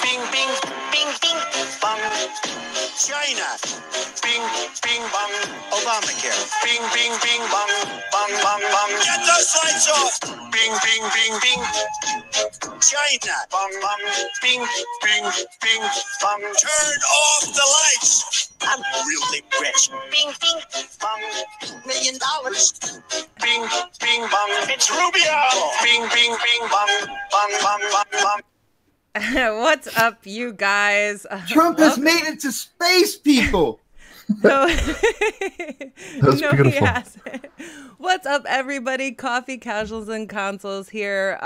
bing, bing, bing, bing, bong. China, bing, bing, bong. Obamacare, bing, bing, bing, bong, bong, bong, bong. Get those lights off. Bing, bing, bing, bing. China, bong, bong, bing, bing, bing, bong. Turn off the lights. I'm really rich. Bing, bing, bong. $1 million. Bing, bing, bong. It's Rubio. Bing, bing, bing, bong, bong, bong, bong, bong. What's up, you guys? Trump has made it to space, people. No, That's no, beautiful. he hasn't. What's up, everybody? Coffee Casuals and Consoles here.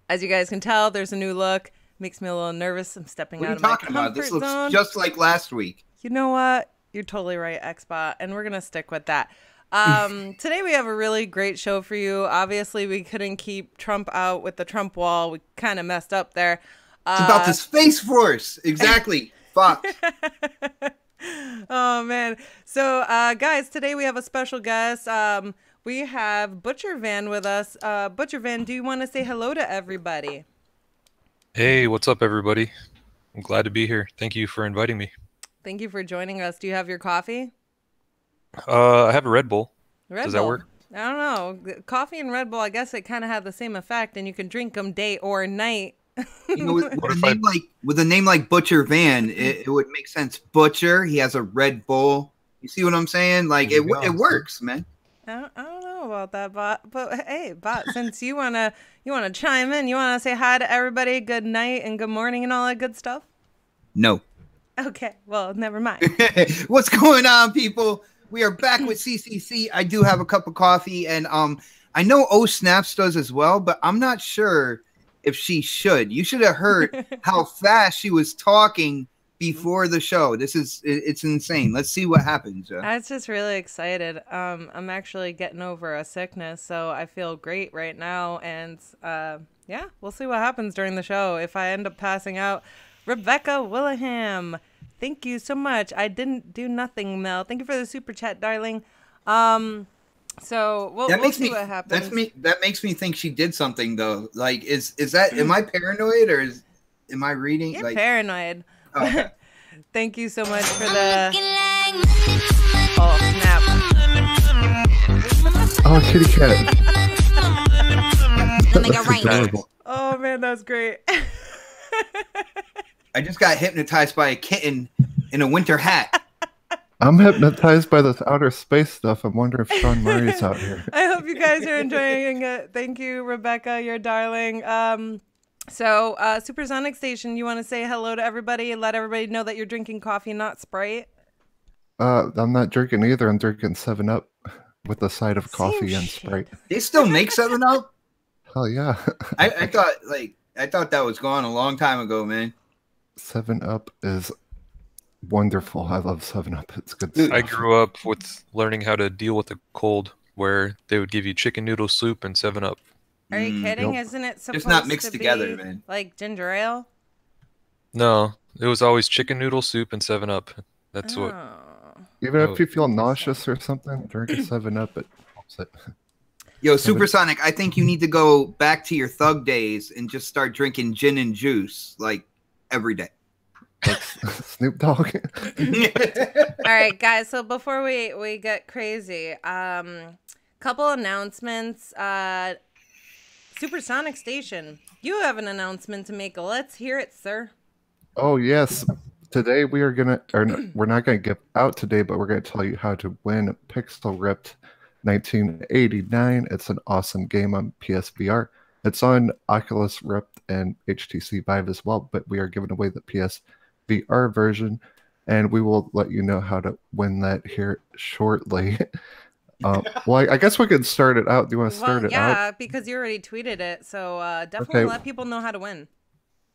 As you guys can tell, there's a new look. Makes me a little nervous. I'm stepping out of my comfort zone. This looks just like last week. You know what? You're totally right, Xbot, and we're gonna stick with that. Today we have a really great show for you. Obviously, we couldn't keep Trump out with the Trump wall. We kind of messed up there. It's about the Space Force. Exactly. Fuck. Oh, man. So, guys, today we have a special guest. We have Butcher Van with us. Butcher Van, do you want to say hello to everybody? Hey, what's up, everybody? I'm glad to be here. Thank you for inviting me. Thank you for joining us. Do you have your coffee? I have a Red Bull. Does that work? I don't know. Coffee and Red Bull, I guess it kind of have the same effect, and you can drink them day or night. You know, with a name like Butcher Van, it would make sense. Butcher, he has a Red Bull. You see what I'm saying? Like it works, man. I don't know about that, Bot. But hey, Bot, since you wanna chime in, you wanna say hi to everybody, good night and good morning and all that good stuff? No. Okay, well, never mind. What's going on, people? We are back with CCC. I do have a cup of coffee, and I know OhSnaps does as well, but I'm not sure if she should. You should have heard how fast she was talking before the show. It's insane. Let's see what happens. I was just really excited. I'm actually getting over a sickness, so I feel great right now, and yeah, we'll see what happens during the show. If I end up passing out, Rebecca Willaham, thank you so much. I didn't do nothing, Mel. Thank you for the super chat, darling. So we'll see what happens. That makes me think she did something though. Like, is that? Am I paranoid or am I reading? You're paranoid. Oh, okay. Thank you so much for the. Oh snap! Oh, kitty cat. That's adorable. Oh man, that's great. I just got hypnotized by a kitten in a winter hat. I'm hypnotized by this outer space stuff. I'm wondering if Sean Murray's out here. I hope you guys are enjoying it. Thank you, Rebecca. You're darling. So, Supersonic Station, you want to say hello to everybody and let everybody know that you're drinking coffee, not Sprite? I'm not drinking either. I'm drinking 7-Up with a side of coffee and Sprite. They still make 7-Up? Hell yeah. I thought that was gone a long time ago, man. 7-Up is wonderful. I love 7-Up. It's good stuff. I grew up with learning how to deal with a cold, where they would give you chicken noodle soup and 7-Up. Are you kidding? Isn't it supposed It's not mixed to together, be man. like ginger ale? No, it was always chicken noodle soup and 7-Up. That's what. Even if you feel nauseous or something, drink a 7-Up. It helps it. Yo, Supersonic, I think you need to go back to your thug days and just start drinking gin and juice like every day. Snoop Dogg. All right, guys. So before we get crazy, couple announcements. Supersonic Station, you have an announcement to make. Let's hear it, sir. Oh yes. Today we are we're not gonna give out today, but we're gonna tell you how to win Pixel Ripped 1989. It's an awesome game on PSVR. It's on Oculus Rift and HTC Vive as well, but we are giving away the PSVR version, and we will let you know how to win that here shortly. Well, I guess we could start it out. Do you want to start it out? Yeah, because you already tweeted it, so definitely let people know how to win.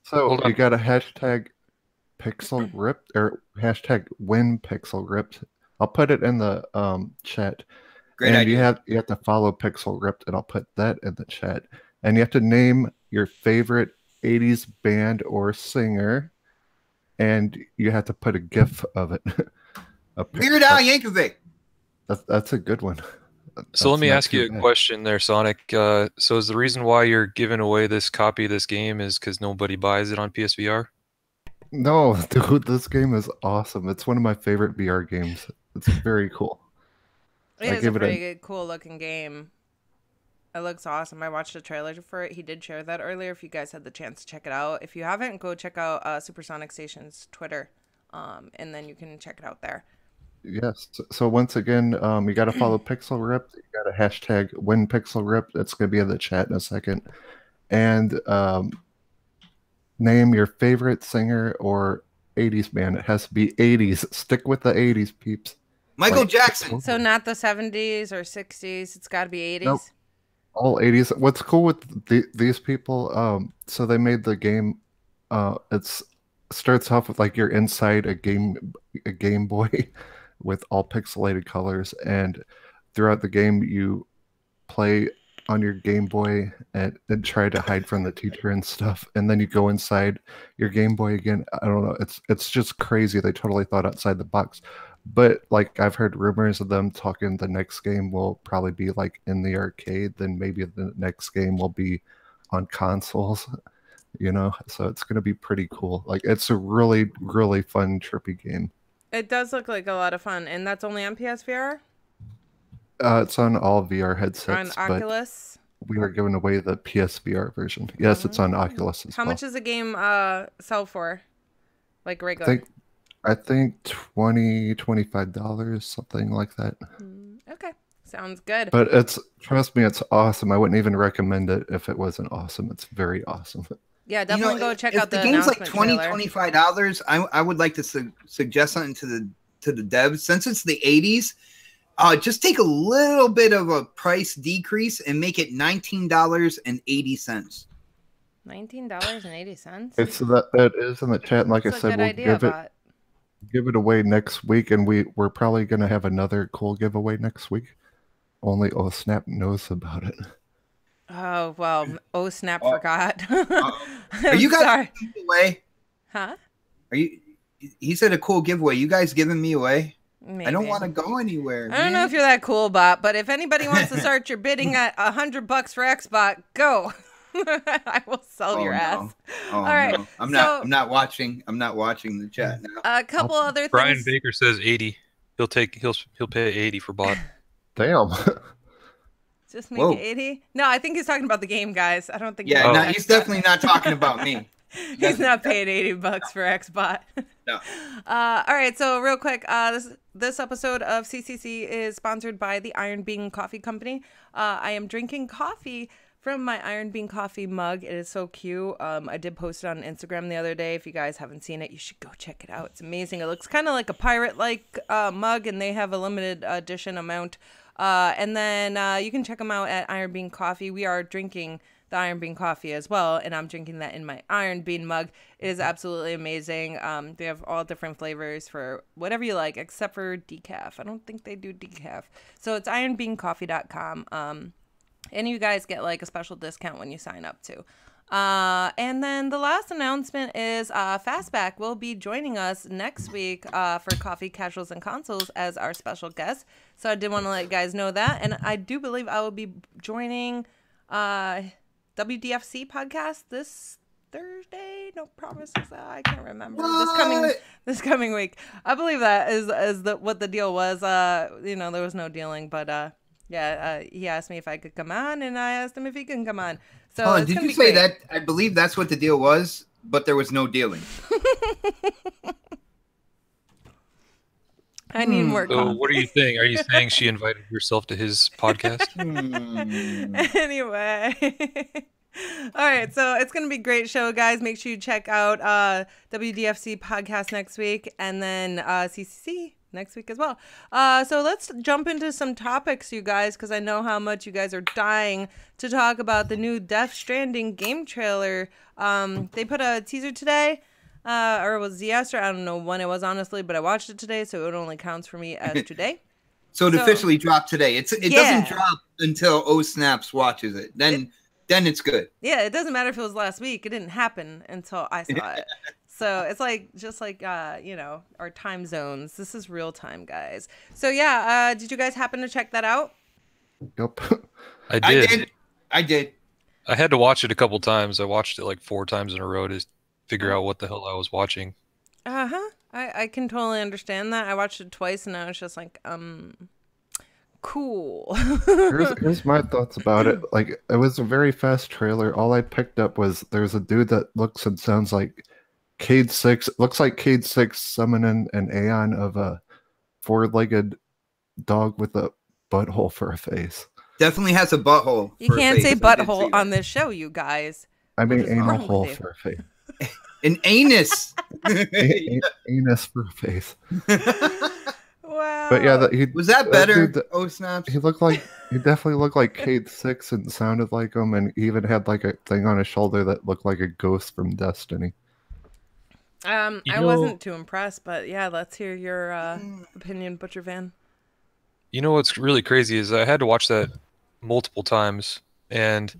So you got a hashtag Pixel Ripped or hashtag Win Pixel Ripped. I'll put it in the chat. Great idea. You have to follow Pixel Ripped, and I'll put that in the chat. And you have to name your favorite 80s band or singer, and you have to put a GIF of it. Weird Al Yankovic. That's a good one. So let me not ask you too a bad. question there, Sonic. So is the reason why you're giving away this copy of this game is because nobody buys it on PSVR? No, dude, this game is awesome. It's one of my favorite VR games. It's very cool. It I is a give it pretty a good, cool looking game. It looks awesome. I watched a trailer for it. He did share that earlier. If you guys had the chance to check it out, if you haven't, go check out Supersonic Station's Twitter, and then you can check it out there. yes. So once again, you got to follow Pixel Ripped. You got to hashtag win Pixel Ripped. It's gonna be in the chat in a second. And name your favorite singer or 80s band. It has to be 80s. Stick with the 80s, peeps. Michael Like, Jackson. So not the 70s or 60s. It's got to be 80s. Nope. All 80s. What's cool with these people, so they made the game, it's starts off with like you're inside a Game Boy with all pixelated colors, and throughout the game you play on your Game Boy and try to hide from the teacher and stuff, and then you go inside your Game Boy again. I don't know, it's just crazy. They totally thought outside the box. But like I've heard rumors of them talking the next game will probably be like in the arcade, then maybe the next game will be on consoles, you know? So it's gonna be pretty cool. Like it's a really, really fun, trippy game. It does look like a lot of fun, and that's only on PSVR? It's on all VR On headsets, but Oculus? we are giving away the PSVR version. Yes, it's on Oculus as How well. much does the game sell for? Like regular? I think $25, something like that. Okay. Sounds good. But trust me, it's awesome. I wouldn't even recommend it if it wasn't awesome. It's very awesome. Yeah, definitely go check if out the game's like announcement $20, trailer. $25, I would like to suggest something to the devs. Since it's the 80s, just take a little bit of a price decrease and make it $19.80. $19.80? It's that is in the chat, and like That's I a said, good we'll idea, give it away next week, and we're probably gonna have another cool giveaway next week. Only OhSnap knows about it. Oh, well, OhSnap forgot. Are you guys sorry. giving me away? Huh? He said a cool giveaway. You guys giving me away? Maybe. I don't want to go anywhere. I don't know if you're that cool, bot, but if anybody wants to start your bidding at $100 for Xbot, go. I will sell your ass. Oh, All right. no. I'm not watching the chat now. A couple other Brian things. Baker says 80. He'll pay 80 for bot. Damn. Just make it 80? No, I think he's talking about the game, guys. I don't think. Yeah, no, he's definitely not talking about me. He's not paying $80 for Xbot. No. All right, so real quick, this episode of CCC is sponsored by the Iron Bean Coffee Company. I am drinking coffee from my Iron Bean Coffee mug. It is so cute. I did post it on Instagram the other day. If you guys haven't seen it, you should go check it out. It's amazing. It looks kind of like a pirate-like mug, and they have a limited edition amount. And then you can check them out at Iron Bean Coffee. We are drinking the Iron Bean Coffee as well, and I'm drinking that in my Iron Bean mug. It is absolutely amazing. They have all different flavors for whatever you like, except for decaf. I don't think they do decaf. So it's ironbeancoffee.com. And you guys get like a special discount when you sign up too. And then the last announcement is Fastback will be joining us next week for Coffee, Casuals, and Consoles as our special guest. So I did want to let you guys know that. And I do believe I will be joining WDFC podcast this Thursday. No promises. I can't remember. This coming week. I believe that is what the deal was. There was no dealing, but he asked me if I could come on, and I asked him if he can come on. So did you say that? I believe that's what the deal was, but there was no dealing. I need more. So what are you saying? Are you saying she invited herself to his podcast? Anyway. All right, so it's going to be a great show, guys. Make sure you check out WDFC podcast next week, and then CCC next week as well. So let's jump into some topics, you guys, because I know how much you guys are dying to talk about the new Death Stranding game trailer. They put a teaser today, or it was yesterday. I don't know when it was, honestly, but I watched it today, so it only counts for me as today. So it officially dropped today. It doesn't drop until OhSnaps watches it. Then it's good. Yeah, it doesn't matter if it was last week. It didn't happen until I saw it. So it's just like our time zones. This is real time, guys. So yeah, did you guys happen to check that out? Yep. I I did. did. I did. I had to watch it a couple times. I watched it like 4 times in a row to figure out what the hell I was watching. Uh-huh. I can totally understand that. I watched it twice and I was just like, cool. Here's my thoughts about it. Like, it was a very fast trailer. All I picked up was there's a dude that looks and sounds like Cade 6. It looks like Cade 6 summoning an Aeon of a four-legged dog with a butthole for a face. Definitely has a butthole. You for a can't face. say I did butthole see on that. this show, you guys. I mean, is anal wrong with hole you? for a face. An anus. Anus for a face. Wow. But yeah, Was that better? dude, Oh snaps! he definitely looked like Cade 6 and sounded like him, and he even had like a thing on his shoulder that looked like a ghost from Destiny. I wasn't too impressed, but yeah, let's hear your opinion, Butcher Van. You know what's really crazy is I had to watch that multiple times. And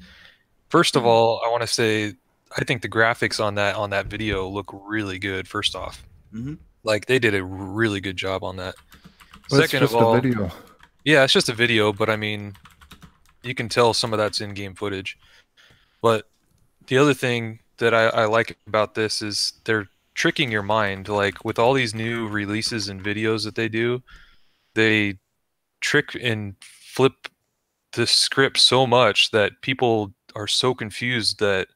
first of all, I want to say I think the graphics on that video look really good. First off, like they did a really good job on that. But Second it's just of all, a video. yeah, it's just a video, but I mean, you can tell some of that's in-game footage. But the other thing that I like about this is they're tricking your mind. Like with all these new releases and videos that they trick and flip the script so much that people are so confused that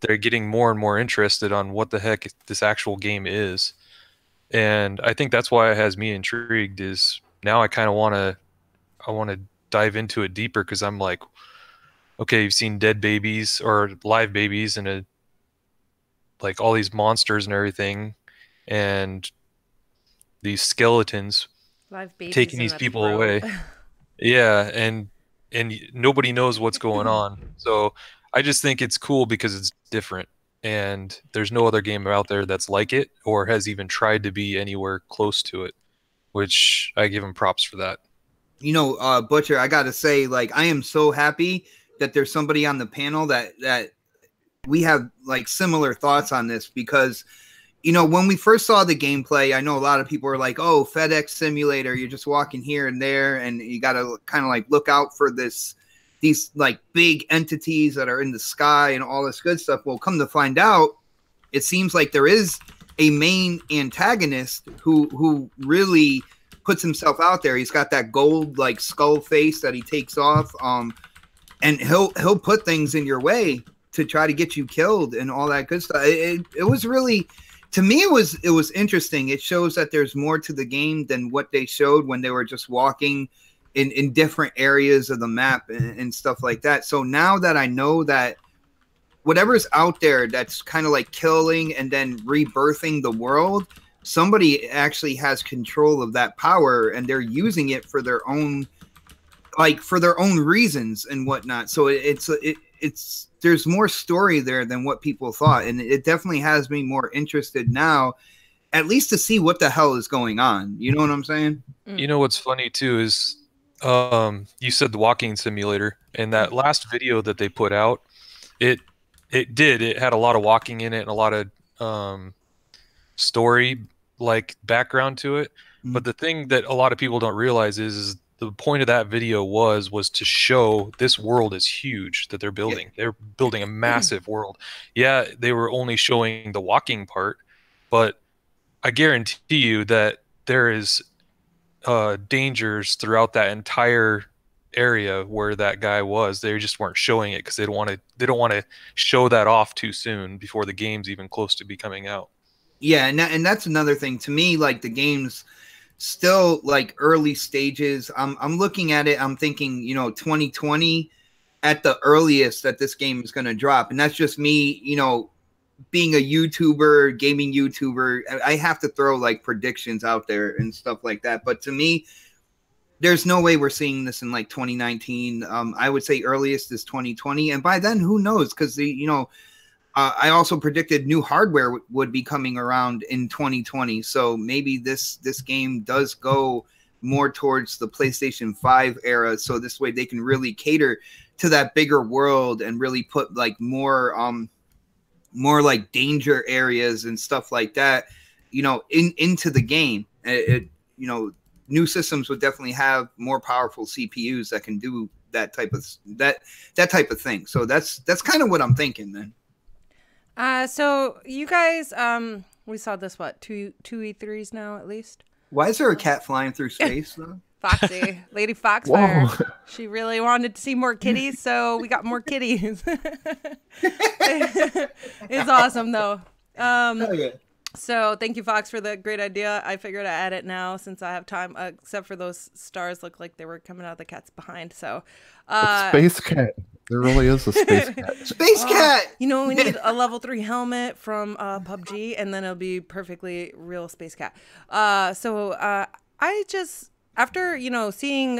they're getting more and more interested on what the heck this actual game is. And I think that's why it has me intrigued, is now I kind of want to dive into it deeper, because I'm like, okay, you've seen dead babies or live babies and like all these monsters and everything, and these skeletons Live babies taking in these a people throat. away. Yeah, and nobody knows what's going on. So I just think it's cool because it's different, and there's no other game out there that's like it or has even tried to be anywhere close to it, which I give them props for that. You know, Butcher, I gotta say, like, I am so happy that there's somebody on the panel that we have like similar thoughts on this, because you know, when we first saw the gameplay, I know a lot of people were like, oh, FedEx Simulator, you're just walking here and there, and you got to kind of like look out for these like big entities that are in the sky and all this good stuff. Well, come to find out, it seems like there is a main antagonist who really puts himself out there. He's got that gold like skull face that he takes off, and he'll put things in your way to try to get you killed and all that good stuff. It was really, to me, it was interesting. It shows that there's more to the game than what they showed when they were just walking in different areas of the map and stuff like that. So now that I know that whatever's out there that's kind of like killing and then rebirthing the world, somebody actually has control of that power, and they're using it for their own, like for their own reasons and whatnot. So it's there's more story there than what people thought, and it definitely has me more interested now, at least to see what the hell is going on. You know what I'm saying? You know what's funny too is you said the walking simulator, and that last video that they put out, it had a lot of walking in it and a lot of story like background to it. But the thing that a lot of people don't realize is the point of that video was to show this world is huge that they're building. They're building a massive world. Yeah, they were only showing the walking part, but I guarantee you that there is dangers throughout that entire area where that guy was. They just weren't showing it because they don't want to show that off too soon before the game's even close to be coming out. Yeah, and that's another thing to me. Like the game's still like early stages. I'm looking at it. I'm thinking, you know, 2020 at the earliest that this game is going to drop, and that's just me. You know, being a YouTuber, gaming YouTuber, I have to throw like predictions out there and stuff like that. But to me, there's no way we're seeing this in like 2019. I would say earliest is 2020, and by then, who knows? Because I also predicted new hardware would be coming around in 2020. So maybe this game does go more towards the PlayStation 5 era. So this way they can really cater to that bigger world and really put like more like danger areas and stuff like that, you know, into the game. You know, new systems would definitely have more powerful CPUs that can do that type of thing. So that's kind of what I'm thinking, man. So you guys, we saw this, two E3s now at least. Why is there a cat flying through space though? Foxy, Lady Foxfire. She really wanted to see more kitties, so we got more kitties. It's awesome though. Oh, yeah. So thank you, Fox, for the great idea. I figured I'd add it now since I have time, except for those stars look like they were coming out of the cat's behind. So Space cat. There really is a space cat. Space cat! You know, we need a level 3 helmet from PUBG, and then it'll be perfectly real space cat. I just, after, you know, seeing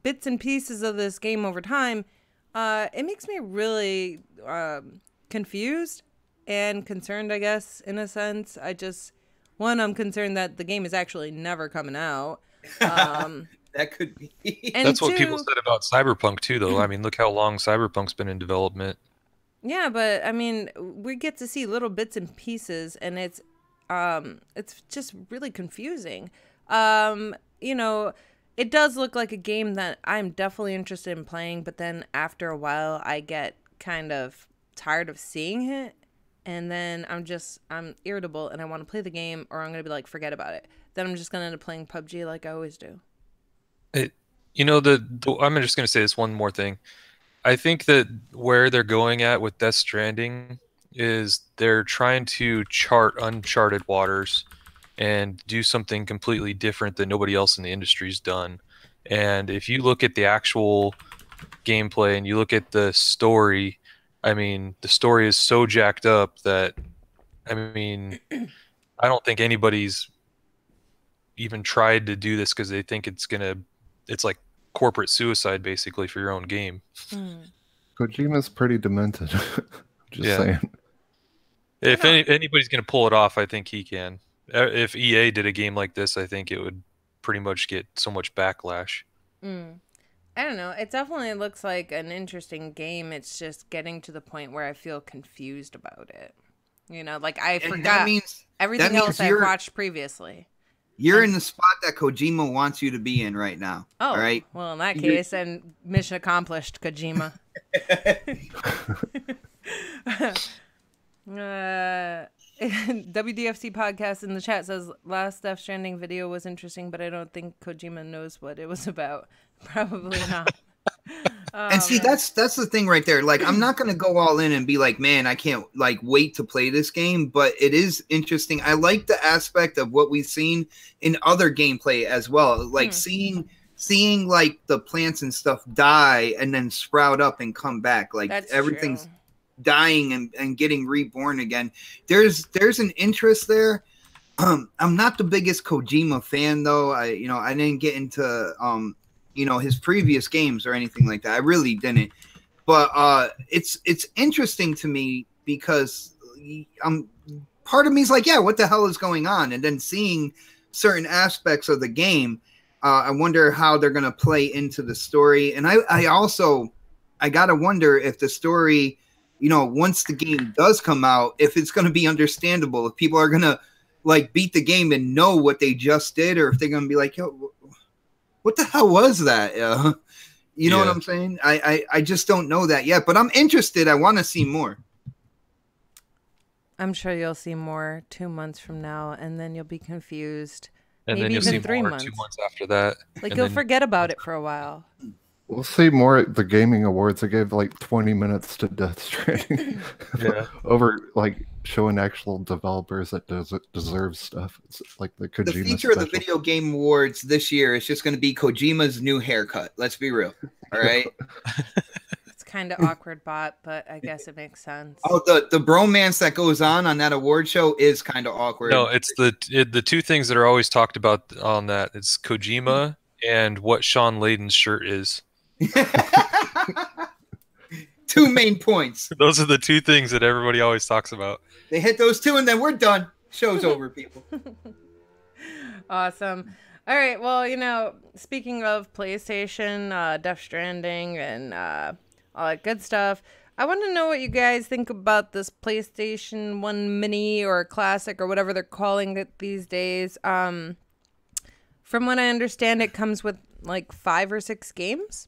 bits and pieces of this game over time, it makes me really confused and concerned, I guess, in a sense. I'm concerned that the game is actually never coming out. That could be. That's what people said about Cyberpunk too, though. I mean, look how long Cyberpunk's been in development. Yeah, but I mean, we get to see little bits and pieces, and it's just really confusing. You know, it does look like a game that I'm definitely interested in playing, but then after a while, I get kind of tired of seeing it, and then I'm irritable, and I want to play the game, or I'm gonna be like, forget about it. Then I'm just gonna end up playing PUBG like I always do. I'm just going to say this one more thing. I think that where they're going at with Death Stranding is they're trying to chart uncharted waters and do something completely different that nobody else in the industry's done. And if you look at the actual gameplay and you look at the story, I mean, the story is so jacked up that, I mean, I don't think anybody's even tried to do this because they think it's like corporate suicide basically for your own game. Kojima's pretty demented. Just saying. If anybody's going to pull it off, I think he can. If EA did a game like this, I think it would pretty much get so much backlash. I don't know. It definitely looks like an interesting game. It's just getting to the point where I feel confused about it. You know, like I forgot everything else I watched previously. You're in the spot that Kojima wants you to be in right now. Oh, all right. Well, in that case, and mission accomplished, Kojima. WDFC Podcast in the chat says last Death Stranding video was interesting, but I don't think Kojima knows what it was about. Probably not. And see, that's the thing right there. Like, I'm not gonna go all in and be like, man, I can't like wait to play this game, but it is interesting. I like the aspect of what we've seen in other gameplay as well, like seeing like the plants and stuff die and then sprout up and come back, like that's everything's true. Dying and getting reborn again. There's an interest there. I'm not the biggest Kojima fan though. I didn't get into his previous games or anything like that. I really didn't. But it's interesting to me because part of me is like, yeah, what the hell is going on? And then seeing certain aspects of the game, I wonder how they're going to play into the story. And I got to wonder if the story, once the game does come out, if it's going to be understandable, if people are going to like beat the game and know what they just did, or if they're going to be like, yo, what the hell was that? You know what I'm saying? I just don't know that yet, but I'm interested. I want to see more. I'm sure you'll see more 2 months from now, and then you'll be confused. And maybe then you'll even see 3 more months. 2 months after that. Like you'll forget about it for a while. We'll see more at the gaming awards. I gave like 20 minutes to Death Stranding. Over like showing actual developers that deserve stuff. It's like the Kojima The feature of the video game awards this year is just going to be Kojima's new haircut. Let's be real. All right. It's kind of awkward, but I guess it makes sense. Oh, the bromance that goes on that award show is kind of awkward. No, it's the two things that are always talked about on that. It's Kojima and what Sean Layden's shirt is. 2 main points. Those are the 2 things that everybody always talks about. They hit those 2 and then we're done. Show's over, people. Awesome. All right. Well, speaking of PlayStation, Death Stranding, and all that good stuff, I want to know what you guys think about this PlayStation 1 Mini or Classic or whatever they're calling it these days. From what I understand, it comes with like 5 or 6 games.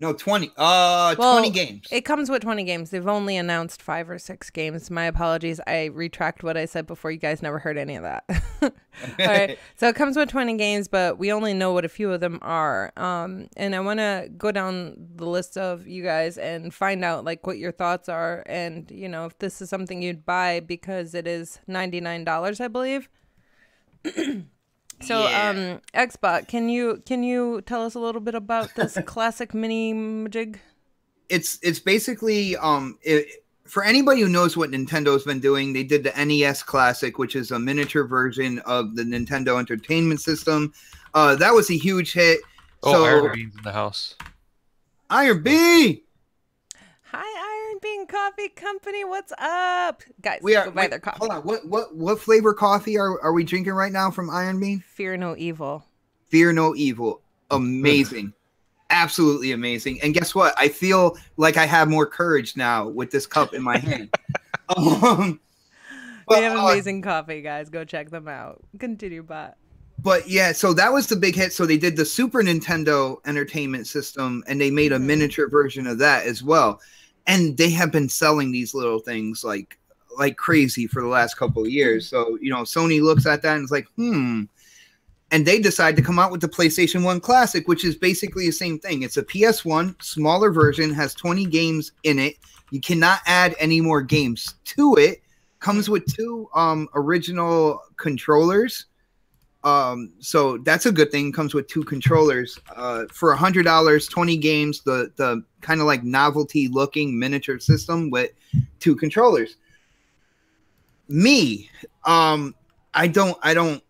No, 20. 20 games. It comes with 20 games. They've only announced 5 or 6 games. My apologies. I retract what I said before. You guys never heard any of that. All right. So it comes with 20 games, but we only know what a few of them are. And I want to go down the list of you guys and find out like what your thoughts are, and you know if this is something you'd buy, because it is $99, I believe. So, Yeah. Xbot, can you tell us a little bit about this classic mini majig? It's basically for anybody who knows what Nintendo's been doing, they did the NES Classic, which is a miniature version of the Nintendo Entertainment System. That was a huge hit. Oh, So Iron Bean's in the house. Iron B. Hi, Iron Bean Coffee Company. What's up, guys? We are. Go buy their coffee. Hold on. What flavor coffee are we drinking right now from Iron Bean? Fear no evil. Fear no evil. Amazing. Absolutely amazing. And guess what? I feel like I have more courage now with this cup in my hand. They have amazing coffee, guys. Go check them out. Continue, Bot. But yeah, so that was the big hit. So they did the Super Nintendo Entertainment System, and they made a miniature version of that as well. And they have been selling these little things like crazy for the last couple of years. So, you know, Sony looks at that and is like, And they decide to come out with the PlayStation 1 Classic, which is basically the same thing. It's a PS1, smaller version, has 20 games in it. You cannot add any more games to it. Comes with 2 original controllers. So that's a good thing. Comes with 2 controllers. For $100, 20 games, the kind of like novelty looking miniature system with 2 controllers. Me, I don't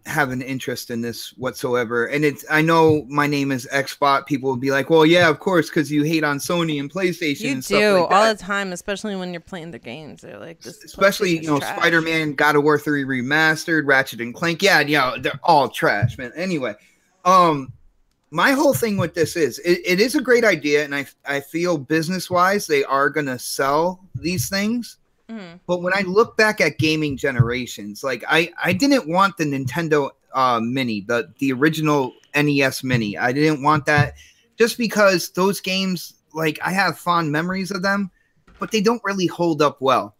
have an interest in this whatsoever. And I know my name is Xbot. People will be like, well, yeah, of course, because you hate on Sony and PlayStation. You and do stuff like all that. the time, especially when you're playing the games. They're like, this Especially, PlayStation's trash. Spider-Man, God of War 3 Remastered, Ratchet and Clank. Yeah, they're all trash, man. Anyway, my whole thing with this is it is a great idea, and I feel business-wise they are going to sell these things. But when I look back at gaming generations, like I didn't want the Nintendo Mini, the original NES Mini. I didn't want that just because those games, like I have fond memories of them, but they don't really hold up well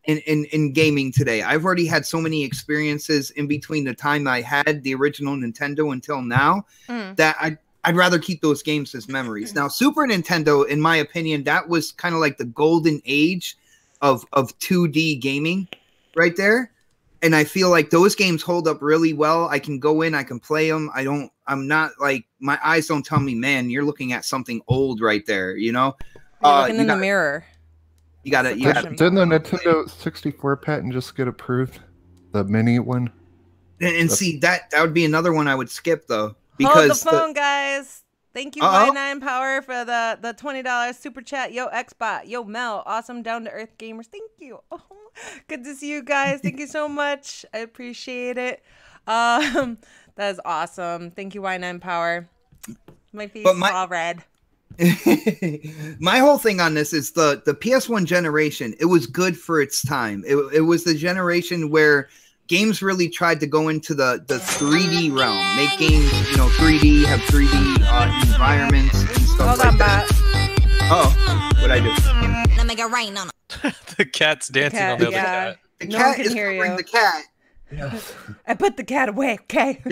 in gaming today. I've already had so many experiences in between the time I had the original Nintendo until now that I'd rather keep those games as memories. Now, Super Nintendo, in my opinion, that was kind of like the golden age of 2D gaming right there. And I feel like those games hold up really well. I can go in, I can play them. I'm not like, my eyes don't tell me, man, you're looking at something old right there, you know? You're looking in the mirror. You gotta. Didn't the Nintendo 64 patent just get approved? The mini one? And see, that would be another one I would skip though. Hold the Because phone, guys. Thank you, Y9 Power, for the $20 super chat. Yo, Xbot. Yo, Mel. Awesome down to earth gamers. Thank you. Oh, good to see you guys. Thank you so much. I appreciate it. That is awesome. Thank you, Y9 Power. My face is all red. My whole thing on this is the PS1 generation. It was good for its time. It was the generation where games really tried to go into the 3D realm, make games, 3D, have 3D environments and stuff like that. Oh, what'd I do? Let me get rain on it. The cat's dancing on the other cat. The No cat one can is hear covering you. the cat. I put the cat away, okay?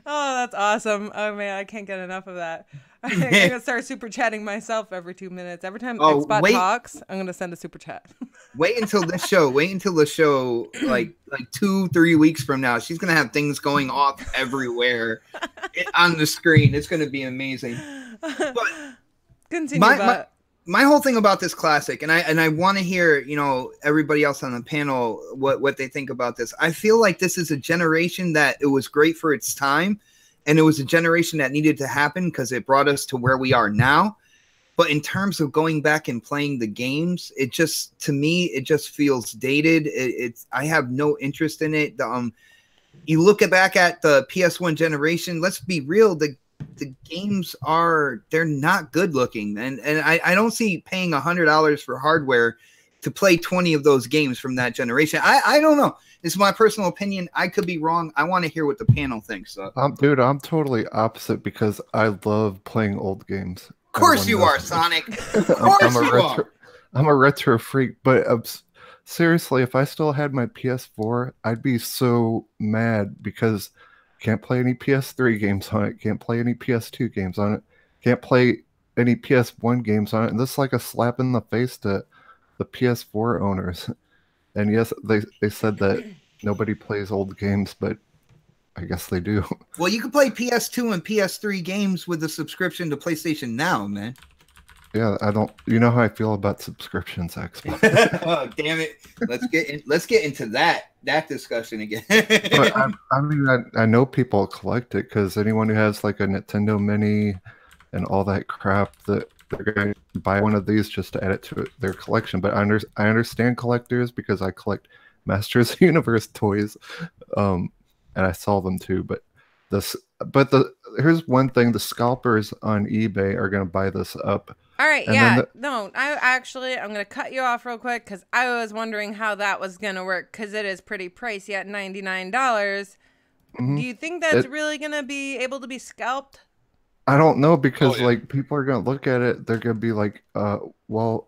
Oh, that's awesome. Oh, man, I can't get enough of that. I'm going to start super chatting myself every 2 minutes. Every time Xbot talks, I'm going to send a super chat. Wait until the show, like 2-3 weeks from now. She's going to have things going off everywhere on the screen. It's going to be amazing. But Continue, my whole thing about this classic, and I want to hear, everybody else on the panel, what they think about this. I feel like this is a generation that it was great for its time, and it was a generation that needed to happen because it brought us to where we are now. But in terms of going back and playing the games, to me, it just feels dated. I have no interest in it. You look back at the PS1 generation, let's be real, the games they're not good looking, and I don't see paying $100 for hardware to play 20 of those games from that generation. I don't know. It's my personal opinion. I could be wrong. I want to hear what the panel thinks. So. Dude, I'm totally opposite because I love playing old games. Of course you are, Sonic. Of course you are. I'm a retro freak, but seriously, if I still had my PS4, I'd be so mad because I can't play any PS3 games on it, can't play any PS2 games on it, can't play any PS1 games on it, and this is like a slap in the face to the PS4 owners. And yes, they said that nobody plays old games, but I guess they do. Well, you can play PS2 and PS3 games with a subscription to PlayStation Now, man. Yeah, I don't. You know how I feel about subscriptions, Xbox. Oh, damn it! Let's get into that discussion again. But I know people collect it because anyone who has like a Nintendo Mini and all that crap, that they're going to buy one of these just to add it to their collection. But I understand collectors because I collect Masters of the Universe toys, and I sell them too. But here's one thing: the scalpers on eBay are going to buy this up. All right, and yeah, I'm going to cut you off real quick because I was wondering how that was going to work because it is pretty pricey at $99. Mm-hmm. Do you think that's really going to be able to be scalped? I don't know because like people are going to look at it. They're going to be like, well,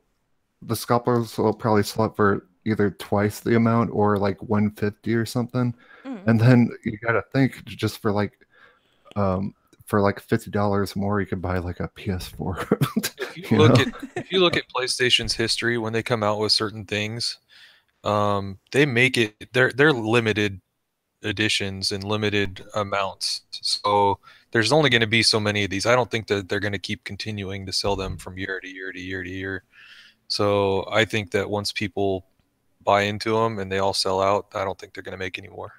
the scalpers will probably sell it for either twice the amount or like $150 or something. Mm-hmm. And then you got to think just for like $50 more, you could buy like a PS4. If you look at PlayStation's history when they come out with certain things, they make it they're limited editions and limited amounts. So there's only going to be so many of these. I don't think that they're going to keep continuing to sell them from year to year to year to year. So I think that once people buy into them and they all sell out, I don't think they're going to make any more.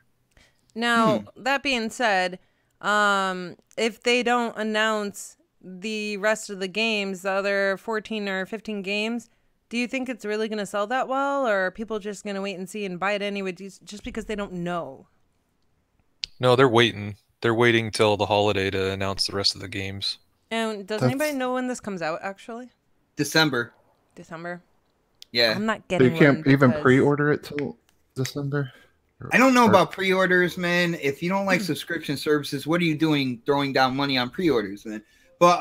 Now, that being said, if they don't announce the rest of the games, the other 14 or 15 games, do you think it's really going to sell that well, or are people just going to wait and see and buy it anyway just because they don't know? No, they're waiting. They're waiting till the holiday to announce the rest of the games. And does anybody know when this comes out, actually? December. Yeah. I'm not getting it. You can't even pre-order it till December? I don't know about pre-orders, man. If you don't like subscription services, what are you doing throwing down money on pre-orders, man? But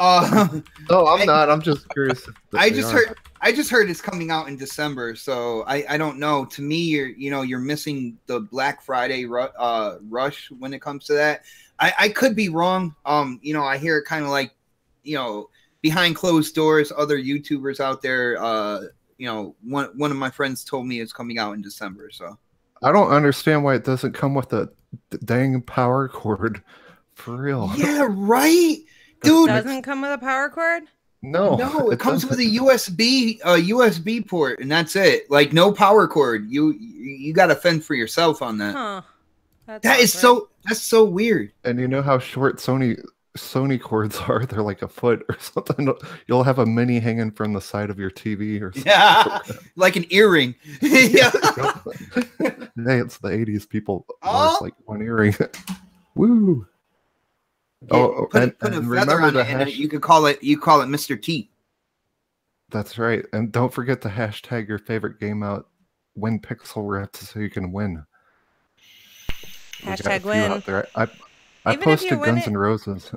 no, I'm not. I'm just curious. I just heard it's coming out in December, so I don't know. To me, you're missing the Black Friday rush when it comes to that. I could be wrong. I hear it kind of like, behind closed doors, other YouTubers out there. One of my friends told me it's coming out in December, so. I don't understand why it doesn't come with a dang power cord. For real. Yeah, right? Dude. It doesn't come with a power cord? No, it comes with a USB port, and that's it. Like, no power cord. You got to fend for yourself on that. Huh. That's so weird. And you know how short Sony cords are? They're like a foot or something. You'll have a mini hanging from the side of your TV or something. Yeah, like an earring. Yeah. Hey, it's the 80s. People like one earring. Woo. Yeah, put a feather on it, and you could call it Mr. T. That's right. And don't forget to hashtag your favorite game out, win pixel rips, so you can win. Hashtag win. Out there. I posted Guns N' Roses.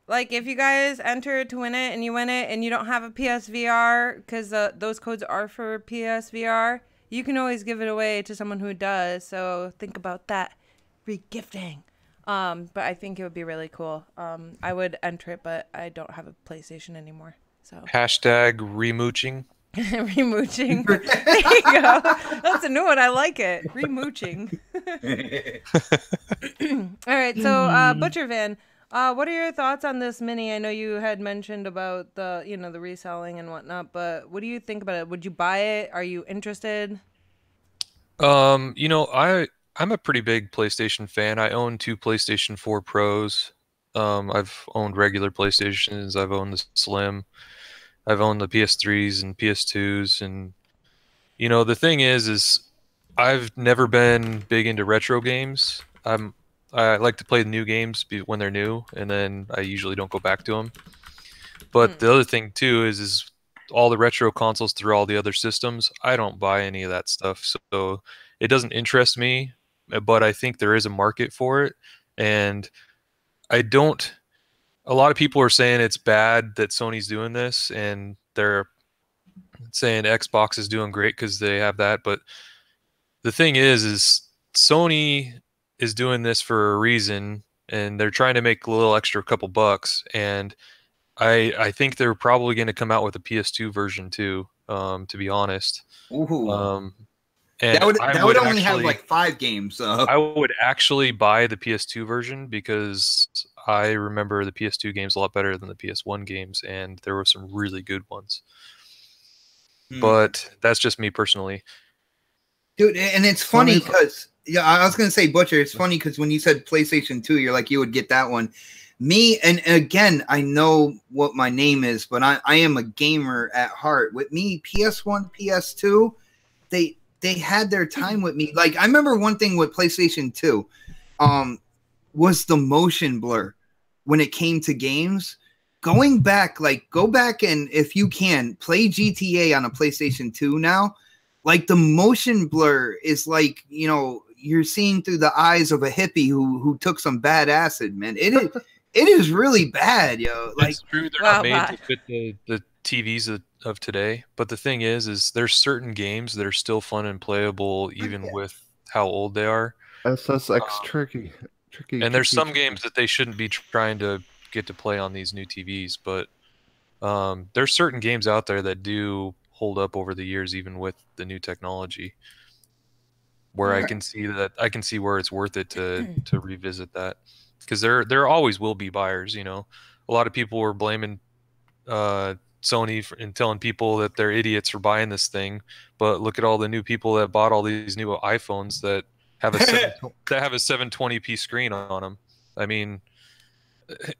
Like, if you guys enter to win it and you win it and you don't have a PSVR, because those codes are for PSVR, you can always give it away to someone who does. So think about that. Regifting. But I think it would be really cool. I would enter it, but I don't have a PlayStation anymore. So hashtag remooching. Remooching. There you go. That's a new one. I like it. Remooching. All right. So, Butcher Van, what are your thoughts on this mini? I know you had mentioned about the reselling and whatnot, but what do you think about it? Would you buy it? Are you interested? I'm a pretty big PlayStation fan. I own 2 PlayStation 4 Pros. I've owned regular PlayStations. I've owned the Slim. I've owned the PS3s and PS2s. And, the thing is I've never been big into retro games. I like to play the new games when they're new, and then I usually don't go back to them. But the other thing, too, is all the retro consoles through all the other systems. I don't buy any of that stuff, so it doesn't interest me. But I think there is a market for it, and I don't. A lot of people are saying it's bad that Sony's doing this, and they're saying Xbox is doing great because they have that. But the thing is Sony is doing this for a reason, and they're trying to make a little extra couple bucks. And I think they're probably going to come out with a PS2 version too. To be honest, Ooh. and that would only have like 5 games. I would actually buy the PS2 version because I remember the PS2 games a lot better than the PS1 games, and there were some really good ones. But that's just me personally. Dude, and it's funny because I was gonna say, Butcher, it's funny because when you said PlayStation 2, you're like you would get that one. Me, and again, I know what my name is, but I am a gamer at heart. With me, PS1, PS2, they had their time with me. Like, I remember one thing with PlayStation 2 was the motion blur when it came to games. Going back, like, go back and if you can, play GTA on a PlayStation 2 now. Like, the motion blur is like, you know, you're seeing through the eyes of a hippie who took some bad acid, man. It is really bad, yo. Like, it's true, they're not made to fit the TVs of today. But the thing is there's certain games that are still fun and playable even with how old they are. SSX tricky. And there's some games that they shouldn't be trying to get to play on these new TVs, but there's certain games out there that do hold up over the years, even with the new technology, where I can see where it's worth it to revisit that, because there always will be buyers. You know, a lot of people were blaming Sony and telling people that they're idiots for buying this thing, but look at all the new people that bought all these new iPhones that have a 720p screen on them. I mean,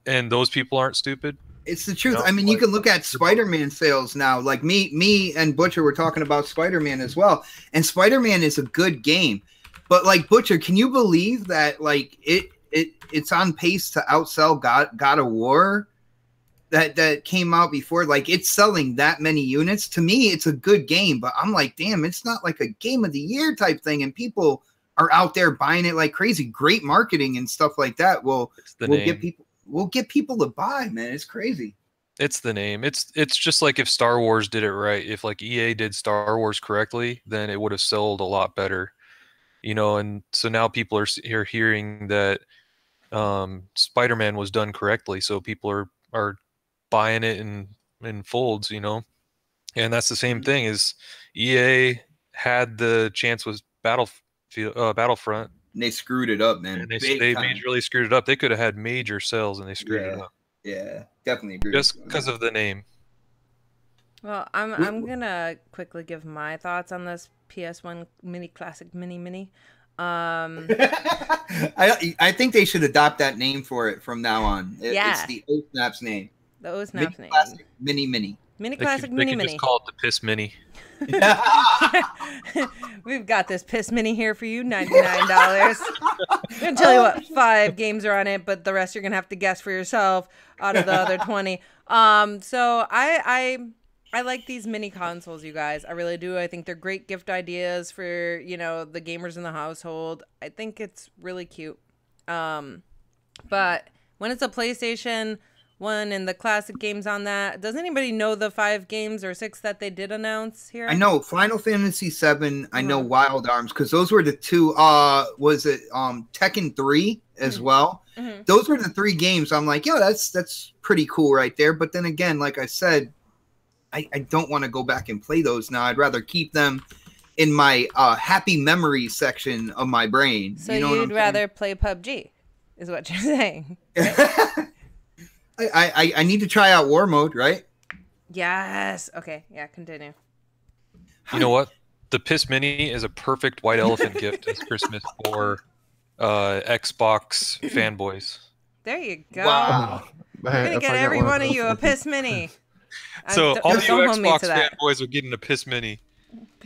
and those people aren't stupid. It's the truth. I mean, you can look at Spider-Man sales now. Like me and Butcher were talking about Spider-Man as well. And Spider-Man is a good game. But like, Butcher, can you believe that like it's on pace to outsell God of War that came out before? Like, it's selling that many units. To me, it's a good game, but I'm like, damn, it's not like a game of the year type thing, and are out there buying it like crazy. Great marketing and stuff like that will get people to buy, man. It's crazy. It's the name. It's just like if Star Wars did it right. If like EA did Star Wars correctly, then it would have sold a lot better. You know, and so now people are hearing that Spider-Man was done correctly, so people are buying it in folds, you know. And that's the same thing as EA had the chance with Battlefront. And they screwed it up, man. And they majorly screwed it up. They could have had major sales, and they screwed it up. Yeah, definitely agree. Just because of the name. Well, I'm gonna quickly give my thoughts on this PS1 Mini Classic Mini. I think they should adopt that name for it from now on. It's the OhSnap's name. The OhSnap's name. Classic Mini. Mini Classic Mini. Mini. Just call it the Piss Mini. We've got this Piss Mini here for you, $99. I'm gonna tell you what, 5 games are on it, but the rest you're gonna have to guess for yourself out of the other 20. So I like these mini consoles, you guys. I really do. I think they're great gift ideas for, you know, the gamers in the household. I think it's really cute. But when it's a PlayStation 1 and the classic games on that, does anybody know the 5 games or 6 that they did announce here? I know Final Fantasy 7. I know Wild Arms, because those were the 2. Was it Tekken 3 as well? Mm-hmm. Those were the 3 games. I'm like, yo, that's pretty cool right there. But then again, like I said, I don't want to go back and play those now. I'd rather keep them in my happy memories section of my brain. So you'd rather play PUBG, is what you're saying. I need to try out War Mode, right? Yes. Okay. Yeah, continue. You know what? The Piss Mini is a perfect white elephant gift as Christmas for Xbox fanboys. There you go. Wow. We're going to get every one of you a Piss Mini. So all you Xbox fanboys are getting a Piss Mini.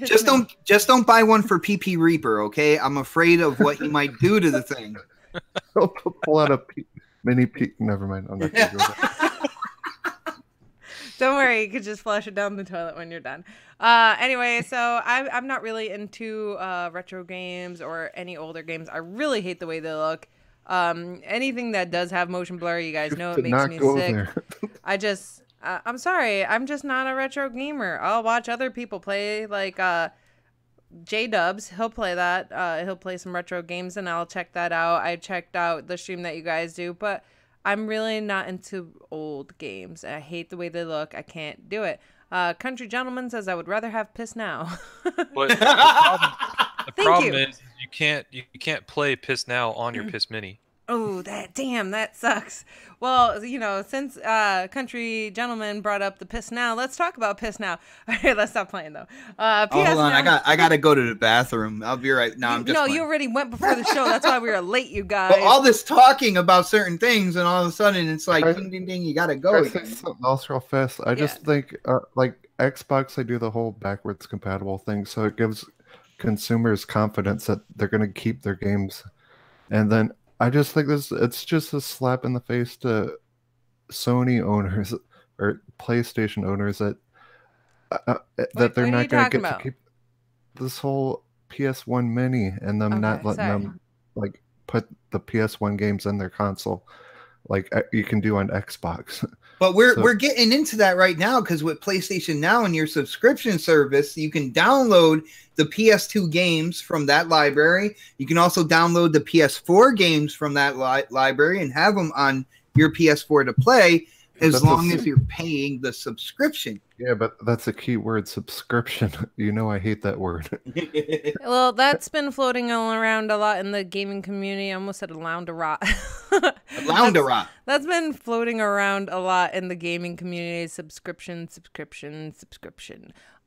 Just don't buy one for PP Reaper, okay? I'm afraid of what he might do to the thing. Pull out a mini P. Never mind. I'm not gonna go there. Don't worry, you could just flush it down the toilet when you're done. Anyway, so I'm not really into retro games or any older games. I really hate the way they look. Anything that does have motion blur, you guys know it makes me sick. I'm sorry, I'm just not a retro gamer. I'll watch other people play, like J-Dubs. He'll play that. He'll play some retro games, and I'll check that out. I checked out the stream that you guys do, but I'm really not into old games. I hate the way they look. I can't do it. Country Gentleman says I would rather have Piss Now. But the problem is you can't play Piss Now on your Piss Mini. Oh, that sucks. Well, since Country Gentleman brought up the Piss Now, let's talk about Piss Now. All right, let's stop playing though. Hold on, I gotta go to the bathroom. I'll be right now. No, you already went before the show. That's why we were late, you guys. But all this talking about certain things, and all of a sudden it's like ding ding ding. You gotta go. I say something else real fast. I just think like Xbox, they do the whole backwards compatible thing, so it gives consumers confidence that they're gonna keep their games, and then. I just think it's just a slap in the face to Sony owners or PlayStation owners that they're not going to get to keep this whole PS1 mini and them not letting them like put the PS1 games in their console like you can do on Xbox. But we're getting into that right now because with PlayStation Now and your subscription service, you can download the PS2 games from that library. You can also download the PS4 games from that library and have them on your PS4 to play as long as you're paying the subscription. Yeah, but that's a key word, subscription. You know I hate that word. Well, that's been floating around a lot in the gaming community. I almost said a lounderot. Lounderot. That's been floating around a lot in the gaming community. Subscription.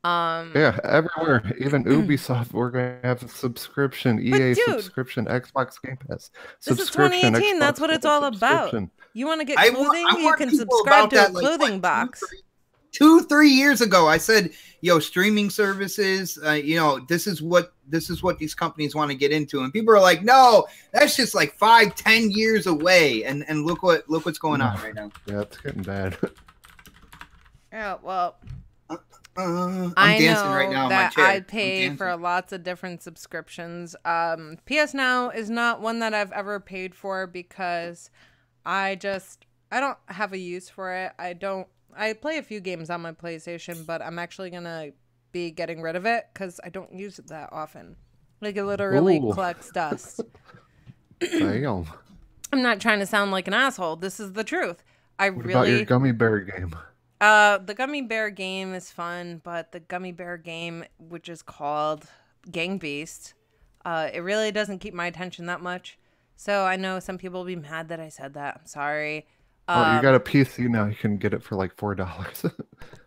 Yeah, everywhere. Even Ubisoft, we're going to have a subscription. EA subscription, Xbox Game Pass. This is 2018. That's what it's all about. You want to get clothing? You can subscribe to a clothing box. 2-3 years ago, I said, streaming services, this is what these companies want to get into. And people are like, no, that's just like 5-10 years away. And look what's going on right now. Yeah, it's getting bad. Yeah, well, I'm I dancing know right now that in my chair. I pay for lots of different subscriptions. PS Now is not one that I've ever paid for because I don't have a use for it. I play a few games on my PlayStation, but I'm actually going to be getting rid of it because I don't use it that often. Like, it literally collects dust. Damn. I'm not trying to sound like an asshole. This is the truth. What about your gummy bear game? The gummy bear game is fun, but the gummy bear game, which is called Gang Beast, it really doesn't keep my attention that much. So I know some people will be mad that I said that. I'm sorry. Oh, you got a PC now. You can get it for like $4.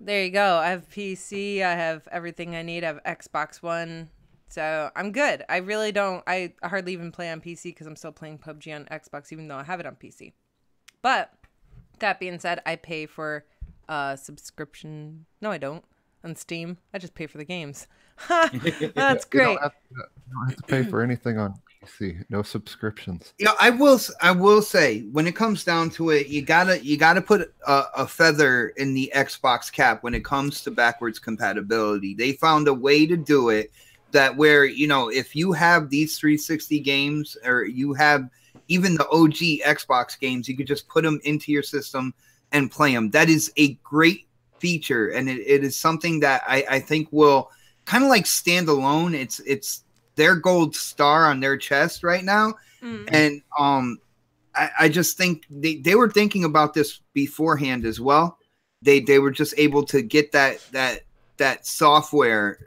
There you go. I have PC. I have everything I need. I have Xbox One. So I'm good. I really don't. I hardly even play on PC because I'm still playing PUBG on Xbox, even though I have it on PC. But that being said, I pay for subscription. No, I don't. On Steam. I just pay for the games. That's great. You don't have to pay for anything on PC. No subscriptions. Yeah, I will say when it comes down to it, you gotta put a feather in the Xbox cap when it comes to backwards compatibility. They found a way to do it that where if you have these 360 games or you have even the OG Xbox games, you could just put them into your system and play them. That is a great feature, and it is something that I think will kind of like stand alone. It's their gold star on their chest right now. And I just think they were thinking about this beforehand as well. They were just able to get that software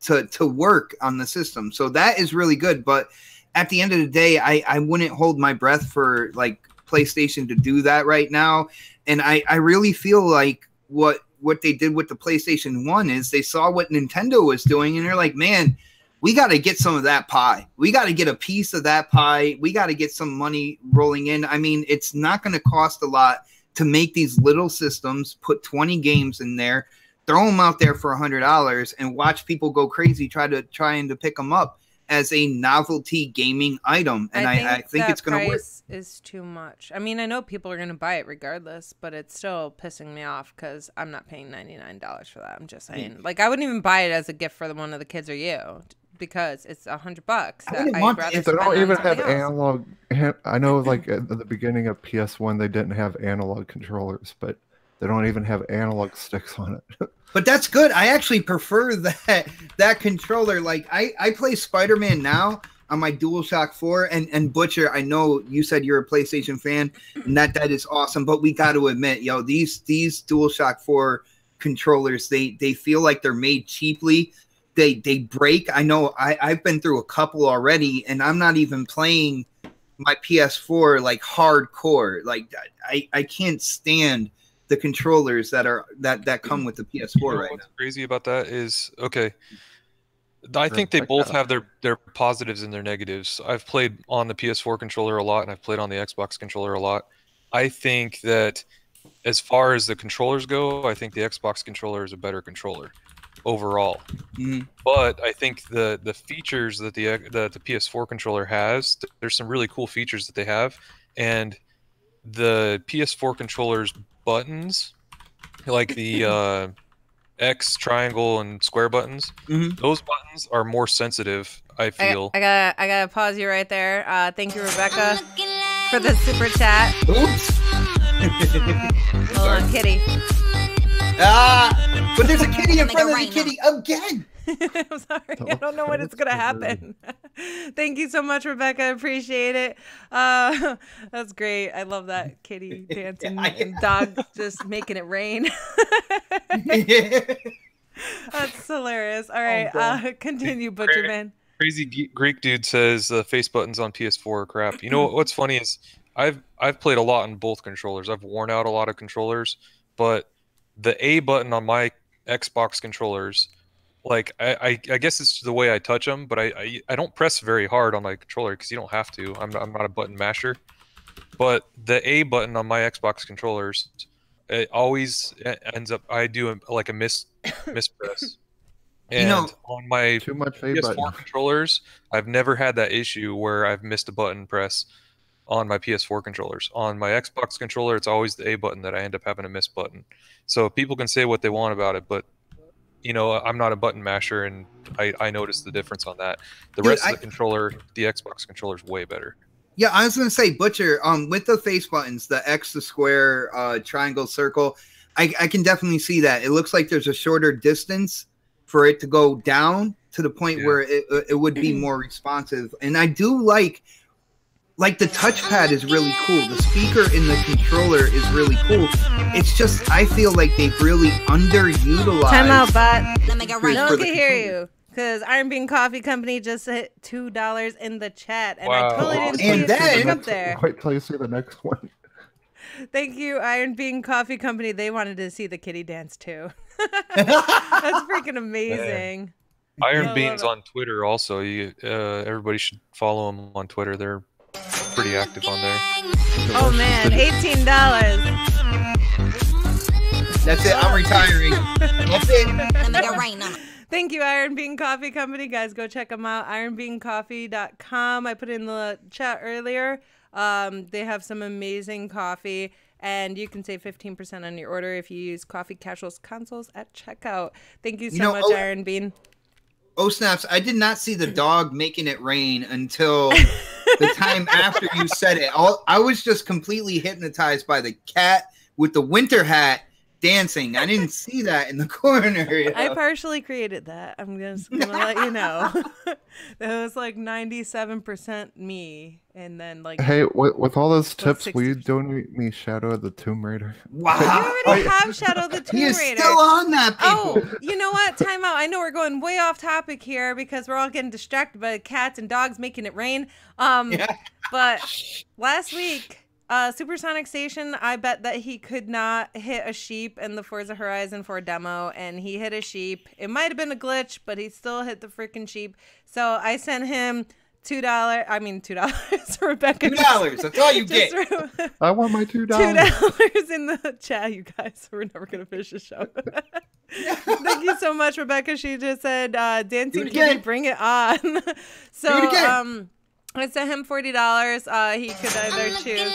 to work on the system. So that is really good. But at the end of the day, I wouldn't hold my breath for like PlayStation to do that right now. And I really feel like what they did with the PlayStation 1 is they saw what Nintendo was doing and they're like, man, we got to get some of that pie. We got to get a piece of that pie. We got to get some money rolling in. I mean, it's not going to cost a lot to make these little systems, put 20 games in there, throw them out there for $100 and watch people go crazy trying to pick them up. as a novelty gaming item, and I think it's going to work. Is too much. I mean, I know people are going to buy it regardless, but it's still pissing me off because I'm not paying $99 for that. I'm just saying, like, I wouldn't even buy it as a gift for one of the kids or you because it's $100. They don't even have analog. I know, like at the beginning of PS1, they didn't have analog controllers, but they don't even have analog sticks on it. But that's good. I actually prefer that controller. Like I play Spider-Man now on my DualShock 4, and Butcher, I know you said you're a PlayStation fan, and that is awesome. But we got to admit, these DualShock 4 controllers, they feel like they're made cheaply. They break. I know I've been through a couple already, and I'm not even playing my PS4 like hardcore. Like I can't stand the controllers that come with the PS4 right now. What's crazy about that is, okay, I think they both have their positives and their negatives. I've played on the PS4 controller a lot, and I've played on the Xbox controller a lot. I think that as far as the controllers go, I think the Xbox controller is a better controller overall. But I think the features that the PS4 controller has, there's some really cool features that they have, and the PS4 controller's buttons, like the X, triangle, and square buttons, those buttons are more sensitive, I feel. I gotta pause you right there. Thank you, Rebecca, for the super chat. Oops. Hold on, kitty. But there's a kitty in front of the kitty again. I'm sorry. I don't know when it's going to happen. Thank you so much, Rebecca. I appreciate it. That's great. I love that kitty dancing and dog just making it rain. That's hilarious. All right. Continue, Butcher Man. Crazy Greek dude says face buttons on PS4 are crap. You know what's funny is I've played a lot on both controllers. I've worn out a lot of controllers, but the A button on my Xbox controllers, like I guess it's the way I touch them, but I don't press very hard on my controller because you don't have to. I'm not a button masher. But the A button on my Xbox controllers, it always ends up, I do a mispress. And on my too much A PS4 button. controllers, I've never had that issue where I've missed a button press on my PS4 controllers. On my Xbox controller, it's always the A button that I end up having to miss button. So people can say what they want about it, but I'm not a button masher, and I noticed the difference on that. The rest of the controller, the Xbox controller is way better. Yeah, I was gonna say, Butcher, with the face buttons, the X, the square, triangle, circle, I can definitely see that. It looks like there's a shorter distance for it to go down to the point where it would be more responsive. And I do like the touchpad is really cool. The speaker in the controller is really cool. It's just, I feel like they've really underutilized. Time out, bot. No one can hear you. Because Iron Bean Coffee Company just hit $2 in the chat. And I totally didn't see it up there. Wait till you see the next one. Thank you, Iron Bean Coffee Company. They wanted to see the kitty dance too. That's freaking amazing. Iron Bean's on Twitter also. Everybody should follow them on Twitter. They're pretty active on there. Oh man, $18. That's it. I'm retiring. That's it. Thank you, Iron Bean Coffee Company. Guys, go check them out. ironbeancoffee.com. I put in the chat earlier. They have some amazing coffee, and you can save 15% on your order if you use Coffee Casuals consoles at checkout. Thank you so much, Iron Bean. Snaps, I did not see the dog making it rain until the time after you said it. I was just completely hypnotized by the cat with the winter hat dancing. I didn't see that in the corner. I partially created that. I'm just gonna let you know. That was like 97% me, and then like. Hey, with all those tips, will you donate me Shadow of the Tomb Raider? Wow! You already have Shadow of the Tomb Raider. He is still on that, people. Oh, you know what? Time out. I know we're going way off topic here because we're all getting distracted by cats and dogs making it rain. But last week. Supersonic Station, I bet that he could not hit a sheep in the Forza Horizon 4 demo, and he hit a sheep. It might have been a glitch, but he still hit the freaking sheep. So I sent him $2. Rebecca. $2. That's all you get. I want my $2. $2 in the chat, you guys. We're never gonna finish the show. Thank you so much, Rebecca. She just said, "Dancing again. Kitty, bring it on." So, Do it again. I sent him $40. He could either choose.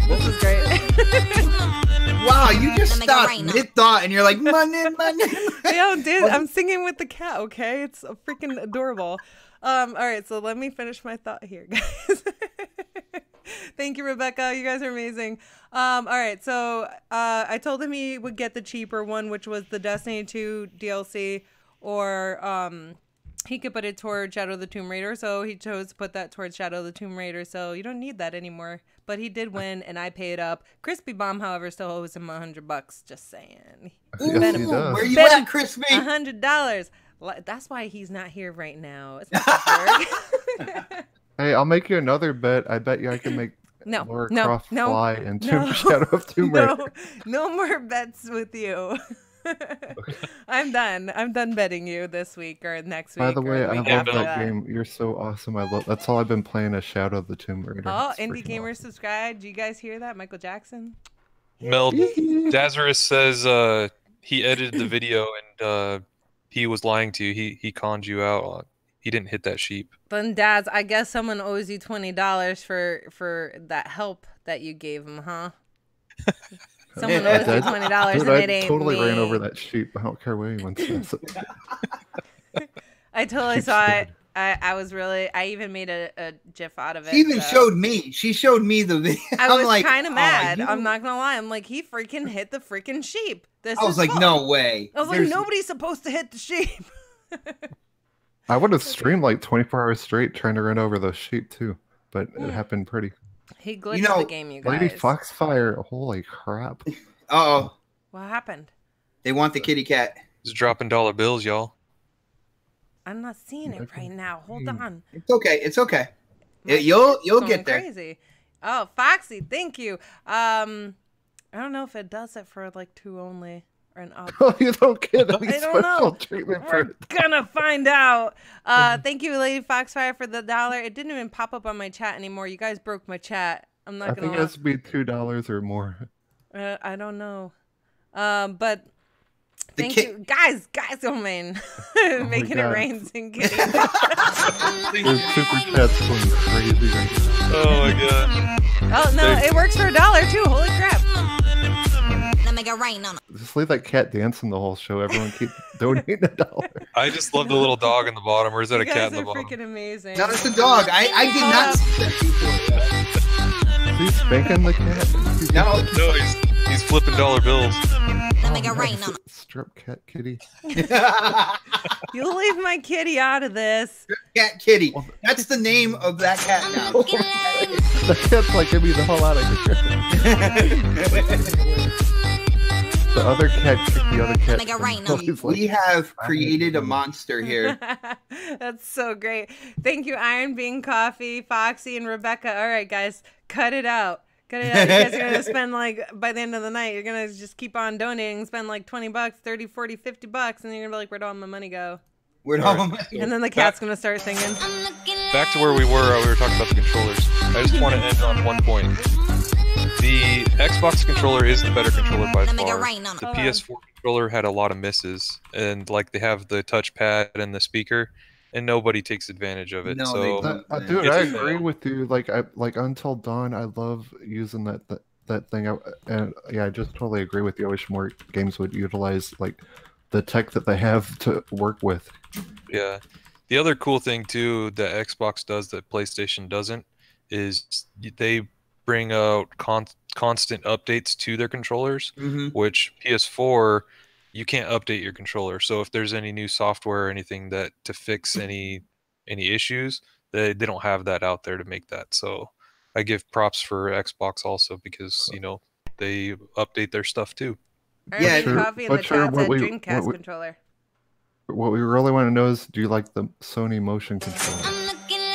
This is great. Wow, you just stopped mid-thought and you're like, money. Yo, dude, I'm singing with the cat, okay? It's freaking adorable. All right, so let me finish my thought here, guys. Thank you, Rebecca. You guys are amazing. All right, so I told him he would get the cheaper one, which was the Destiny 2 DLC, or he could put it toward Shadow of the Tomb Raider. So he chose to put that towards Shadow of the Tomb Raider. So you don't need that anymore. But he did win, and I paid up. Crispy Bomb, however, still owes him $100. Just saying. Ooh, Yes, he does. where you at, Crispy? $100. That's why he's not here right now. It's not Hey, I'll make you another bet. I bet you I can make Lara Croft fly into Shadow of Tomb Raider. No more bets with you. I'm done. I'm done betting you this week or next week. By the way, or I week love after that game. You're so awesome. That's all I've been playing is Shadow of the Tomb Raider. Oh, It's Indie freaking Gamer awesome. subscribe. Do you guys hear that? Michael Jackson? Mel Dazarus says he edited the video and he was lying to you. He conned you out. He didn't hit that sheep. Then, Daz, I guess someone owes you $20 for that help that you gave him, huh? Someone owes you $20 Dude, and it ain't totally me. ran over that sheep. I don't care what anyone says. I totally saw it. I even made a GIF out of it. She even showed me. She showed me the video. I was like, kind of mad. you- I'm not gonna lie. I'm like, he freaking hit the freaking sheep. I was like, no way. I was like, nobody's supposed to hit the sheep. I would have streamed like 24 hours straight trying to run over those sheep too, but it happened pretty. He glitched the game, you guys. Lady Foxfire, holy crap. Uh-oh. What happened? They want the kitty cat. He's dropping dollar bills, y'all. I'm not seeing it right now. Hold on. It's okay. It's okay. You'll Going get there. Crazy. Oh, Foxy, thank you. I don't know if it does it for like 2 only or an up. Oh, you don't get any I don't special know. treatment We're for it. gonna find out. Thank you, Lady Foxfire, for the $1. It didn't even pop up on my chat anymore. You guys broke my chat. I'm not I gonna think it lie. has to be $2 or more. I don't know. But thank you, guys, oh man, making it God. rain, sing kitty. There's super chats going crazy right now. Oh my god. Oh no, it works for $1 too. Holy crap! Just leave that cat dancing the whole show. Everyone keep donating $1. I just love the little dog in the bottom, or is that You a cat guys in the are bottom? freaking amazing. No, it's a dog. I did not see that before. Is he spanking the cat? No. No, he's flipping dollar bills. Strip cat kitty. You'll leave my kitty out of this. Cat Kitty. That's the name of that cat now. The cat's like, get me the hell out of here. The other cat kicked the other cat. He's like, We have created a monster here. That's so great. Thank you, Iron Bean Coffee, Foxy, and Rebecca. All right, guys, cut it out. Cut it out. You guys are going to spend, like, by the end of the night, you're going to just keep on donating, spend like $20, 30, 40, 50 bucks, and then you're going to be like, where'd all my money go? Where'd all my And then the cat's going to start singing. Back to where we were talking about the controllers. I just want to end on one point. The Xbox controller is the better controller by far. The PS4 controller had a lot of misses, and like they have the touchpad and the speaker, and nobody takes advantage of it. No, so they don't. dude, It's I a agree fail. with you. Like Until Dawn, I love using that thing. And yeah, I just totally agree with you. I wish more games would utilize like the tech that they have to work with. Yeah. The other cool thing too that Xbox does that PlayStation doesn't is they bring out constant updates to their controllers, which PS4 you can't update your controller. So if there's any new software or anything that to fix any issues, they don't have that out there to make that. So I give props for Xbox also because they update their stuff too. Iron Yeah, Bean sure, Coffee in the but sure, chat what said we- Dreamcast what we- controller. What we really want to know is, do you like the Sony motion controller?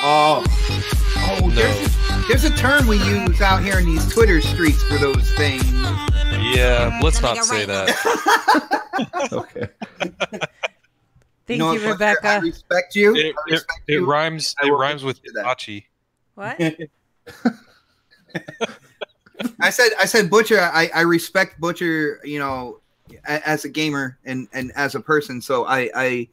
Oh, there's a term we use out here in these Twitter streets for those things. Yeah, let's not say that. Okay. Thank know you, what, Buster? Rebecca. I respect you. It, I respect it you. rhymes. I It will rhymes with do that. Itachi. What? I said Butcher. I respect Butcher, you know, as a gamer and as a person. So I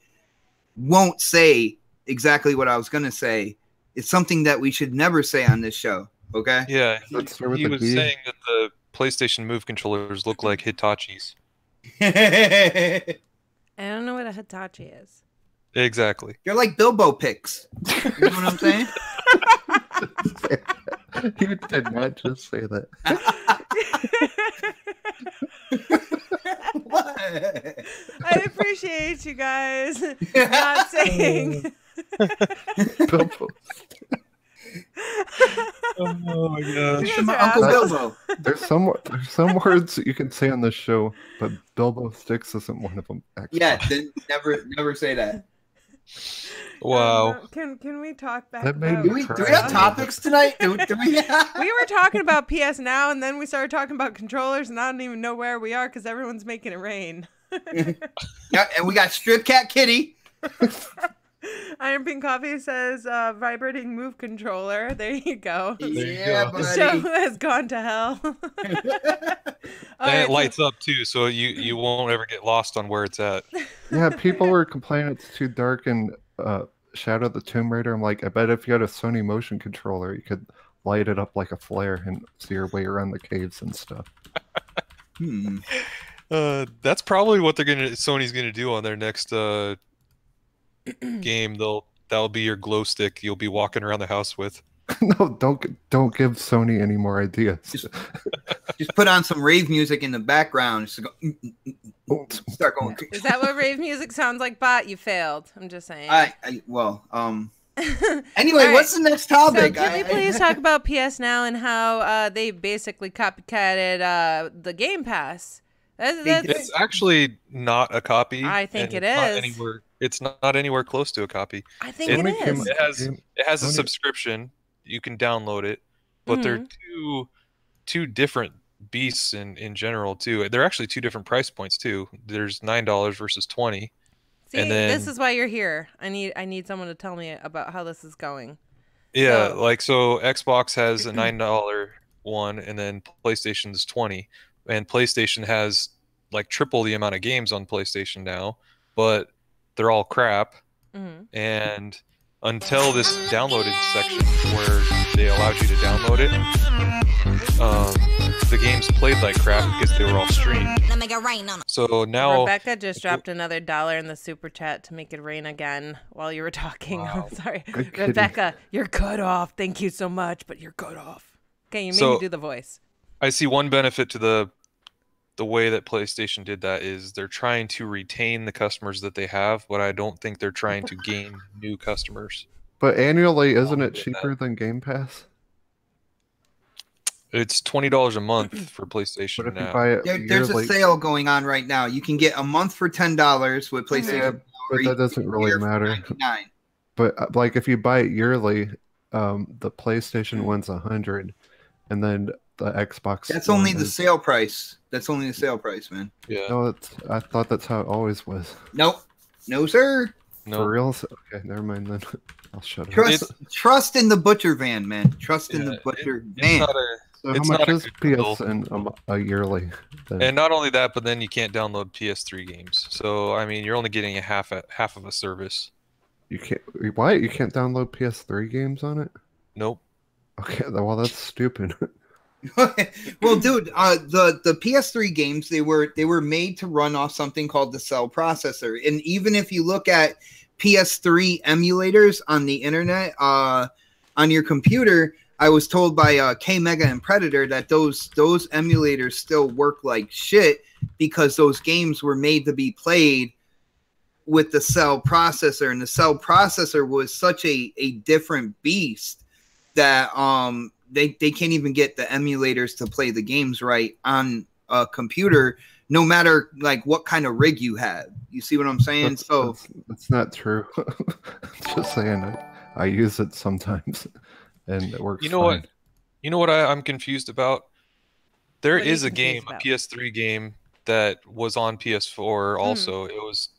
won't say exactly what I was gonna say. It's something that we should never say on this show. Okay. Yeah, Let's start with he the was B. saying that the PlayStation Move controllers look like Hitachis. I don't know what a Hitachi is. Exactly. You're like Bilbo picks. You know what I'm saying? You did not just say that. What? I appreciate you guys not saying. Bilbo. Oh my gosh. You guys My are Uncle assholes. Bilbo. There's some words that you can say on this show, but Bilbo Sticks isn't one of them. Actually. Yeah, then never say that. Wow. Can we talk back? That made about- Do we have topics tonight? Do we? We were talking about PS Now, and then we started talking about controllers, and I don't even know where we are because everyone's making it rain. Yeah, and we got Strip Cat Kitty. Iron Pink Coffee says vibrating move controller. There you go. Yeah, go. The buddy. show has gone to hell. And it lights up too, so you won't ever get lost on where it's at. Yeah, people were complaining it's too dark in Shadow of the Tomb Raider. I'm like, I bet if you had a Sony motion controller, you could light it up like a flare and see your way around the caves and stuff. That's probably what Sony's gonna do on their next game. That'll be your glow stick you'll be walking around the house with. No, don't give Sony any more ideas. Just put on some rave music in the background. Just go, start going. Is that what rave music sounds like, Bot? You failed. I'm just saying. Anyway, All what's the next So topic? can we please talk about PS Now and how they basically copycatted the Game Pass? It's actually not a copy. I think and it is. It's not anywhere close to a copy. I think It- it is. It has a Sony- subscription. You can download it, but they're Mm-hmm. two different beasts in general too. They're actually two different price points too. There's $9 versus 20. See, and then- this is why you're here. I need someone to tell me about how this is going. Yeah, So- like so Xbox has a $9 one, and then PlayStation's 20. And PlayStation has like triple the amount of games on PlayStation now, but they're all crap. Mhm. And until this downloaded section where they allowed you to download it, the games played like crap because they were all streamed. So now Rebecca just dropped another $1 in the super chat to make it rain again while you were talking. Wow. I'm sorry. Good kitty. Rebecca, you're cut off. Thank you so much, but you're cut off. Okay, you made So- me do the voice. I see one benefit to the way that PlayStation did that is they're trying to retain the customers that they have, but I don't think they're trying to gain new customers. But annually, isn't it get cheaper than Game Pass? It's $20 a month for But PlayStation if you now. buy it There's a yearly, sale going on right now. You can get a month for $10 with PlayStation. Yeah, but that doesn't really matter. $99. But like if you buy it yearly, the PlayStation one's 100, and then the Xbox. That's only one the is- sale price. That's only the sale price, man. Yeah. No, I thought that's how it always was. Nope. No, sir. No. For real? Okay, never mind then. I'll shut up. Trust in the butcher van, man. Trust in Yeah, the butcher It's van. not a, So it's how much not a is good bundle. PSN a yearly? Then? and not only that, but then you can't download PS3 games. So I mean, you're only getting a half of a service. You can't. Why you can't download PS3 games on it? Nope. Okay, well that's stupid. Well, dude, the PS3 games they were made to run off something called the cell processor, and even if you look at PS3 emulators on the internet, on your computer, I was told by K Mega and Predator that those emulators still work like shit because those games were made to be played with the cell processor, and the cell processor was such a different beast that they can't even get the emulators to play the games right on a computer, no matter like what kind of rig you have. You see what I'm saying? That's not true. Just saying, I use it sometimes, and it works. You know fine. what? You know what I'm confused about? There What are you is a game, confused a about? PS3 game that was on PS4 also. It was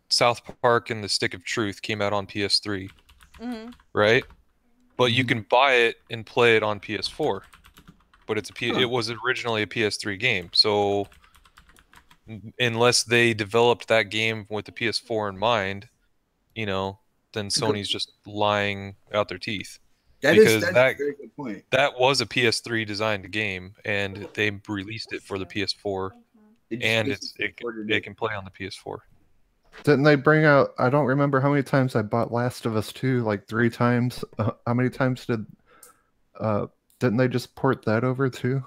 South Park and the Stick of Truth came out on PS3, Mm-hmm. right? But you can buy it and play it on PS4. but it was originally a PS3 game. So unless they developed that game with the PS4 in mind, you know, then Sony's just lying out their teeth. That's a very good point. That was a PS3 designed game, and they released it for the PS4, and it can play on the PS4. Didn't they bring out? I don't remember how many times I bought Last of Us 2, like 3 times. How many times didn't they just port that over too?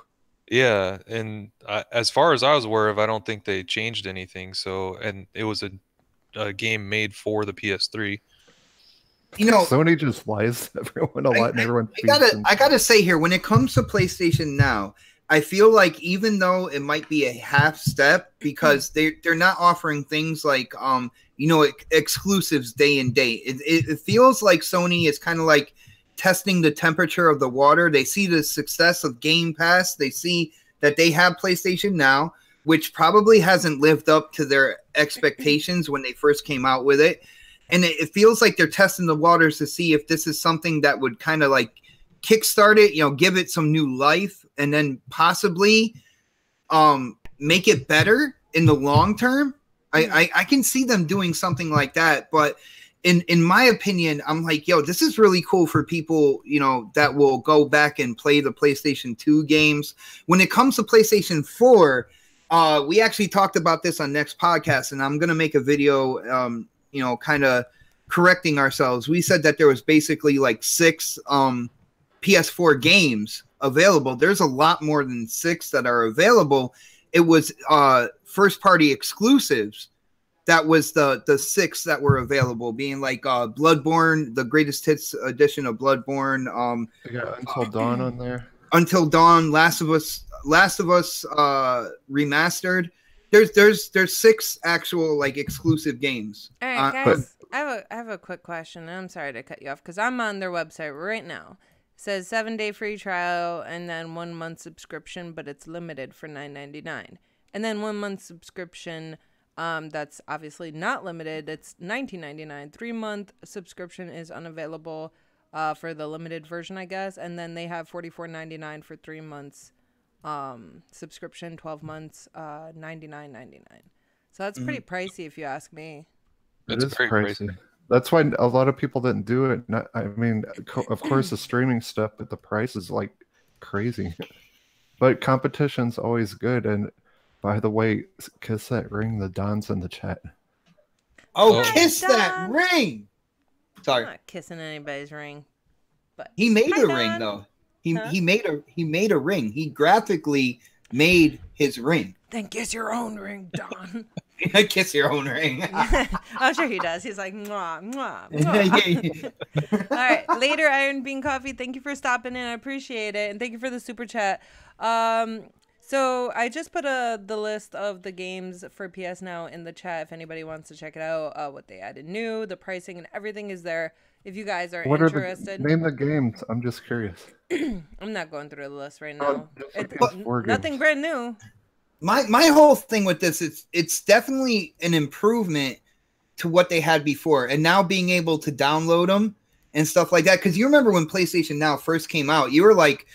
Yeah, and as far as I was aware of, I don't think they changed anything. So, and it was a game made for the PS3. You know, Sony just lies to everyone a lot, and everyone. I gotta say here, when it comes to PlayStation Now, I feel like even though it might be a half step, because they're not offering things like exclusives day and date. It feels like Sony is kind of like testing the temperature of the water. They see the success of Game Pass. They see that they have PlayStation Now, which probably hasn't lived up to their expectations when they first came out with it. And it feels like they're testing the waters to see if this is something that would kind of like kickstart it, give it some new life, and then possibly make it better in the long term. I can see them doing something like that. But in my opinion, I'm like, this is really cool for people, that will go back and play the PlayStation 2 games. When it comes to PlayStation 4, we actually talked about this on next podcast, and I'm going to make a video, kind of correcting ourselves. We said that there was basically like 6 PS4 games available. There's a lot more than 6 that are available. It was first party exclusives. That was the 6 that were available, being like Bloodborne, the greatest hits edition of Bloodborne. They got Until Dawn on there. Until Dawn, Last of Us remastered. There's 6 actual like exclusive games. All right, guys, I have a quick question. I'm sorry to cut you off because I'm on their website right now. It says 7-day free trial and then 1 month subscription, but it's limited for $9.99. And then 1 month subscription, that's obviously not limited. It's $19.99. 3 month subscription is unavailable for the limited version, I guess. And then they have $44.99 for 3 months. Subscription, 12 months, $99.99. So that's pretty pricey if you ask me. It is pricey. That's why a lot of people didn't do it. Of course, the streaming stuff, but the price is like crazy. But competition's always good. And by the way, kiss that ring. The Don's in the chat. Oh, kiss that ring! Sorry, I'm not kissing anybody's ring. But he made a ring though. He made a ring. He graphically made his ring. Then kiss your own ring, Don. Kiss your own ring. I'm sure he does. He's like, mwah, mwah, mwah. All right. Later, Iron Bean Coffee. Thank you for stopping in. I appreciate it. And thank you for the super chat. So I just put the list of the games for PS Now in the chat. If anybody wants to check it out, what they added new, the pricing and everything is there. If you guys are interested. Name the games. I'm just curious. I'm not going through the list right now. Nothing brand new. My whole thing with this is it's definitely an improvement to what they had before, and now being able to download them and stuff like that. Because you remember when PlayStation Now first came out, you were like,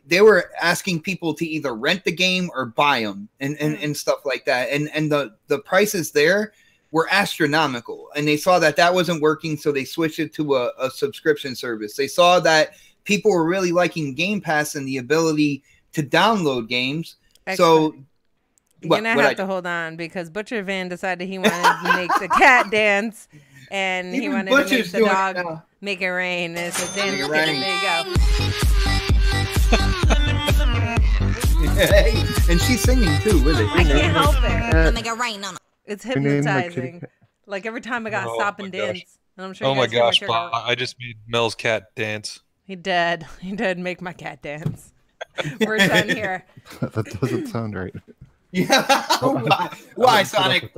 they were asking people to either rent the game or buy them and stuff like that. And the prices there were astronomical, and they saw that wasn't working, so they switched it to a subscription service. They saw that people were really liking Game Pass and the ability to download games. Excellent. So you're going to have to hold on, because Butcher Van decided he wanted to make the cat dance, and he wanted to make the dog make it rain. And it's a dance. There you go. And she's singing too with it. I can't help it. Make it rain on it. It's hypnotizing. Like every time I gotta stop and dance. And I'm sure oh my gosh, I just made Mel's cat dance. He did make my cat dance. We're done here. That doesn't sound right. Yeah. Why Sonic?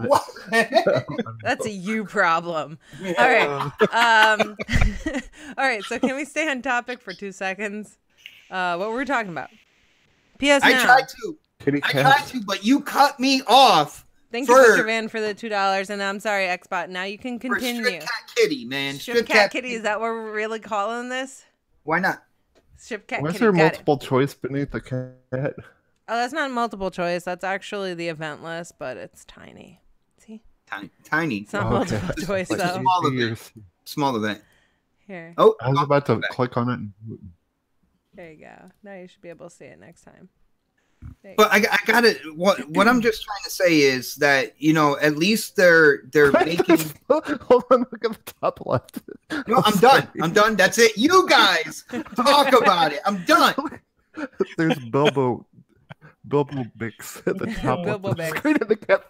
That's a you problem. All right. All right. So can we stay on topic for 2 seconds? What were we talking about? PS Now. I tried to, but you cut me off. Thank you, Butcher Van, for the $2. And I'm sorry, Xbot. Now you can continue. Strip Cat Kitty, man. Strip Cat Kitty. Is that what we're really calling this? Why not? Ship cat Was kitty. there Got it. multiple choice beneath the cat? Oh, that's not multiple choice. That's actually the event list, but it's tiny. See? Tiny. It's not Okay. multiple choice, Like though. Small easy or- event. Small event. Here. Oh, I was about to click on it. There you go. Now you should be able to see it next time. There you but I got it. What I'm just trying to say is that, you know, at least they're making. Hold on, look at the top left. No, I'm done. I'm done. That's it. You guys talk about it. I'm done. There's Bilbo Bix at the top Bilbo of the Bix. screen, and the cat.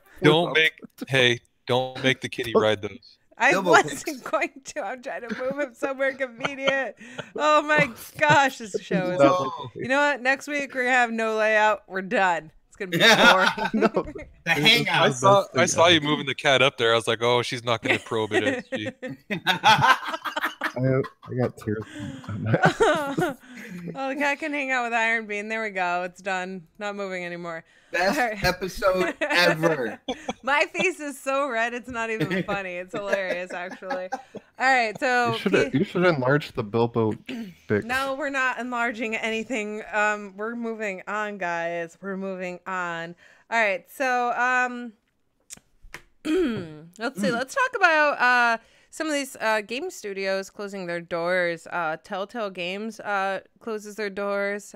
Don't make the kitty ride those. I Bilbo wasn't going to. I'm trying to move him somewhere convenient. Oh my gosh, this show is. Oh, You know what? Next week we're gonna have no layout. We're done. It's gonna be boring. the hangout. I saw you moving the cat up there. I was like, oh, she's not going to probe it. Is she? I got tears. Oh, the cat can hang out with Iron Bean. There we go. It's done. Not moving anymore. Best All right. episode ever. My face is so red, it's not even funny. It's hilarious, actually. All right, so You should enlarge the Bilbo Bix. no, we're not enlarging anything. We're moving on, guys. We're moving on. All right, so let's see. Let's talk about some of these game studios closing their doors. Telltale Games closes their doors.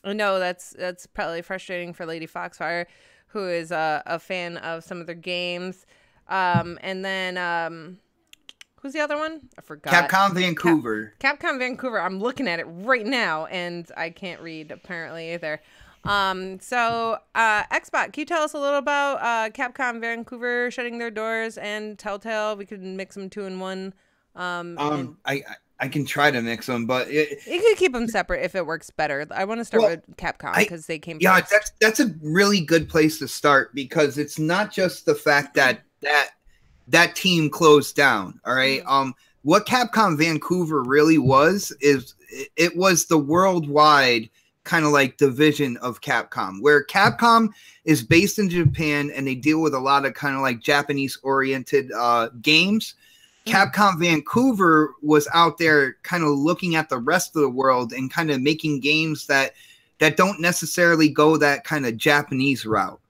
I know that's probably frustrating for Lady Foxfire, who is a fan of some of their games. And then who's the other one? I forgot. Capcom Vancouver. Capcom Vancouver. I'm looking at it right now, and I can't read apparently either. So Xbot, can you tell us a little about Capcom Vancouver shutting their doors and Telltale? We could mix them 2 in 1. I can try to mix them, but You could keep them separate if it works better. I want to start with Capcom because they came first. that's a really good place to start, because it's not just the fact that team closed down. All right. What Capcom Vancouver really was is it was the worldwide kind of like division of Capcom, where Capcom is based in Japan and they deal with a lot of kind of like Japanese oriented games. Capcom Vancouver was out there kind of looking at the rest of the world and kind of making games that don't necessarily go that kind of Japanese route.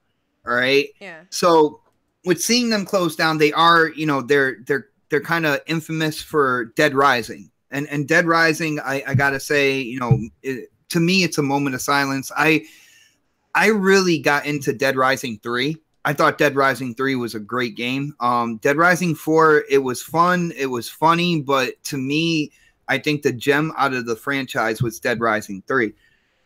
All right. Yeah. So with seeing them close down, they are, you know, they're kind of infamous for Dead Rising, and Dead Rising. I gotta say, you know, to me, it's a moment of silence. I really got into Dead Rising 3. I thought Dead Rising 3 was a great game. Dead Rising 4, it was fun. It was funny. But to me, I think the gem out of the franchise was Dead Rising 3.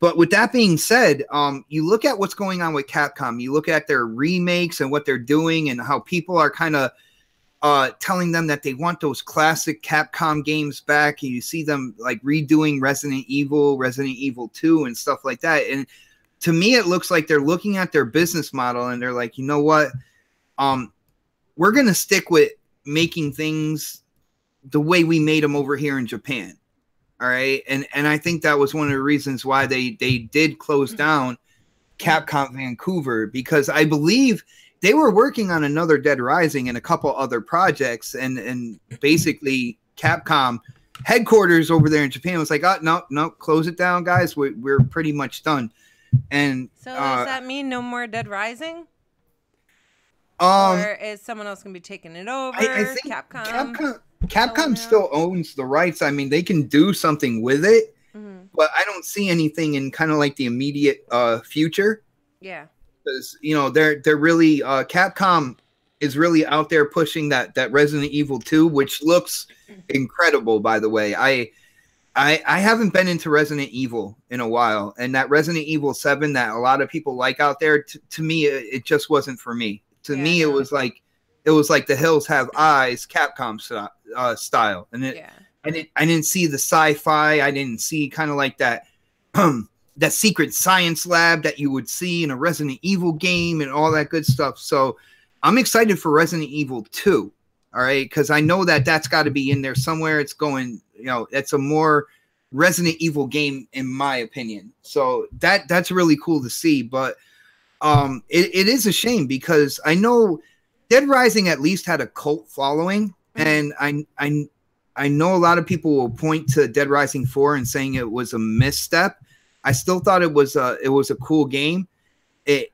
But with that being said, you look at what's going on with Capcom. You look at their remakes and what they're doing and how people are kind of telling them that they want those classic Capcom games back. And you see them like redoing Resident Evil 2 and stuff like that. And to me, it looks like they're looking at their business model and they're like, you know what? We're going to stick with making things the way we made them over here in Japan. All right. And I think that was one of the reasons why they did close down Capcom Vancouver, because I believe they were working on another Dead Rising and a couple other projects. And basically Capcom headquarters over there in Japan was like, oh, no, close it down, guys. We're pretty much done. And So does that mean no more Dead Rising? or is someone else gonna be taking it over? I think Capcom. Capcom still owns the rights. I mean, they can do something with it, Mhm. but I don't see anything in kind of like the immediate future, Yeah. because you know they're really Capcom is really out there pushing that Resident Evil 2, which looks incredible, by the way. I haven't been into Resident Evil in a while, and that Resident Evil 7 that a lot of people like out there, to me, it just wasn't for me. To Yeah, me, no. it was like The Hills Have Eyes, Capcom style, and I didn't see the sci-fi. I didn't see kind of like that that secret science lab that you would see in a Resident Evil game and all that good stuff. So I'm excited for Resident Evil 2. All right, because I know that that's got to be in there somewhere. It's going, you know, it's a more Resident Evil game in my opinion. So that's really cool to see. But it is a shame, because I know Dead Rising at least had a cult following, and I know a lot of people will point to Dead Rising 4 and saying it was a misstep. I still thought it was a cool game. It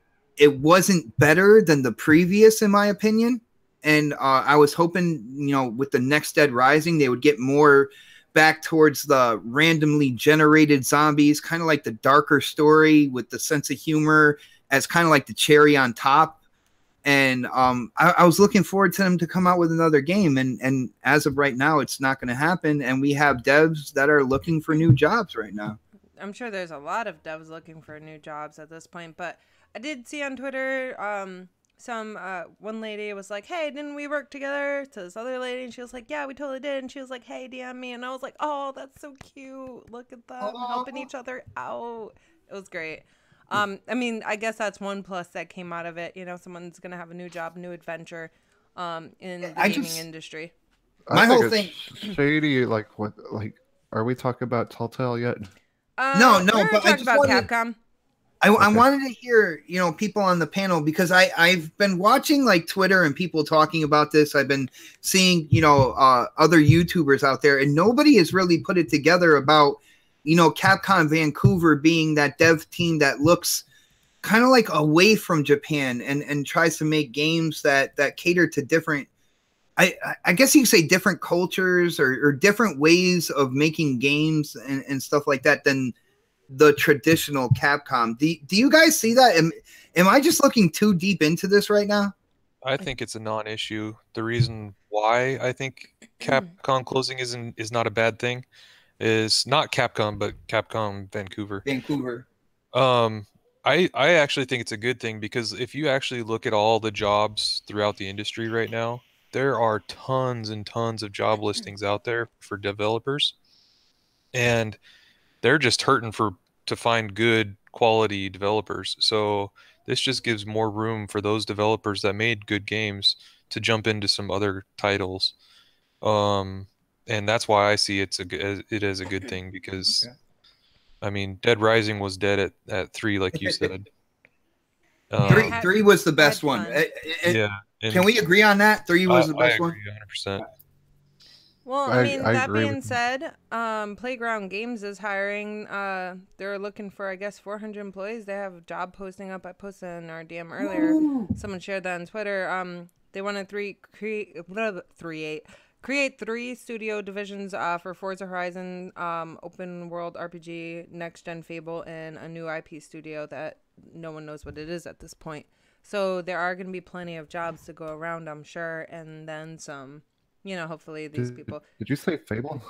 wasn't better than the previous, in my opinion. And I was hoping, with the next Dead Rising, they would get more back towards the randomly generated zombies, kind of like the darker story with the sense of humor as kind of like the cherry on top. And I was looking forward to them to come out with another game. And as of right now, it's not going to happen. And we have devs that are looking for new jobs right now. I'm sure there's a lot of devs looking for new jobs at this point. But I did see on Twitter one lady was like, hey, didn't we work together? To this other lady, and she was like, yeah, we totally did. And she was like, hey, DM me. And I was like, oh, that's so cute. Look at them helping each other out. It was great. I mean, I guess that's one plus that came out of it. Someone's gonna have a new job, new adventure in the gaming industry. My whole thing shady. Like what? Like, are we talking about Telltale yet? No, but I just about Capcom. I wanted to hear, people on the panel, because I've been watching like Twitter and people talking about this. I've been seeing, other YouTubers out there, and nobody has really put it together about, Capcom Vancouver being that dev team that looks kind of like away from Japan and tries to make games that cater to different, I guess you could say different cultures or different ways of making games and stuff like that than the traditional Capcom. Do you guys see that? Am I just looking too deep into this right now? I think it's a non-issue. The reason why I think Capcom closing is not a bad thing is not Capcom, but Capcom Vancouver. I actually think it's a good thing, because if you actually look at all the jobs throughout the industry right now, there are tons and tons of job listings out there for developers, and they're just hurting to find good quality developers. So this just gives more room for those developers that made good games to jump into some other titles. And that's why I see it as a good thing, because I mean, Dead Rising was dead at 3, like you said. 3 was the best one. Yeah. Can we agree on that? 3 was the best one? 100%. Well, I mean, that being said, Playground Games is hiring. They're looking for, I guess, 400 employees. They have a job posting up. I posted in our DM earlier. Ooh. Someone shared that on Twitter. They want to create 3 studio divisions for Forza Horizon, open world RPG, next gen Fable, and a new IP studio that no one knows what it is at this point. So there are going to be plenty of jobs to go around, I'm sure, and then some. Hopefully these people. Did you say Fable?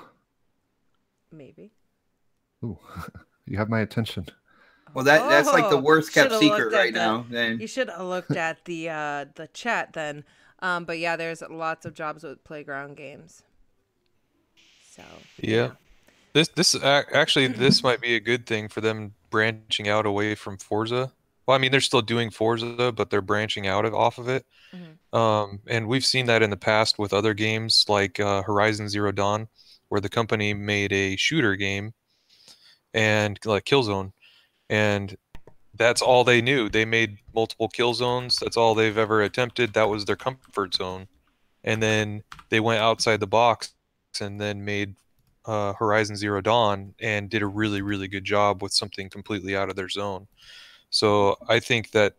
Maybe. Ooh, you have my attention. Well, that's like the worst kept secret right now. Then you should have looked at the chat then. But yeah, there's lots of jobs with Playground Games. So yeah. This might be a good thing for them, branching out away from Forza. Well, I mean, they're still doing Forza, but they're branching out off of it. Mm-hmm. And we've seen that in the past with other games like Horizon Zero Dawn, where the company made a shooter game, and like Killzone, and that's all they knew. They made multiple kill zones. That's all they've ever attempted. That was their comfort zone. And then they went outside the box and then made Horizon Zero Dawn and did a really, really good job with something completely out of their zone. So I think that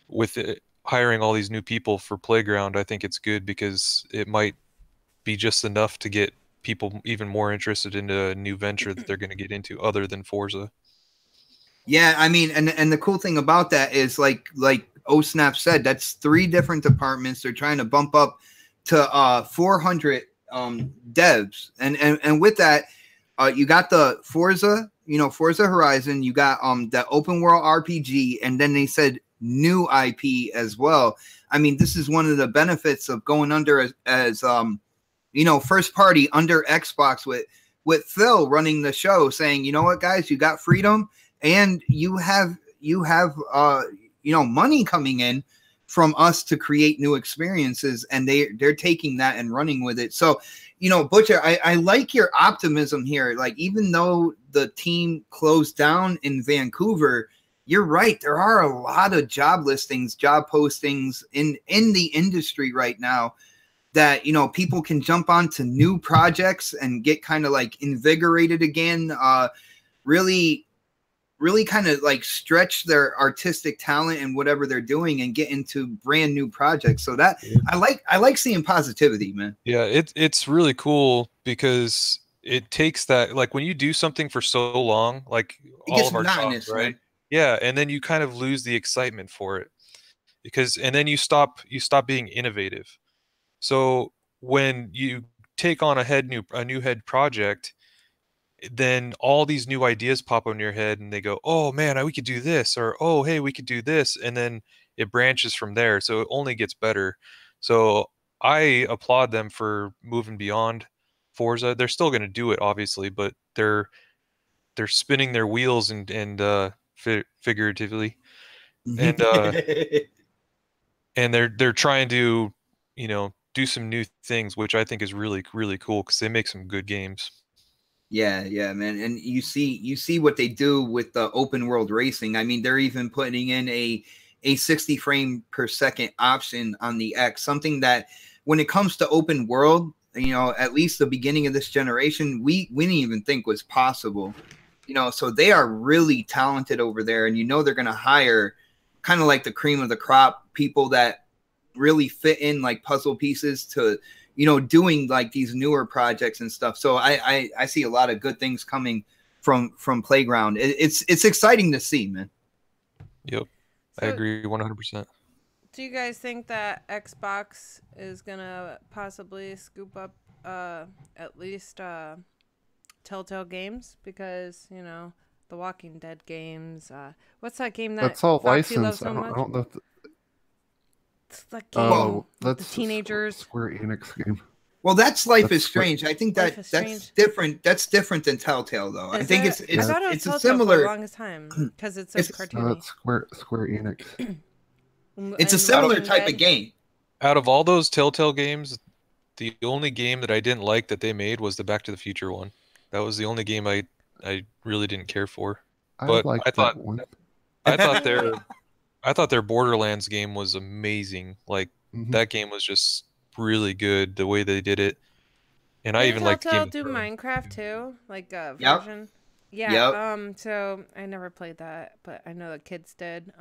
with hiring all these new people for Playground, I think it's good, because it might be just enough to get people even more interested in a new venture that they're going to get into other than Forza. Yeah, I mean, and the cool thing about that is like OhSnap said, that's 3 different departments. They're trying to bump up to 400 devs, and with that, you got the Forza, Forza Horizon. You got the open world RPG, and then they said new IP as well. I mean, this is one of the benefits of going under as first party under Xbox with Phil running the show, saying, you know what, guys, you got freedom. And you have money coming in from us to create new experiences, and they're taking that and running with it. So, Butcher, I like your optimism here. Like, even though the team closed down in Vancouver, you're right. There are a lot of job listings, job postings in the industry right now that, you know, people can jump onto new projects and get kind of like invigorated again, really kind of like stretch their artistic talent and whatever they're doing and get into brand new projects. So that I like seeing positivity, man. Yeah, it's really cool because it takes that, like when you do something for so long, like It all gets of our monotonous, jobs, right? man. Yeah, and then you kind of lose the excitement for it and then you stop being innovative. So when you take on a new head project, then all these new ideas pop on your head and they go, oh man, we could do this, or oh hey, we could do this, and then it branches from there, so it only gets better. So I applaud them for moving beyond Forza. They're still going to do it obviously, but they're spinning their wheels and figuratively, and and they're trying to, you know, do some new things, which I think is really really cool because they make some good games. Yeah, man. And you see what they do with the open world racing. I mean, they're even putting in a 60 frame per second option on the X, something that when it comes to open world, you know, at least the beginning of this generation, we didn't even think was possible. You know, so they are really talented over there, and you know they're going to hire kind of like the cream of the crop people that really fit in like puzzle pieces to, you know, doing like these newer projects and stuff. So I see a lot of good things coming from Playground. It's exciting to see, man. Yep, I agree 100%. Do you guys think that Xbox is gonna possibly scoop up at least Telltale Games, because, you know, the Walking Dead games? What's that game that That's all Foxy licensed. loves so I much? don't know. It's that game Oh, with that's the teenagers. Square Enix game. Well, that's Life That's is Strange. I think Life that is that's Strange. different. That's different than Telltale, though. I think it's I thought it was it's a Telltale similar. for the longest time because it's so It's- No, cartoony. that's Square Enix. It's a And similar Walking type Dead. of game. Out of all those Telltale games, the only game that I didn't like that they made was the Back to the Future one. That was the only game I really didn't care for. I But like I that thought one. I thought their Borderlands game was amazing. Like Mhm. that game was just really good the way they did it. And I even liked Telltale Game do of Thrones. Minecraft too, like a Yep. version. Yeah. Yep. So I never played that, but I know the kids did.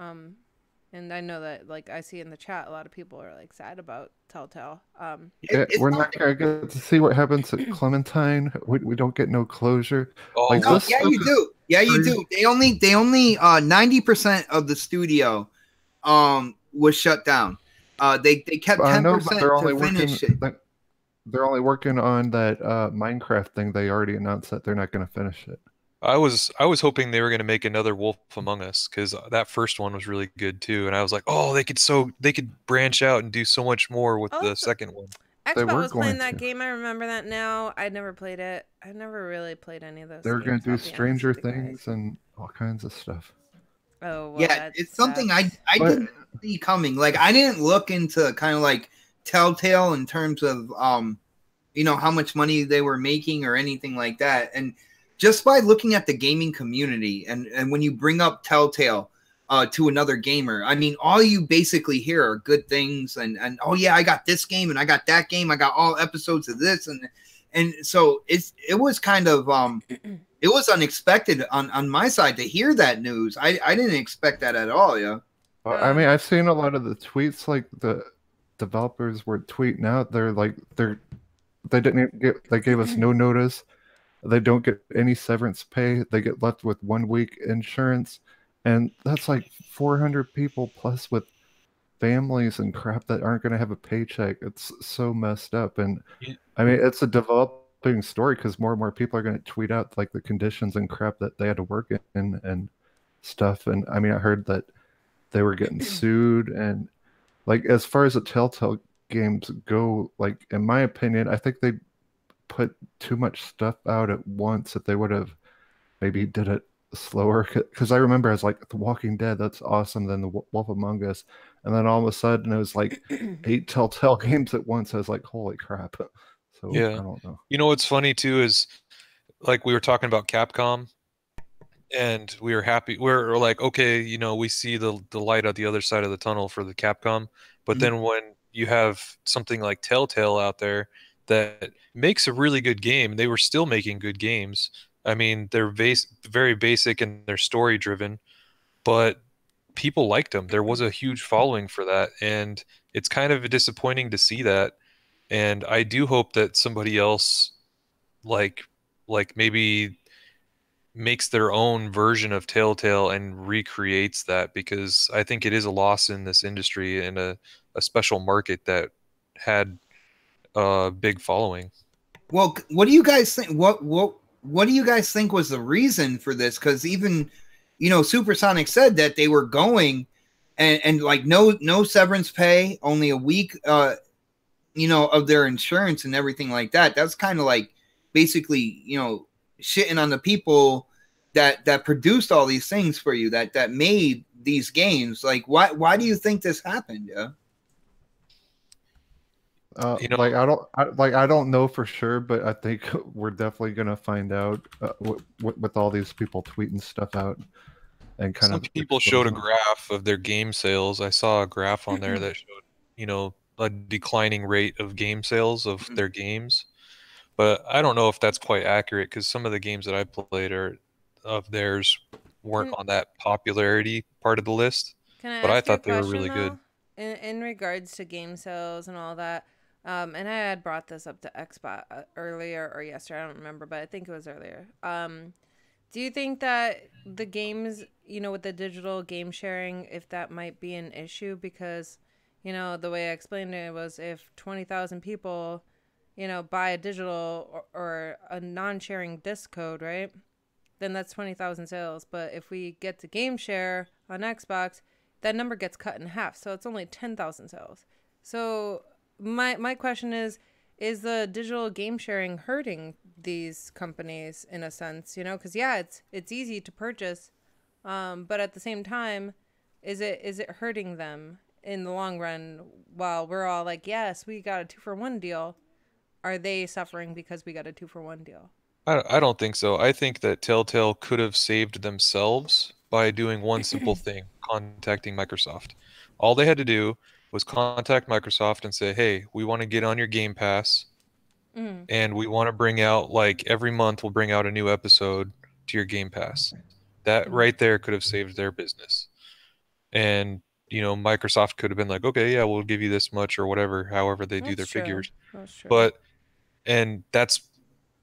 And I know that, like, I see in the chat a lot of people are like sad about Telltale. Yeah, It's we're not- not gonna get to see what happens at Clementine. We don't get no closure. Oh, Like No, this yeah, stuff you is do. Yeah, you crazy. do. They only 90% of the studio was shut down. They kept I know, 10% but they're only to finish working. it. They're only working on that Minecraft thing. They already announced that they're not going to finish it. I was hoping they were going to make another Wolf Among Us because that first one was really good too, and I was like, oh, they could branch out and do so much more with the second one. They Xbox were was playing going that to. game. I remember that now. I never played it. I never really played any of those. They're going games, to do I'll be honest Stranger with you guys. Things and all kinds of stuff. Oh well, Yeah, that it's something sucks. I But- didn't see coming. Like I didn't look into kind of like Telltale in terms of you know, how much money they were making or anything like that. And just by looking at the gaming community and when you bring up Telltale to another gamer, I mean, all you basically hear are good things and oh yeah, I got this game and I got that game. I got all episodes of this and so it was kind of it was unexpected on my side to hear that news. I didn't expect that at all, yeah. Well, I mean, I've seen a lot of the tweets. Like the developers were tweeting out. They didn't even they gave us no notice. They don't get any severance pay. They get left with 1 week insurance, and that's like 400 people plus with families and crap that aren't going to have a paycheck. It's so messed up. And I mean, it's a developing story because more and more people are going to tweet out like the conditions and crap that they had to work in and stuff. And I mean, I heard that they were getting sued. And like, as far as the Telltale games go, like, in my opinion, I think they put too much stuff out at once. That they would have maybe did it slower, because I remember I was like, The Walking Dead, that's awesome, then The Wolf Among Us, and then all of a sudden it was like 8 Telltale games at once. I was like, holy crap. So Yeah. I don't know. You know what's funny too is, like, we were talking about Capcom, and we were happy. We're like, okay, you know, we see the light at the other side of the tunnel for the Capcom. But then when you have something like Telltale out there that makes a really good game. They were still making good games. I mean, they're very basic and they're story driven, but people liked them. There was a huge following for that, and it's kind of disappointing to see that. And I do hope that somebody else, like maybe makes their own version of Telltale and recreates that, because I think it is a loss in this industry and a special market that had a big following. Well, what do you guys think? What do you guys think was the reason for this? Because even, Supersonic said that they were going and like no severance pay, only a week, of their insurance and everything like that. That's kind of like basically, shitting on the people that produced all these things for you, that made these games. Like, why do you think this happened? Yeah. I don't know for sure, but I think we're definitely gonna find out with all these people tweeting stuff out, and some people showed a graph of their game sales. I saw a graph on there that showed, a declining rate of game sales of their games, but I don't know if that's quite accurate, because some of the games that I played of theirs weren't on that popularity part of the list. But I thought they were really good. In regards to game sales and all that. And I had brought this up to Xbox earlier or yesterday, I don't remember, but I think it was earlier. Do you think that the games, with the digital game sharing, if that might be an issue? Because, the way I explained it was, if 20,000 people, buy a digital or a non-sharing disc code, right? Then that's 20,000 sales. But if we get to game share on Xbox, that number gets cut in half. So it's only 10,000 sales. So my question is the digital game sharing hurting these companies in a sense? Because it's easy to purchase, but at the same time, is it hurting them in the long run? While we're all like, yes, we got a 2-for-1 deal, are they suffering because we got a 2-for-1 deal? I don't think so. I think that Telltale could have saved themselves by doing one simple thing: contacting Microsoft. All they had to do was contact Microsoft and say, hey, we want to get on your Game Pass, and we want to bring out, like, every month we'll bring out a new episode to your Game Pass. That right there could have saved their business. And, Microsoft could have been like, okay, yeah, we'll give you this much or whatever, however they do their figures. That's true. But, and that's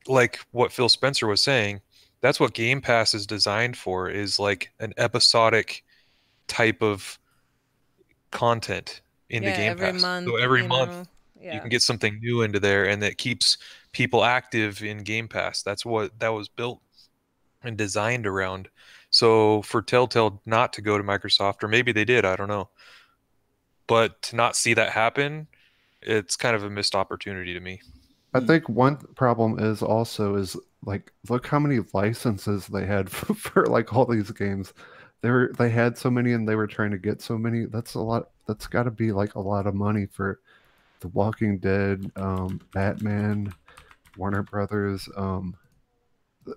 like what Phil Spencer was saying, that's what Game Pass is designed for, is like an episodic type of content in the Game Pass. So every month you can get something new into there, and that keeps people active in Game Pass. That's what that was built and designed around. So for Telltale not to go to Microsoft, or maybe they did, I don't know, but to not see that happen, it's kind of a missed opportunity to me. I think one problem is like, look how many licenses they had for like all these games. They had so many, and they were trying to get so many. That's a lot. That's got to be like a lot of money for The Walking Dead, Batman, Warner Brothers.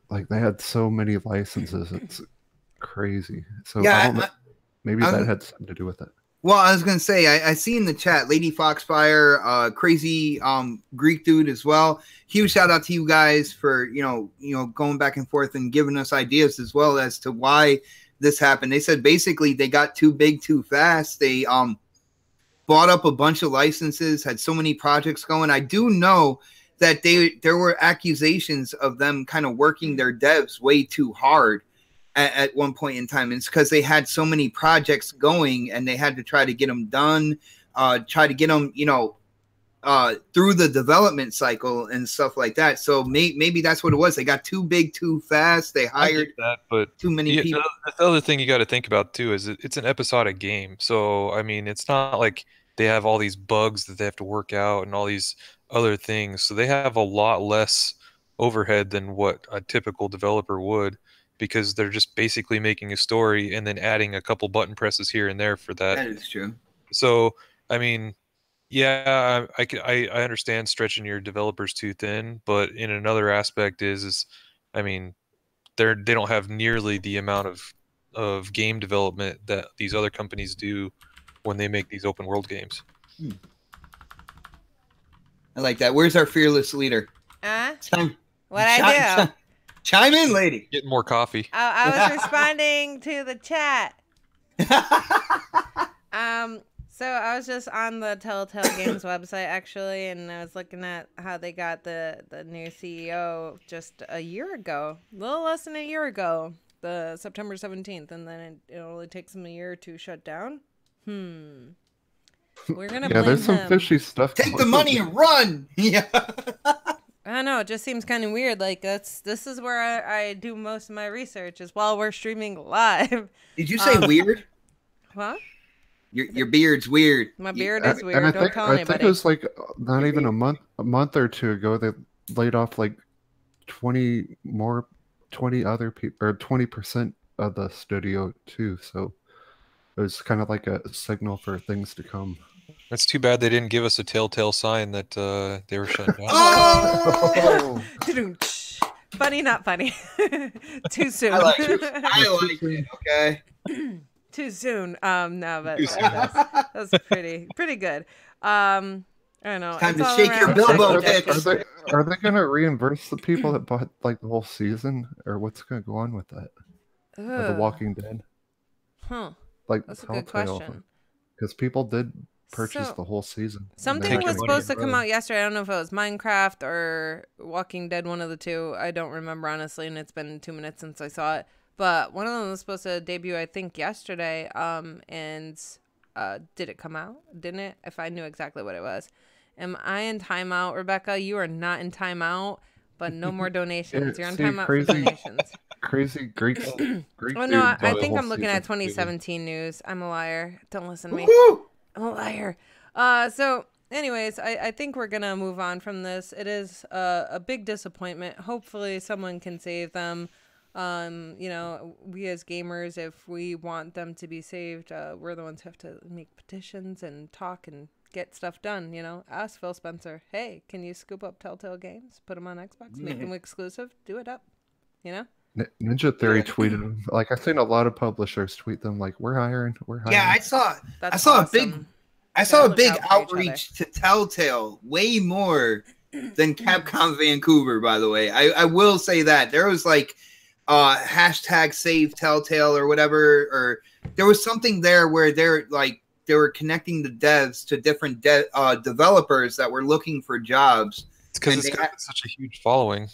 Like, they had so many licenses. It's crazy. So I don't know. Maybe that had something to do with it. Well, I was gonna say, I see in the chat, Lady Foxfire, crazy Greek dude as well. Huge shout out to you guys for going back and forth and giving us ideas as well as to why this happened. They said basically they got too big too fast. They bought up a bunch of licenses, had so many projects going. I do know that there were accusations of them kind of working their devs way too hard at one point in time. It's because they had so many projects going, and they had to try to get them done, try to get them, through the development cycle and stuff like that. So maybe that's what it was. They got too big too fast. They hired too many people. The other thing you got to think about too is it's an episodic game. So, I mean, it's not like they have all these bugs that they have to work out and all these other things. So they have a lot less overhead than what a typical developer would, because they're just basically making a story and then adding a couple button presses here and there for that. That is true. So, I mean, yeah, I understand stretching your developers too thin, but in another aspect I mean, they don't have nearly the amount of game development that these other companies do when they make these open world games. I like that. Where's our fearless leader? What'd I do? Chime in, lady. Get more coffee. I was responding to the chat. So I was just on the Telltale Games website actually, and I was looking at how they got the new CEO just a year ago, a little less than a year ago, the September 17th, and then it only takes them a year to shut down. We're gonna blame there's some him. fishy stuff. Take the money and run. Yeah. I don't know. It just seems kind of weird. Like this is where I do most of my research is while we're streaming live. Did you say weird? What? Your beard's weird. My beard is weird. And Don't tell I anybody. think it was like not even a month or two ago they laid off like 20 other people, or 20% of the studio too. So it was kind of like a signal for things to come. It's too bad they didn't give us a telltale sign that they were shut down. Oh! Funny, not funny. Too soon. I like it. Okay. Too soon. No, but that's pretty good. I don't know. Time It's to all shake your around Bilbo technical picks. Are they going to reimburse the people that bought like the whole season, or what's going to go on with that? Of The Walking Dead. Huh. Like That's a good question. Because people did purchase the whole season. Something was supposed to come out yesterday. I don't know if it was Minecraft or Walking Dead, one of the two. I don't remember, honestly, and it's been 2 minutes since I saw it. But one of them was supposed to debut, I think, yesterday. And did it come out? Didn't it? If I knew exactly what it was. Am I in timeout, Rebecca? You are not in timeout, but no more donations. You're in timeout for donations. Crazy Greek. Oh, no, I think I'm looking at 2017 news. I'm a liar. Don't listen to me. Woo! I'm a liar. So, anyways, I think we're going to move on from this. It is a big disappointment. Hopefully someone can save them. You know, we as gamers, if we want them to be saved, we're the ones who have to make petitions and talk and get stuff done, you know. Ask Phil Spencer, hey, can you scoop up Telltale Games, put them on Xbox, make them exclusive, do it up, you know? Ninja Theory tweeted them. Like, I've seen a lot of publishers tweet them like, we're hiring. Yeah, I saw awesome. a big outreach to Telltale, way more than Capcom Vancouver, by the way. I will say that. There was like hashtag save Telltale or whatever, or there was something there where they were connecting the devs to different developers that were looking for jobs. It's because it's got such a huge following.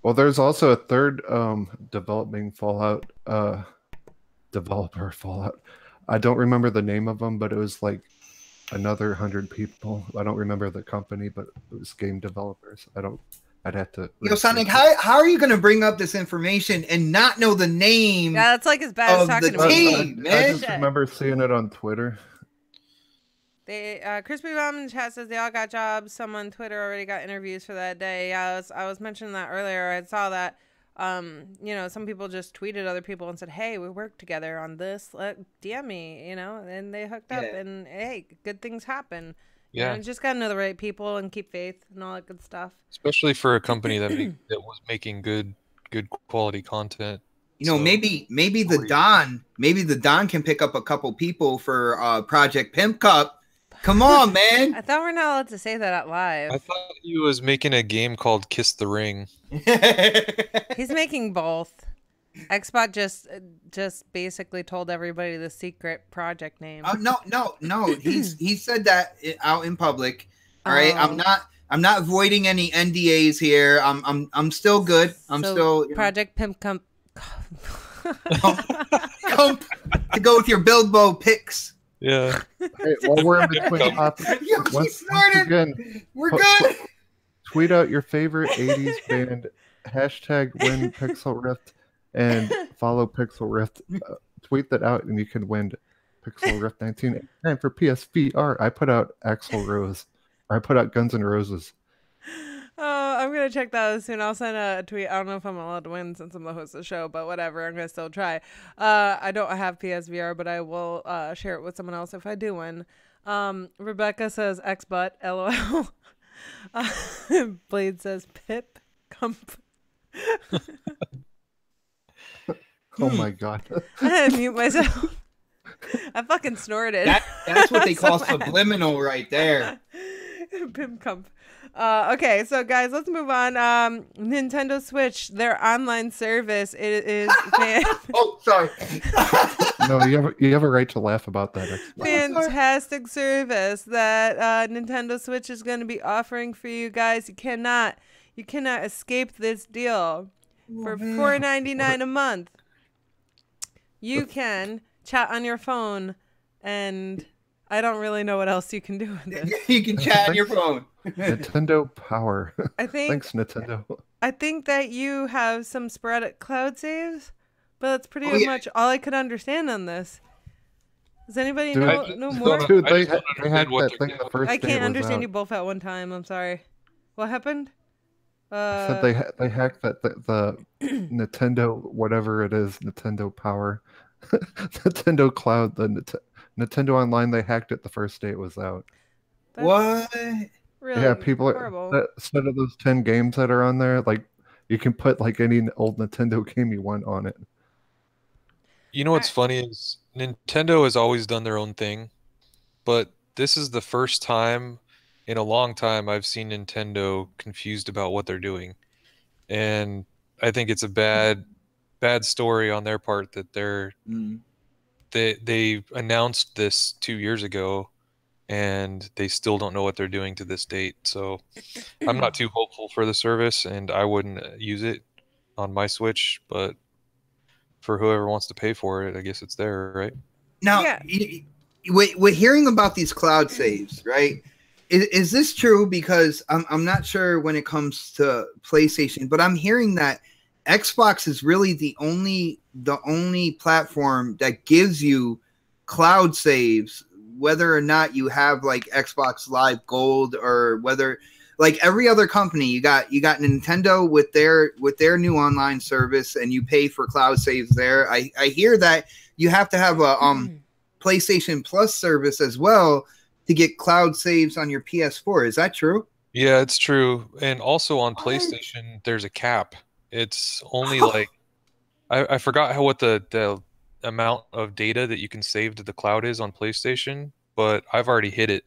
Well, there's also a third developer Fallout. I don't remember the name of them, but it was like another 100 people. I don't remember the company, but it was game developers. I'd have to. Yo, Sonic, how are you going to bring up this information and not know the name? Yeah, that's like as bad as talking the team, man. I just remember seeing it on Twitter. Crispy Bomb in chat says they all got jobs. Someone on Twitter already got interviews for that day. Yeah, I was mentioning that earlier. I saw that. You know, some people just tweeted other people and said, "Hey, we worked together on this. DM me," you know, and they hooked up. And hey, good things happen. Yeah, you know, just gotta know the right people and keep faith and all that good stuff. Especially for a company that was making good quality content. You know, maybe the Don can pick up a couple people for Project Pimp Cup. Come on, man. I thought we're not allowed to say that out live. I thought he was making a game called Kiss the Ring. He's making both. Xbot just basically told everybody the secret project name. No. He said that out in public. All right. I'm not voiding any NDAs here. I'm still good. Project Pimp Cump. Cump to go with your Bilbo picks. Yeah. Hey, while we're in between topics, once again, we're good. Tweet out your favorite 80s band, hashtag win Pixel Rift, and follow Pixel Rift. Tweet that out and you can win Pixel Rift 1989 for PSVR. I put out Axl Rose. I put out Guns N' Roses. Oh, I'm going to check that out soon. I'll send a tweet. I don't know if I'm allowed to win since I'm the host of the show, but whatever. I'm going to still try. I don't have PSVR, but I will share it with someone else if I do win. Rebecca says Xbutt, LOL. Blade says Pip, Cump. Oh my god. I had to mute myself. I fucking snorted. That's what they call subliminal right there. Pimcump. Okay, so guys, let's move on. Nintendo Switch, their online service, it is Oh, sorry. No, you have a right to laugh about that. Xbox. fantastic service that Nintendo Switch is going to be offering for you guys. You cannot escape this deal. For $4.99 a month, you can chat on your phone, and I don't really know what else you can do with it. You can chat on your phone. Nintendo Power. I think Thanks, Nintendo. I think that you have some sporadic cloud saves, but that's pretty much all I could understand on this. Does anybody know more? Dude, I they just don't hacked understand what that they're thing the doing. first I day can't it was understand out. you both at one time. I'm sorry. What happened? Said they hacked that the Nintendo whatever it is, Nintendo Power, Nintendo Cloud, the Nintendo Online. They hacked it the first day it was out. That's What? really Yeah, people horrible. instead of those 10 games that are on there, like you can put like any old Nintendo game you want on it. You know what's funny is Nintendo has always done their own thing, but this is the first time in a long time I've seen Nintendo confused about what they're doing. And I think it's a bad story on their part that they announced this 2 years ago and they still don't know what they're doing to this date. So I'm not too hopeful for the service, and I wouldn't use it on my Switch, but for whoever wants to pay for it, I guess it's there, right? Now, Yeah. we're hearing about these cloud saves, right? Is this true? Because I'm not sure when it comes to PlayStation, but I'm hearing that Xbox is really the only platform that gives you cloud saves, whether or not you have like Xbox Live Gold, or whether like every other company, you got Nintendo with their new online service, and you pay for cloud saves there. I hear that you have to have a PlayStation Plus service as well to get cloud saves on your PS4. Is that true? Yeah, it's true. And also on PlayStation, there's a cap. It's only like I forgot what the amount of data that you can save to the cloud is on PlayStation, but I've already hit it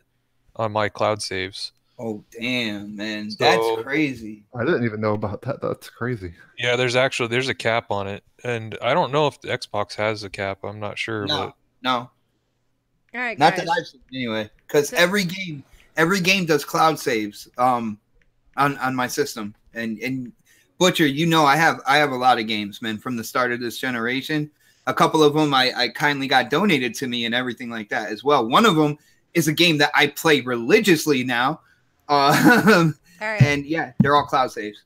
on my cloud saves. Oh damn, man, So- that's crazy. I didn't even know about that. That's crazy. Yeah, there's a cap on it, and I don't know if the Xbox has a cap. I'm not sure, No, All right, not guys. that I've seen anyway. Because So- every game does cloud saves on my system. And Butcher, I have a lot of games, man, from the start of this generation. A couple of them I kindly got donated to me and everything like that as well. One of them is a game that I play religiously now. All right. And yeah, they're all cloud saves.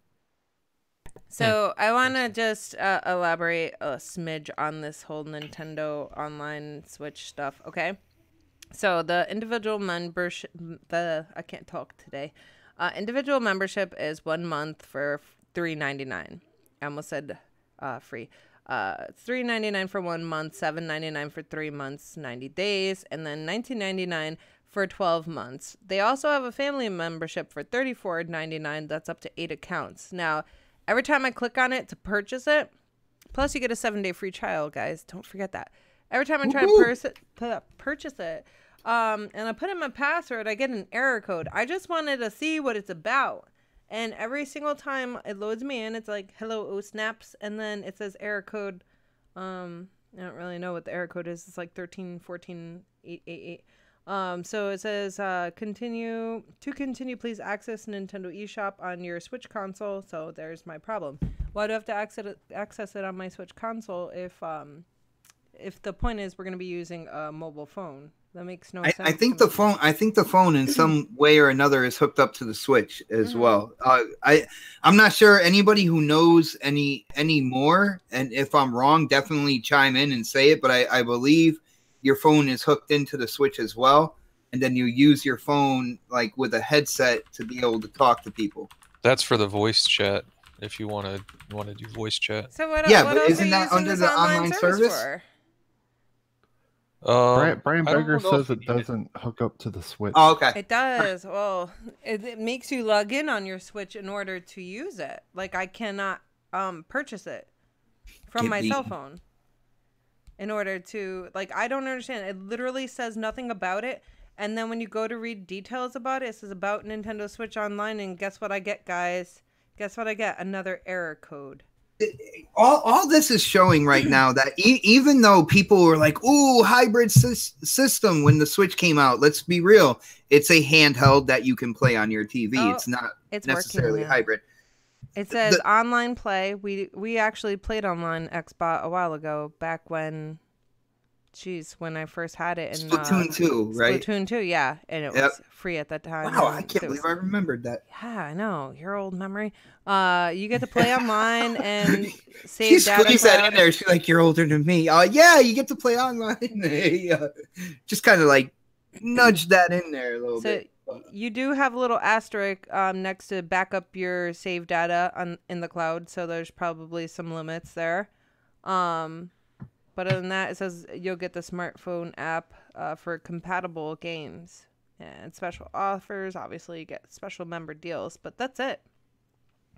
So I want to just elaborate a smidge on this whole Nintendo Online Switch stuff, okay? So the individual membership, I can't talk today. Individual membership is 1 month for $3.99. I almost said free. It's $3.99 for 1 month, $7.99 for 3 months, 90 days, and then $19.99 for 12 months. They also have a family membership for $34.99. That's up to 8 accounts. Now, every time I click on it to purchase it, plus you get a 7-day free trial, guys. Don't forget that. Every time I try to purchase it, and I put in my password, I get an error code. I just wanted to see what it's about. And every single time it loads me in, it's like, hello, OhSnaps. And then it says error code. I don't really know what the error code is. It's like 13148888. So it says, continue, please access Nintendo eShop on your Switch console. So there's my problem. Why do I have to access it on my Switch console if the point is we're going to be using a mobile phone? That makes no sense. I think the phone in some way or another is hooked up to the Switch as well. I'm not sure anybody who knows any more, and if I'm wrong, definitely chime in and say it. But I believe your phone is hooked into the Switch as well, and then you use your phone like with a headset to be able to talk to people. That's for the voice chat. If you want to do voice chat. So what Yeah, what but else isn't are you that using under this the online service? for? Brian I don't Beggar know says if you it need doesn't hook up to the Switch. Oh, okay. It does. Well, it makes you log in on your Switch in order to use it. Like I cannot purchase it from my cell phone in order to, like, I don't understand. It literally says nothing about it. And then when you go to read details about it, it says about Nintendo Switch Online, and guess what I get, guys? Guess what I get? Another error code. All this is showing right now that even though people were like, "Ooh, hybrid system," when the Switch came out, let's be real, it's a handheld that you can play on your TV. It's not necessarily hybrid. It says online play. We actually played online Xbox a while ago, back when, when I first had it in Splatoon 2, right? Splatoon 2, yeah, and it was free at that time. Wow, I can't believe I remembered that. Yeah, I know, your old memory. You get to play online and save she data. Squeezed that in there. She's like, "You're older than me." Yeah, you get to play online. Just kind of like nudge that in there a little bit. You do have a little asterisk next to back up your save data in the cloud, so there's probably some limits there. But other than that, it says you'll get the smartphone app for compatible games and special offers. Obviously, you get special member deals, but that's it.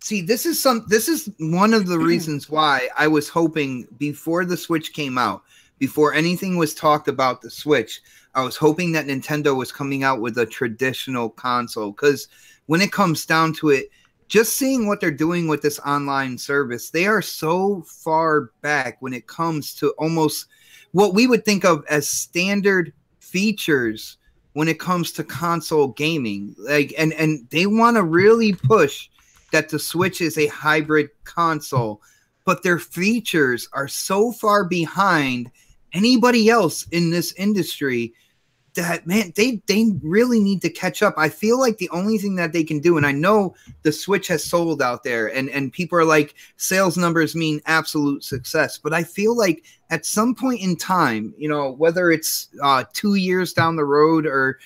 See, this is one of the reasons why I was hoping before the Switch came out, before anything was talked about the Switch, I was hoping that Nintendo was coming out with a traditional console. Because when it comes down to it, just seeing what they're doing with this online service, they are so far back when it comes to almost what we would think of as standard features when it comes to console gaming. Like, and they want to really push that the Switch is a hybrid console, but their features are so far behind anybody else in this industry that, man, they really need to catch up. I feel like the only thing that they can do, and I know the Switch has sold out there, and people are like, sales numbers mean absolute success, but I feel like at some point in time, you know, whether it's 2 years down the road or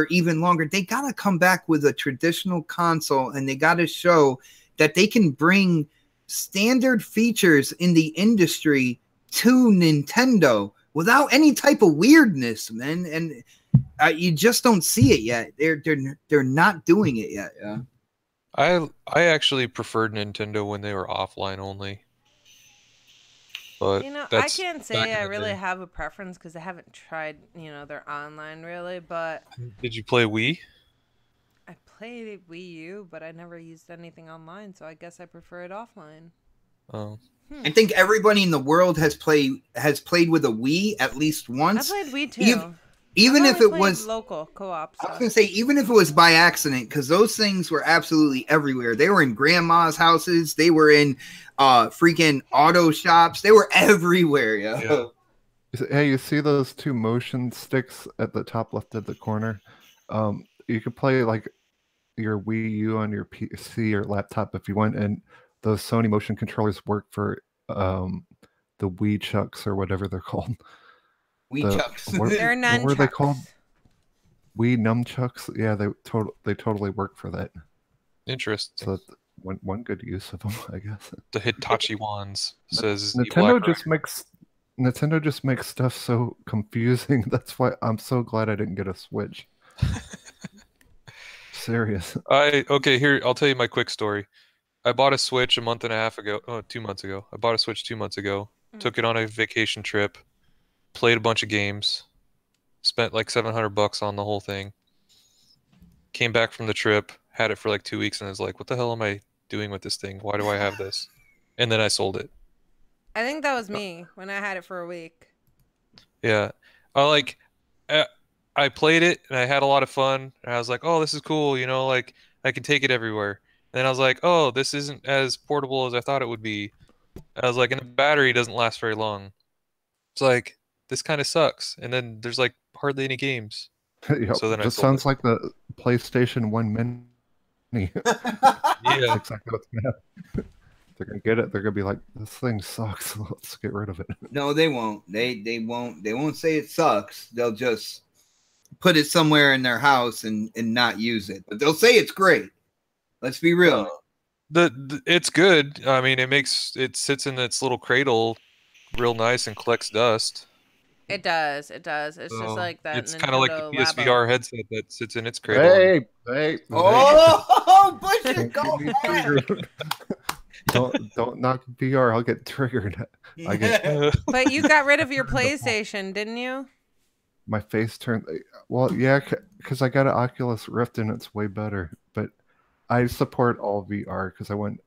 even longer, they got to come back with a traditional console, and they got to show that they can bring standard features in the industry to Nintendo without any type of weirdness, man. And you just don't see it yet. They're not doing it yet. Yeah. I actually preferred Nintendo when they were offline only. But you know, I can't say I really have a preference because I haven't tried, you know, their online really. But did you play Wii? I played Wii U, but I never used anything online, so I guess I prefer it offline. Oh. I think everybody in the world has played with a Wii at least once. I played Wii too. Even if it was local co-op. I was gonna say, even if it was by accident, because those things were absolutely everywhere. They were in grandma's houses. They were in freaking auto shops. They were everywhere. Yeah. Hey, you see those two motion sticks at the top left of the corner? You could play like your Wii U on your PC or laptop if you want, and those Sony motion controllers work for the Wii Chucks or whatever they're called. Wii Chucks. They're nunchucks. What were they called? Wii Nunchucks? Yeah, they totally work for that. Interesting. So one good use of them, I guess. The Hitachi wands says Nintendo just makes stuff so confusing. That's why I'm so glad I didn't get a Switch. Serious. Okay, here, I'll tell you my quick story. I bought a Switch 2 months ago. I bought a Switch 2 months ago. Took it on a vacation trip. Played a bunch of games. Spent like $700 on the whole thing. Came back from the trip. Had it for like 2 weeks and I was like, what the hell am I doing with this thing? Why do I have this? And then I sold it. I think that was me when I had it for a week. Yeah. I played it and I had a lot of fun. And I was like, oh, this is cool. You know, like I can take it everywhere. And then I was like, oh, this isn't as portable as I thought it would be. I was like, and the battery doesn't last very long. It's like, this kind of sucks. And then there's like hardly any games. Yep. So then just sounds like the PlayStation 1 Mini. Yeah. Exactly what's going to happen. They're going to get it. They're going to be like, this thing sucks. Let's get rid of it. No, they won't. They won't say it sucks. They'll just put it somewhere in their house and not use it. But they'll say it's great. Let's be real. It's good. I mean, it sits in its little cradle real nice and collects dust. It does. It's just like that. It's kind of like the PSVR Labo headset that sits in its cradle. Hey. Oh, Bush it, go Don't knock VR. I'll get triggered. But you got rid of your PlayStation, didn't you? my face turned. Well, yeah, because I got an Oculus Rift and it's way better. But I support all VR because I went.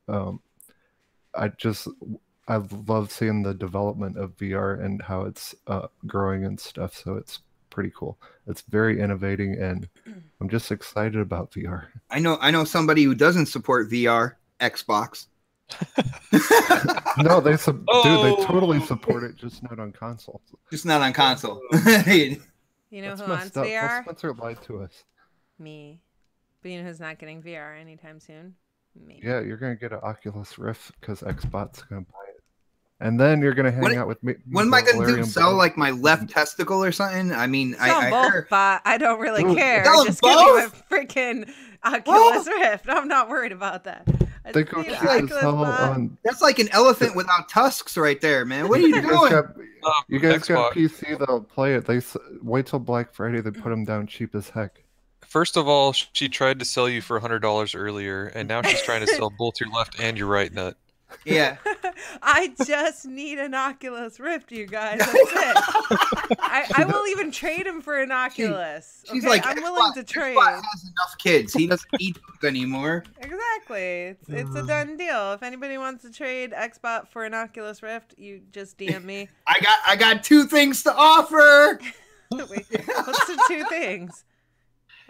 I love seeing the development of VR and how it's growing and stuff. So it's pretty cool. It's very innovating, and I'm just excited about VR. I know somebody who doesn't support VR, Xbox. No, they totally support it, just not on console. Just not on console. You know That's who wants messed up. Well, VR? Spencer lied to us. Me. But you know who's not getting VR anytime soon? Me. Yeah, you're gonna get an Oculus Rift because Xbox gonna buy it, and then you're gonna hang out with me. What am I gonna do? Sell like my left testicle or something? I mean, I both, heard. but I don't really care. Sell Just give me my both? freaking Oculus Rift. I'm not worried about that. I They just go need an cheap as Oculus hell Bot. on. That's like an elephant without tusks, right there, man. What are you doing? You guys got Xbox. PC that'll play it. Wait till Black Friday. They put them down cheap as heck. First of all, she tried to sell you for $100 earlier, and now she's trying to sell both your left and your right nut. Yeah. I just need an Oculus Rift, you guys. That's it. I will even trade him for an Oculus. She's okay? like, I'm willing to trade. Xbox has enough kids. He doesn't need those anymore. Exactly. It's a done deal. If anybody wants to trade Xbox for an Oculus Rift, you just DM me. I got two things to offer. Wait, what's the two things?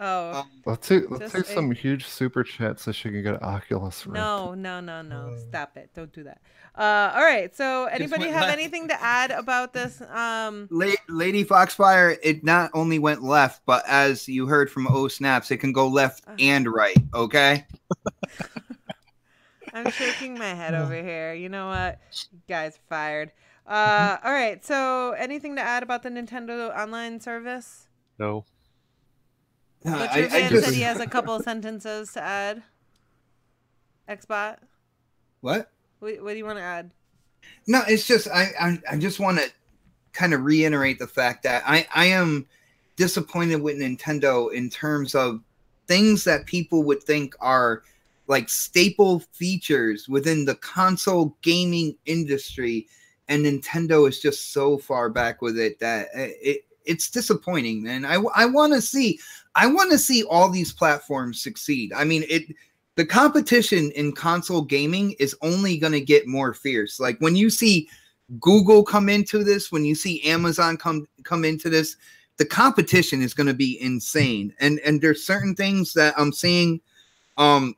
Oh. Let's take Just some huge super chats so she can get an Oculus Rift. No. Stop it. Don't do that. All right. So anybody went have left. anything to add about this? Lady Foxfire, it not only went left, but as you heard from OhSnaps, it can go left and right. Okay. I'm shaking my head over here. You know what? You guys are fired. All right. So anything to add about the Nintendo Online service? No. Butcher Fan said he has a couple of sentences to add. Xbot, What? what do you want to add? No, it's just I just want to kind of reiterate the fact that I am disappointed with Nintendo in terms of things that people would think are like staple features within the console gaming industry, and Nintendo is just so far back with it that it's disappointing, man. I want to see all these platforms succeed. I mean, the competition in console gaming is only going to get more fierce. Like when you see Google come into this, when you see Amazon come into this, the competition is going to be insane. And there's certain things that I'm seeing, on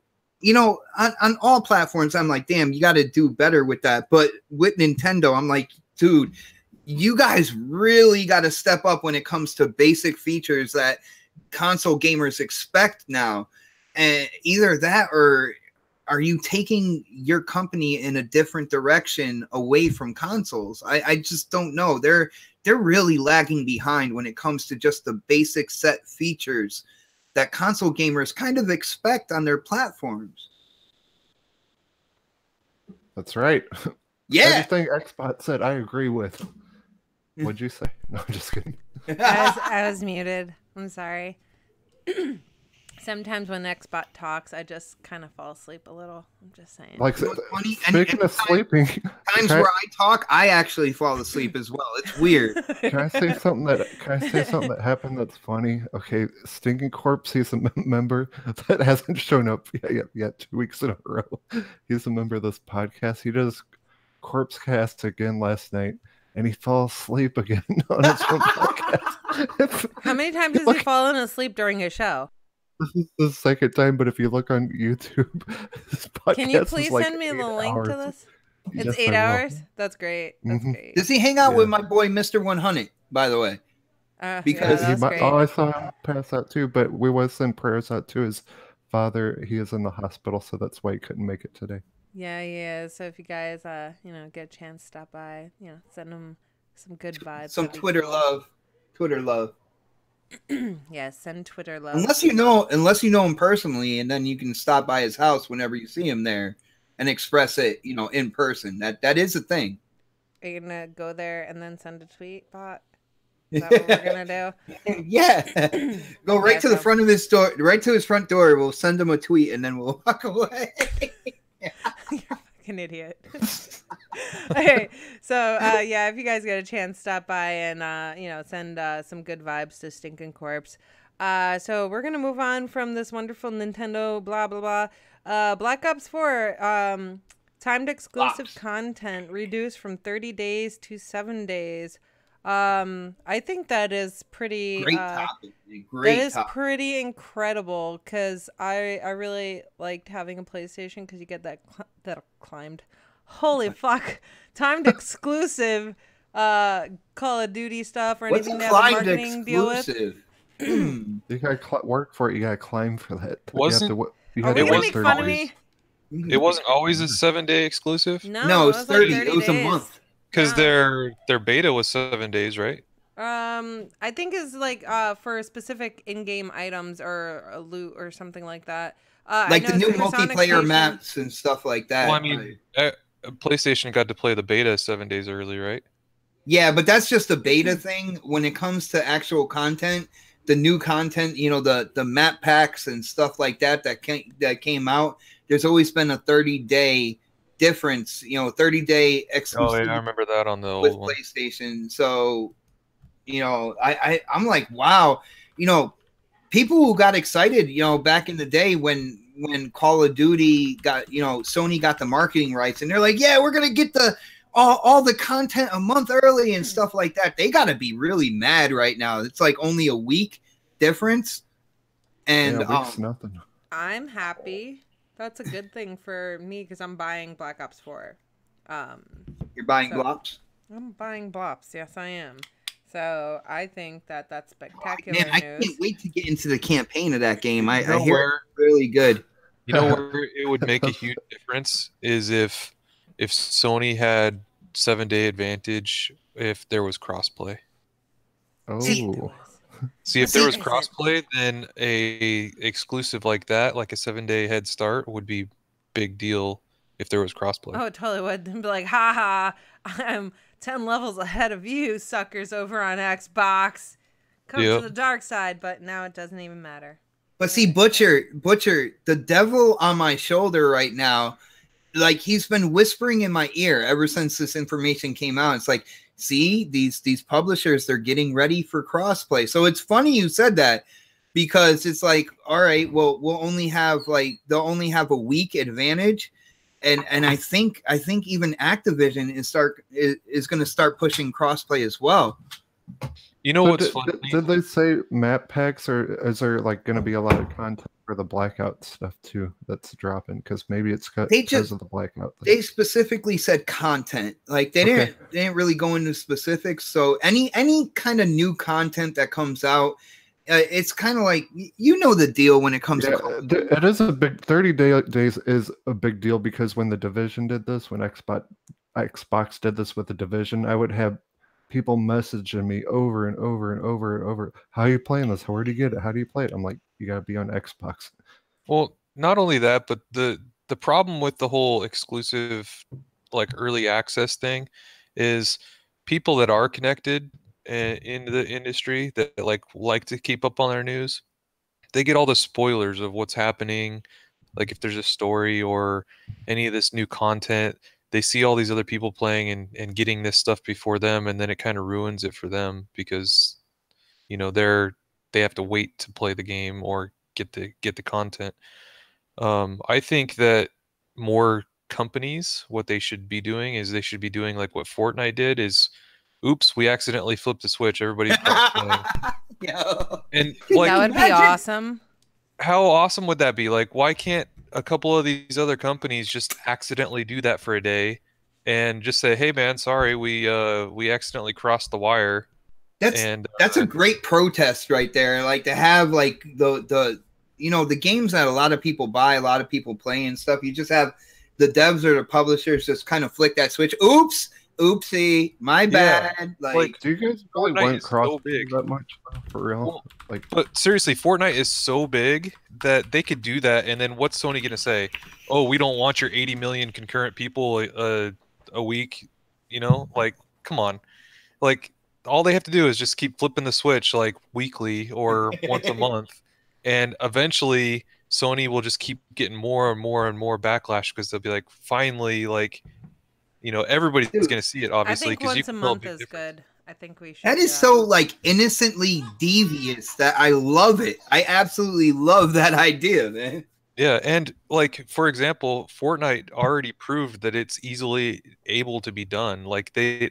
all platforms. I'm like, damn, you got to do better with that. But with Nintendo, I'm like, dude, you guys really got to step up when it comes to basic features that console gamers expect now. And either that, or are you taking your company in a different direction away from consoles? I just don't know. They're really lagging behind when it comes to just the basic set features that console gamers kind of expect on their platforms. That's right. Yeah. Everything Xbox said, I agree with. What'd you say? No, I'm just kidding. I was muted. I'm sorry. Sometimes when Xbot talks, I just kind of fall asleep a little. I'm just saying. Like, You know what's funny? speaking of sleeping, Times where I talk, I actually fall asleep as well. It's weird. Can I say something that happened that's funny? Okay, Stinking Corpse, he's a member that hasn't shown up yet 2 weeks in a row. He's a member of this podcast. He does Corpse Cast again last night, and he fell asleep again on his own podcast. How many times has he fallen asleep during his show? This is the second time, but if you look on YouTube, his podcast Can you is please like send me the 8 link hours. to this? It's Yes, 8 I will. hours? That's great. That's Mhm. great. Does he hang out Yeah. with my boy Mr. 100, by the way? Because yeah, He that's might, great. I saw him pass out too, but we was send prayers out to his father. He is in the hospital, so that's why he couldn't make it today. Yeah, he is. So if you guys, get a chance to stop by, send him some good vibes. Some That'd be Twitter cool. love. Twitter love. Yeah, send Twitter love. Unless you know him personally, and then you can stop by his house whenever you see him there and express it, in person. That is a thing. Are you gonna go there and then send a tweet, bot? Is that what we're gonna do? Yeah. Go right Yeah, to the so- front of his door, right to his front door. We'll send him a tweet and then we'll walk away. You're fucking An idiot. Okay, so yeah, if you guys get a chance, stop by and send some good vibes to Stinking Corpse. So we're gonna move on from this wonderful Nintendo blah blah blah. Black Ops 4 timed exclusive content reduced from 30 days to 7 days. I think that is pretty Great topic. Great that is topic. pretty incredible because I really liked having a PlayStation because you get that climbed. Holy fuck! Timed exclusive Call of Duty stuff or What's anything a they have a climbed marketing deal with. exclusive? You gotta work for it. You gotta climb for that. Wasn't- you Are have we to gonna wait make 30 fun of days. me? It wasn't always a 7-day exclusive No, it it's was like 30. It was a days. month. because Yeah. their beta was 7 days, right? I think it's like for specific in-game items or a loot or something like that. Like I the know new Supersonic multiplayer Station- maps and stuff like that. Well, I mean, PlayStation got to play the beta 7 days early, right? Yeah, but that's just a beta thing. When it comes to actual content, the new content, the map packs and stuff like that came out, there's always been a 30-day difference, 30-day Oh exclusivity yeah, I remember that on the with old one. PlayStation. So, I'm like, wow, people who got excited, back in the day when Call of Duty got, Sony got the marketing rights, and they're like, yeah, we're gonna get all the content a month early and stuff like that. They gotta be really mad right now. It's like only a week difference, and Yeah, week's nothing. I'm happy. That's a good thing for me because I'm buying Black Ops 4. you're buying so- blops. I'm buying Blops. Yes, I am. So I think that's spectacular Man, I news. can't wait to get into the campaign of that game. I You know hear where- it's really good. You know where it would make a huge difference is if Sony had 7-day advantage if there was crossplay. Oh, See, if there was See- crossplay, then a exclusive like that, like a 7-day head start, would be big deal if there was crossplay. Oh, it totally would. Then be like, haha, I'm 10 levels ahead of you, suckers over on Xbox. Come Yep. to the dark side, but now it doesn't even matter. But see, Butcher, the devil on my shoulder right now, like he's been whispering in my ear ever since this information came out. It's like, see, these publishers, they're getting ready for crossplay. So it's funny you said that because it's like, all right, well, they'll only have a week advantage. And I think even Activision is going to start pushing crossplay as well. You know But what's funny? did they say map packs, or is there like going to be a lot of content for the blackout stuff too that's dropping? Because maybe it's because of the blackout thing. They specifically said content. Like they didn't really go into specifics. So any kind of new content that comes out, it's kind of like the deal when it comes to It is a big 30 days is a big deal because when the Division did this, when Xbox did this with the Division, I would have people messaging me over and over and over and over. How are you playing this? Where do you get it? How do you play it? I'm like, you gotta be on Xbox. Well, not only that, but the problem with the whole exclusive, like early access thing, is people that are connected in the industry that like to keep up on their news, they get all the spoilers of what's happening. Like if there's a story or any of this new content, they see all these other people playing and getting this stuff before them, and then it kind of ruins it for them because they have to wait to play the game or get the content. I think that more companies, what they should be doing is they should be doing like what Fortnite did is, oops, we accidentally flipped the switch, everybody's playing. And like, That would be awesome. how awesome would that be? Like, why can't a couple of these other companies just accidentally do that for a day and just say, hey man, sorry, we accidentally crossed the wire. That's a great protest right there. Like to have like the games that a lot of people buy, a lot of people play and stuff. You just have the devs or the publishers just kind of flick that switch. Oops, oopsie, my bad. Yeah. Like, do you guys really Fortnite want is so cross big. that much for real? Well, Like, but seriously, Fortnite is so big that they could do that, and then what's Sony gonna say? Oh, we don't want your 80 million concurrent people a week. Like, come on. Like, all they have to do is just keep flipping the switch like weekly or once a month, and eventually Sony will just keep getting more and more and more backlash because they'll be like, finally, like, everybody's Dude, going to see it, I obviously, think because you once a can tell a month big is difference. good. I think we should. That is so like innocently devious that I love it. I absolutely love that idea, man. Yeah, and like for example, Fortnite already proved that it's easily able to be done. Like they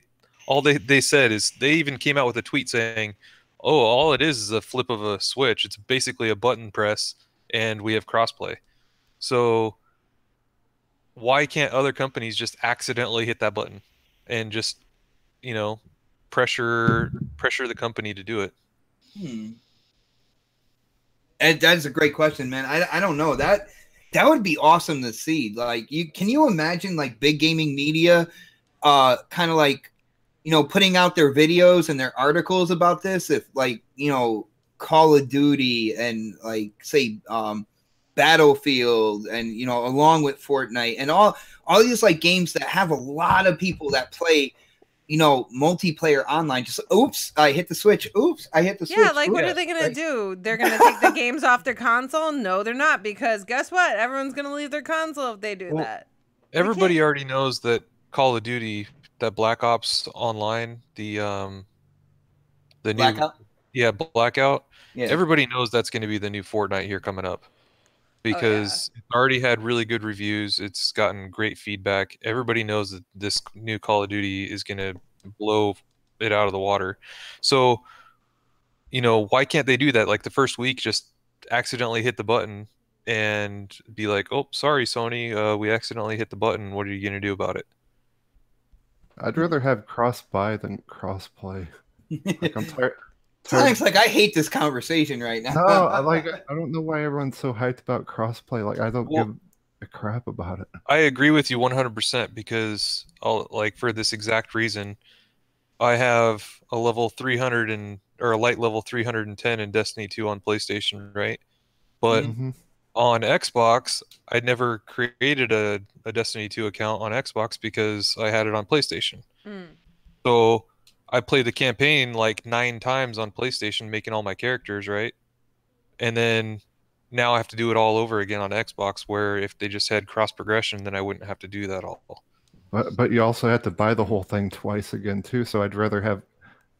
said is they even came out with a tweet saying, "Oh, all it is a flip of a switch. It's basically a button press, and we have crossplay." So why can't other companies just accidentally hit that button and just pressure the company to do it? And that's a great question, man. I don't know. That would be awesome to see. Like can you imagine like big gaming media kind of like putting out their videos and their articles about this if like Call of Duty and like say Battlefield and along with Fortnite and all these like games that have a lot of people that play multiplayer online. Just oops, I hit the switch. Oops, I hit the switch. Yeah, like oops, what are they gonna do? They're gonna take the games off their console? No, they're not, because guess what? Everyone's gonna leave their console if they do that. Everybody already knows that Call of Duty, that Black Ops Online, the Blackout? new Blackout. Yeah. Everybody knows that's going to be the new Fortnite here coming up because it already had really good reviews. It's gotten great feedback. Everybody knows that this new Call of Duty is going to blow it out of the water. So, why can't they do that? Like the first week, just accidentally hit the button and be like, "Oh, sorry, Sony, we accidentally hit the button. What are you going to do about it?" I'd rather have cross-buy than cross-play. Like, I'm tired. Sounds like I hate this conversation right now. No, I don't know why everyone's so hyped about crossplay. Like, I don't give a crap about it. I agree with you 100% because for this exact reason, I have a level 300 or a light level 310 in Destiny 2 on PlayStation, right? But on Xbox, I never created a Destiny 2 account on Xbox because I had it on PlayStation. So I played the campaign like 9 times on PlayStation, making all my characters, right? And then now I have to do it all over again on Xbox, where if they just had cross progression, then I wouldn't have to do that all. But you also have to buy the whole thing twice again too. So I'd rather have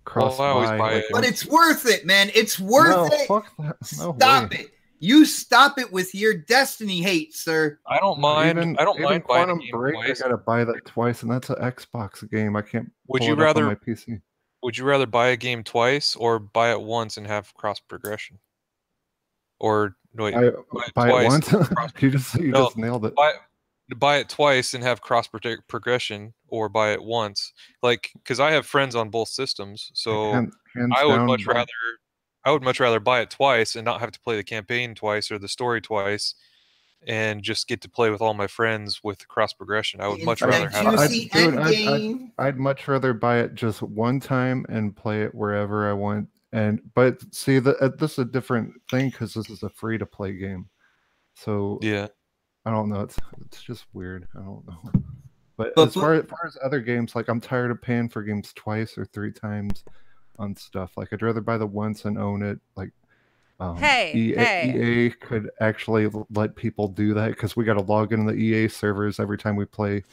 cross buy. But it's worth it, man. It's worth it. Fuck that. No Stop way. it. You stop it with your Destiny hate, sir. I don't mind. I don't mind buying a Quantum game Break. twice. I gotta buy that twice, and that's an Xbox game. I can't. Would pull you it up rather on my PC? Would you rather buy a game twice or buy it once and have cross progression? Or no, wait, buy it once. you just No, nailed it. Buy it twice and have cross progression, or buy it once. Like, because I have friends on both systems, so Hands I would down, much rather buy it twice and not have to play the campaign twice or the story twice, and just get to play with all my friends with cross progression. I would much rather have it. I'd much rather buy it just one time and play it wherever I want. But see, this is a different thing because this is a free to play game. So yeah, I don't know. It's just weird. I don't know. But as far as other games, like I'm tired of paying for games twice or 3 times on stuff. Like I'd rather buy the once and own it. Like EA could actually let people do that because we got to log into the EA servers every time we play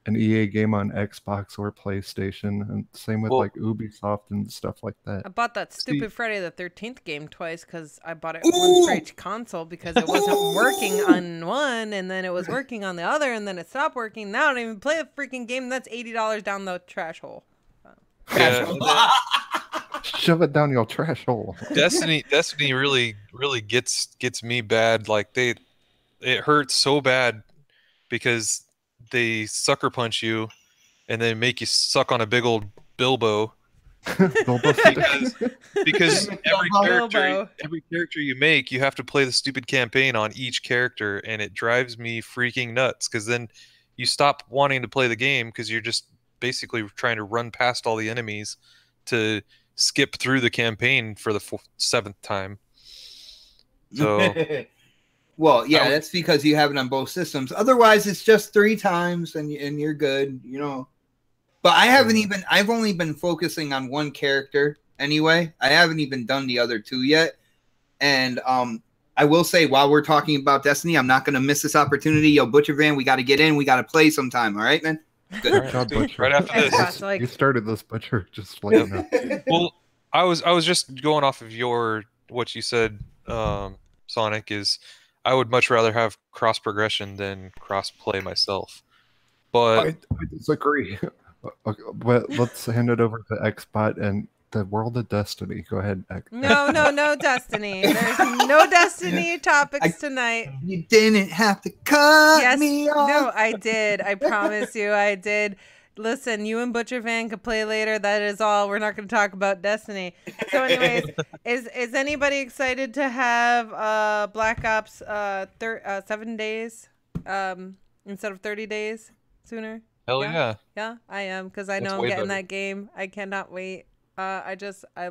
an EA game on Xbox or PlayStation, and same with like Ubisoft and stuff like that. I bought that stupid Friday the 13th game twice because I bought it once for each console because it wasn't working on one, and then it was working on the other, and then it stopped working. Now I don't even play the freaking game. That's $80 down the trash hole. Shove it down your trash hole. Destiny really gets me bad. Like it hurts so bad because they sucker punch you and then make you suck on a big old Bilbo. because every character you make, you have to play the stupid campaign on each character, and it drives me freaking nuts because then you stop wanting to play the game because you're just basically trying to run past all the enemies to skip through the campaign for the 7th time. So well, yeah, that's because you have it on both systems. Otherwise, it's just 3 times and you're good, But I've only been focusing on one character anyway. I haven't even done the other 2 yet. And I will say, while we're talking about Destiny, I'm not going to miss this opportunity. Yo, Butcher Van, we got to get in. We got to play sometime. All right, man? Good. Good job, Butcher. Right after this. Gosh, like- You started this, Butcher. Just let you know. Well, I was just going off of what you said, Sonic, is I would much rather have cross progression than cross play myself. But I disagree. Okay, but let's hand it over to Xbot and the world of Destiny. Go ahead, X. No Destiny. There's no Destiny topics tonight. You didn't have to cut me off. No, I did. I promise you, I did. Listen, you and Butcher Van could play later. That is all. We're not going to talk about Destiny. So, anyways, is anybody excited to have Black Ops 7 days instead of 30 days sooner? hell yeah. Yeah, I am, because I That's know I'm way getting better. that game. I cannot wait. I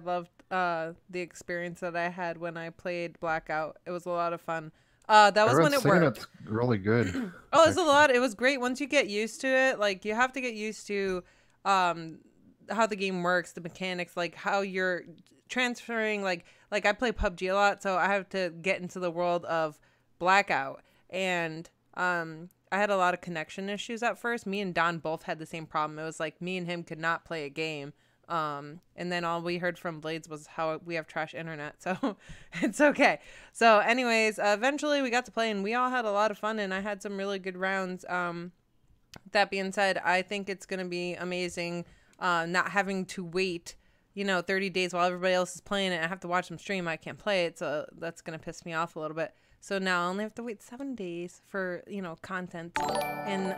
loved the experience that I had when I played Blackout. It was a lot of fun. That was when it worked. It's really good. Oh, it's a lot. It was great once you get used to it. Like, you have to get used to how the game works, the mechanics, like how you're transferring. Like I play PUBG a lot, so I have to get into the world of Blackout, and I had a lot of connection issues at first. Me and Don both had the same problem. It was like me and him could not play a game. And then all we heard from Blades was how we have trash internet, so it's okay. So anyways, eventually we got to play, and we all had a lot of fun, and I had some really good rounds. That being said, I think it's going to be amazing not having to wait, 30 days while everybody else is playing it. I have to watch them stream. I can't play it, so that's going to piss me off a little bit. So now I only have to wait 7 days for, content. And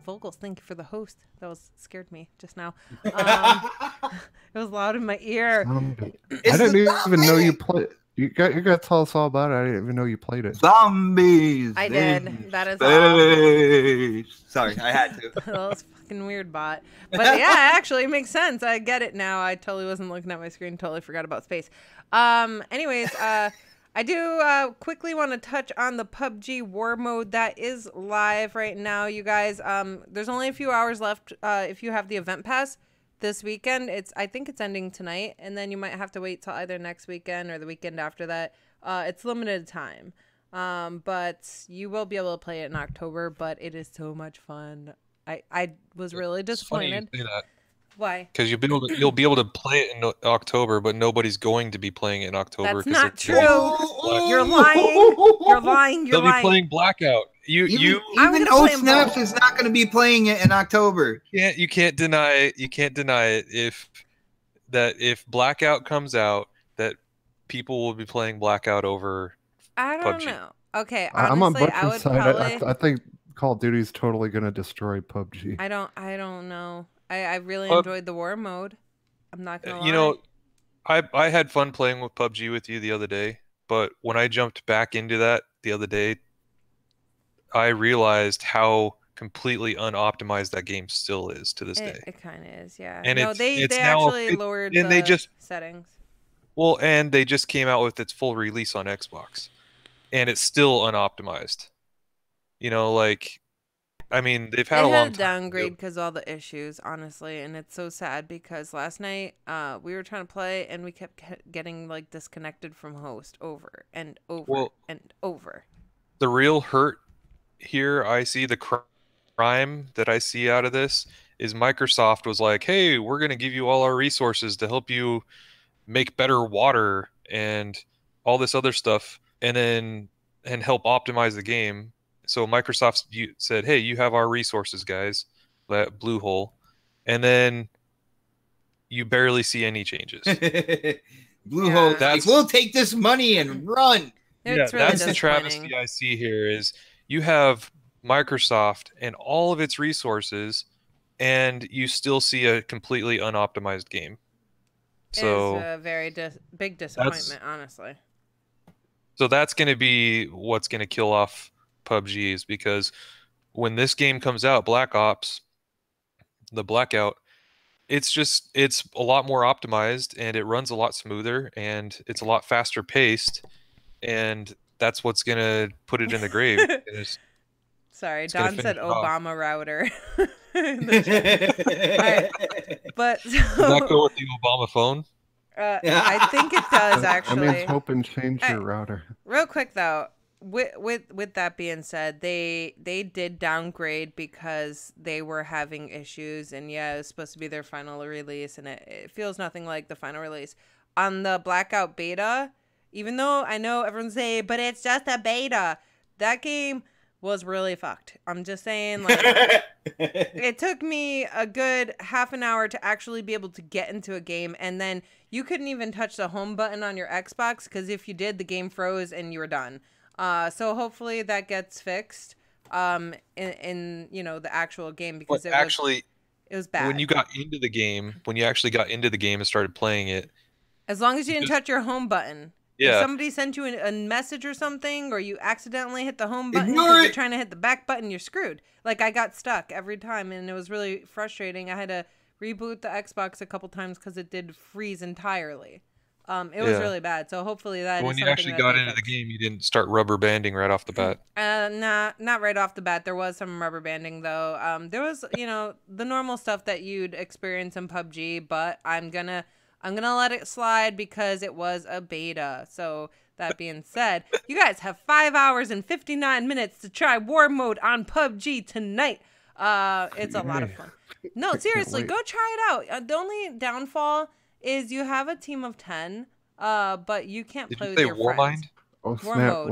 Vogels, thank you for the host. That scared me just now. It was loud in my ear. I didn't even know you played. You got to tell us all about it. I didn't even know you played it. Zombies. I did. That is all. Sorry, I had to. That was fucking weird, bot. But yeah, actually, it makes sense. I get it now. I totally wasn't looking at my screen. Totally forgot about space. Anyways, I do quickly want to touch on the PUBG War Mode that is live right now, you guys. There's only a few hours left if you have the event pass this weekend. I think it's ending tonight, and then you might have to wait till either next weekend or the weekend after that. It's limited time, but you will be able to play it in October. But it is so much fun. I was really disappointed. It's funny you say that. Why? Because you'll be able to play it in October, but nobody's going to be playing it in October. That's not true. Oh, You're lying. You're lying. You're They'll lying. be playing Blackout. Even gonna play 'em OhSnaps both. is not going to be playing it in October. You can't deny it. You can't deny it if Blackout comes out, that people will be playing Blackout over. I don't PUBG. know. Okay, I'm on honestly, I Butcher's would side. probably. I think Call of Duty is totally going to destroy PUBG. I don't know. I really Pub- enjoyed the war mode. I'm not gonna lie. You know, I had fun playing with PUBG with you the other day, but when I jumped back into that the other day, I realized how completely unoptimized that game still is to this day. It kind of is, yeah. And no, it's they now- actually lowered and the they just- settings. Well, and they just came out with its full release on Xbox, and it's still unoptimized. I mean, they've had They a long had a time. downgrade because all the issues, honestly, and it's so sad because last night we were trying to play and we kept getting like disconnected from host over and over Well- and over. The real hurt here, I see the crime that I see out of this is Microsoft was like, hey, we're going to give you all our resources to help you make better water and all this other stuff, and help optimize the game. So Microsoft said, hey, you have our resources, guys, that blue hole, and then you barely see any changes. Blue Yeah. Hole, like, That's- we'll take this money and run. It's yeah, really that's the disappointing. travesty I see here is you have Microsoft and all of its resources, and you still see a completely unoptimized game. So It's a very big disappointment, honestly. So that's going to be what's going to kill off PUBG, is because when this game comes out, Black Ops, the Blackout, it's a lot more optimized and it runs a lot smoother and it's a lot faster paced, and that's what's going to put it in the grave. Sorry, It's gonna Don said finish it off. Obama router. In the chat. But Does that go with the Obama phone? I think it does That actually. means hope and change your router. Real quick though, with that being said, they did downgrade because they were having issues, and yeah, it was supposed to be their final release, and it feels nothing like the final release. On the Blackout beta, even though I know everyone's saying, but it's just a beta, that game was really fucked. I'm just saying, like, it took me a good half an hour to actually be able to get into a game, and then you couldn't even touch the home button on your Xbox, because if you did, the game froze and you were done. So hopefully that gets fixed in the actual game, because it was bad. When you actually got into the game and started playing it, as long as you didn't touch your home button. Yeah. If somebody sent you a message or something, or you accidentally hit the home button Ignore because it. you're trying to hit the back button, you're screwed. Like, I got stuck every time, and it was really frustrating. I had to reboot the Xbox a couple times because it did freeze entirely. It was really bad. So hopefully that when is you something actually that got they into the fix. game, you didn't start rubber banding right off the bat. Not right off the bat. There was some rubber banding though. There was, the normal stuff that you'd experience in PUBG, but I'm gonna let it slide because it was a beta. So that being said, you guys have 5 hours and 59 minutes to try war mode on PUBG tonight. It's a lot of fun. No, seriously, go try it out. The only downfall is you have a team of 10, but you can't play with your friends. Warmind? War Snap! mode.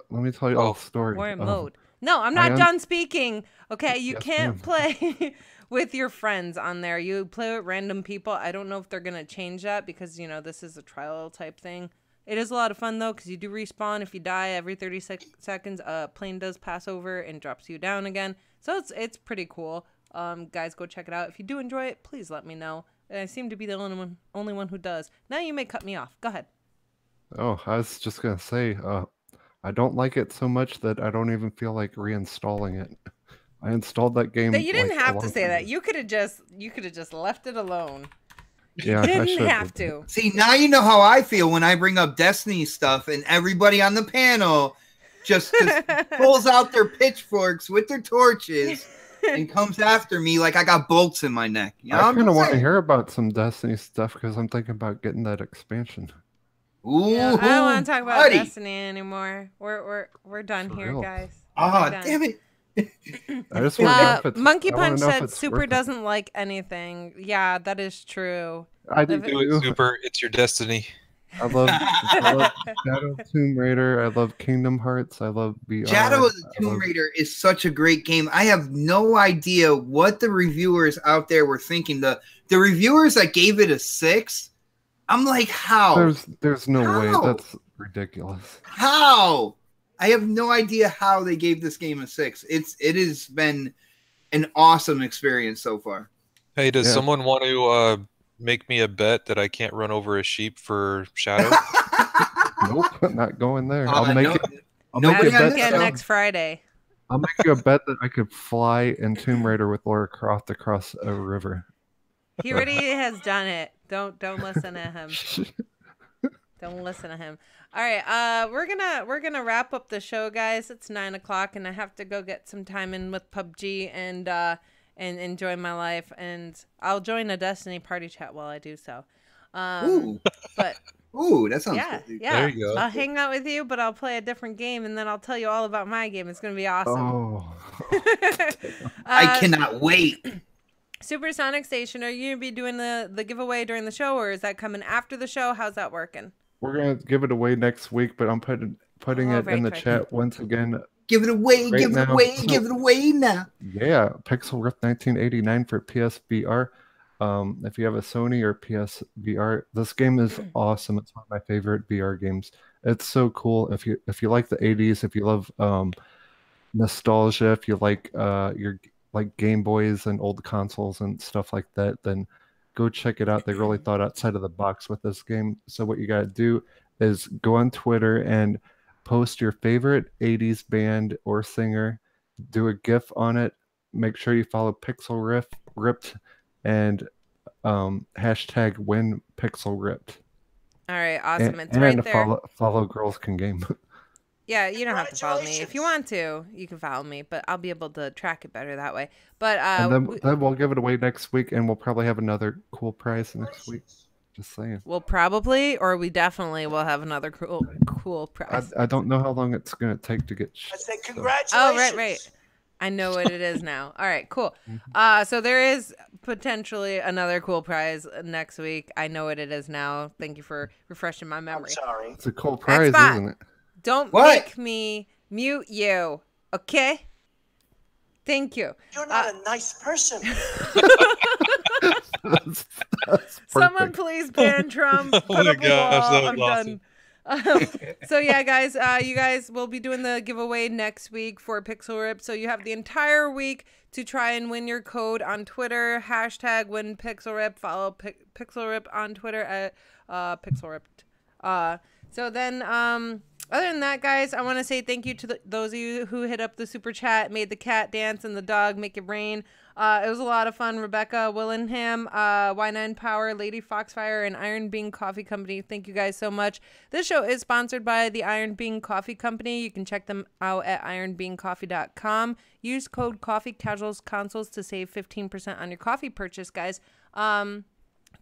Let me tell you all a story. War mode. No, I'm not done speaking. Okay, you Yes, can't ma'am. play with your friends on there. You play with random people. I don't know if they're gonna change that because this is a trial type thing. It is a lot of fun though, because you do respawn. If you die every 30 seconds, a plane does pass over and drops you down again. So it's pretty cool. Guys, go check it out. If you do enjoy it, please let me know. I seem to be the only one who does. Now you may cut me off. Go ahead. Oh, I was just gonna say, I don't like it so much that I don't even feel like reinstalling it. I installed that game. That you didn't like, a have to long say time that. ago. You could have just left it alone. Yeah, You I didn't should've. have to. See, now you know how I feel when I bring up Destiny stuff, and everybody on the panel just pulls out their pitchforks with their torches and comes after me like I got bolts in my neck. You know, I I'm kind of just want to saying. hear about some Destiny stuff because I'm thinking about getting that expansion. Ooh, Yeah, I don't want to talk about buddy. Destiny anymore. We're done For here, real. guys. Ah, We're done. damn it. I just want to know if it's. Monkey I wanna Punch know if said it's Super worth it. doesn't like anything. Yeah, that is true. I do Do it, too. Super. It's your destiny. I love Shadow of Tomb Raider. I love Kingdom Hearts. I love VR. Shadow of the I Tomb love- Raider is such a great game. I have no idea what the reviewers out there were thinking. The reviewers that gave it a 6, I'm like, how? There's no way. How? That's ridiculous. How? I have no idea how they gave this game a 6. It has been an awesome experience so far. Hey, does Yeah. someone want to make me a bet that I can't run over a sheep for Shadow? Nope, not going there. I'll Uh, make no- it. I'll no make way a on bet. this Again, show. next Friday. I'll make you a bet that I could fly in Tomb Raider with Lara Croft across a river. He already has done it. Don't listen to him. Don't listen to him. All right, we're gonna wrap up the show, guys. It's 9:00, and I have to go get some time in with PUBG and enjoy my life. And I'll join a Destiny party chat while I do so. Ooh, But ooh, that sounds yeah, good. yeah. There you go. I'll hang out with you, but I'll play a different game, and then I'll tell you all about my game. It's gonna be awesome. Oh, I cannot wait. Supersonic Station, are you gonna be doing the giveaway during the show, or is that coming after the show? How's that working? we're gonna give it away next week, but I'm putting Oh, it in the right. chat once again. Give it away, Right give it now. away, give it away now. Yeah, Pixel Rift 1989 for PSVR. If you have a Sony or PSVR, this game is awesome. It's one of my favorite VR games. It's so cool. If you like the 80s, if you love nostalgia, if you like your like Game Boys and old consoles and stuff like that, then go check it out. They really thought outside of the box with this game. So what you got to do is go on Twitter and post your favorite 80s band or singer, do a GIF on it. Make sure you follow Pixel Ripped and hashtag win Pixel Ripped. All right, awesome. And, It's right there. follow Girls Can Game. Yeah, you don't have to follow me. If you want to, you can follow me, but I'll be able to track it better that way. But And then we'll give it away next week, and we'll probably have another cool prize next week. Just saying. Well, probably, or we definitely will have another cool prize. I don't know how long it's gonna take to get. I say Oh, congratulations. right. I know what it is now. All right, cool. So there is potentially another cool prize next week. I know what it is now. Thank you for refreshing my I'm memory. sorry. It's a cool prize, Xbox. isn't it? Don't What? make me mute you, okay? Thank you. You're not a nice person. That's Someone perfect. please ban Trump. Oh Put my up a gosh, wall. that I'm was done. So yeah, guys, you guys will be doing the giveaway next week for Pixel Rip. So you have the entire week to try and win your code on Twitter. Hashtag win Pixel Rip. Follow Pixel Rip on Twitter at Pixel Ripped. So then, other than that, guys, I want to say thank you to those of you who hit up the super chat, made the cat dance and the dog make it rain. It was a lot of fun. Rebecca Willingham, Y9 Power, Lady Foxfire, and Iron Bean Coffee Company. Thank you guys so much. This show is sponsored by the Iron Bean Coffee Company. You can check them out at ironbeancoffee.com. Use code CoffeeCasualsConsoles to save 15% on your coffee purchase, guys.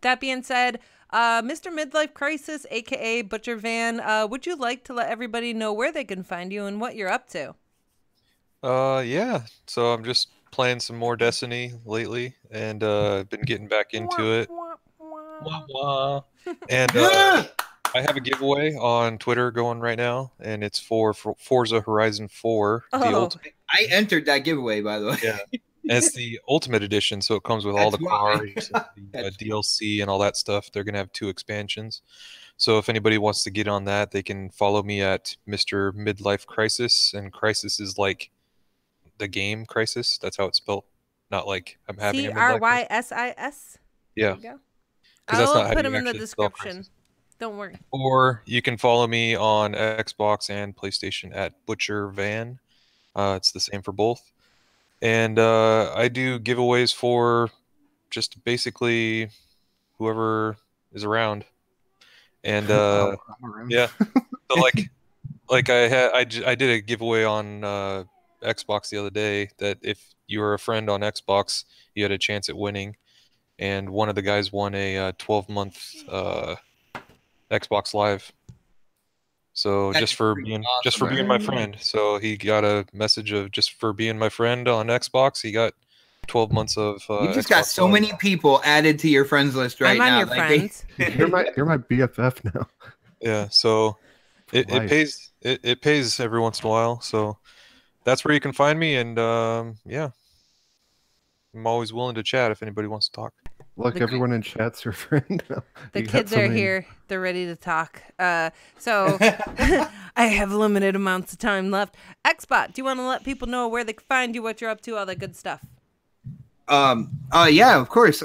That being said, Mr. Midlife Crisis, aka Butcher Van, would you like to let everybody know where they can find you and what you're up to? Yeah. So I'm just playing some more Destiny lately, and been getting back into it. Wah, wah. And I have a giveaway on Twitter going right now, and it's for Forza Horizon 4, the Oh. ultimate. I entered that giveaway, by the way. Yeah. And it's the Ultimate Edition, so it comes with all the That's why. cars, and the DLC, and all that stuff. They're gonna have 2 expansions. So if anybody wants to get on that, they can follow me at Mr. Midlife Crisis, and Crisis is like the game Crisis. That's how it's spelled. Not like I'm having a midlife crisis. CRYSIS. Yeah, There you go. because that's I'll not how put you them in the actually spell description. Crisis. Don't worry. Or you can follow me on Xbox and PlayStation at Butcher Van. It's the same for both. And I do giveaways for just basically whoever is around. And yeah, so like I did a giveaway on Xbox the other day that if you were a friend on Xbox, you had a chance at winning. And one of the guys won a 12-month Xbox Live. So That's just for pretty being my friend. So he got a message of just for being my friend on Xbox. He got 12 months of You just Xbox got so Live. many people added to your friends list right I'm on now. your friends. You're my BFF now. Yeah, so it life. pays it pays every once in a while. So that's where you can find me, and yeah. I'm always willing to chat if anybody wants to talk. Look, everyone in chat's your friend now. The You got kids so are many- here. They're ready to talk. So I have limited amounts of time left. Xbot, do you want to let people know where they can find you, what you're up to, all that good stuff? Yeah, of course.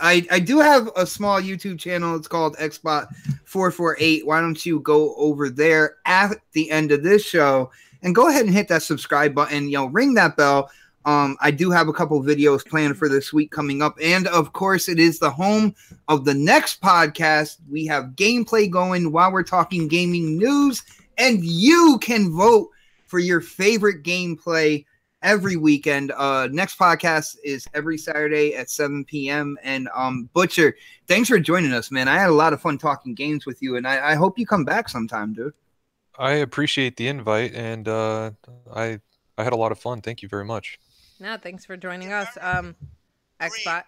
I do have a small YouTube channel. It's called Xbot448. Why don't you go over there at the end of this show and go ahead and hit that subscribe button, ring that bell. I do have a couple videos planned for this week coming up. And of course, it is the home of the next podcast. We have gameplay going while we're talking gaming news, and you can vote for your favorite gameplay every weekend. Next podcast is every Saturday at 7 p.m. And Butcher, thanks for joining us, man. I had a lot of fun talking games with you, and I hope you come back sometime, dude. I appreciate the invite, and I had a lot of fun. Thank you very much. No, thanks for joining us. Xbot,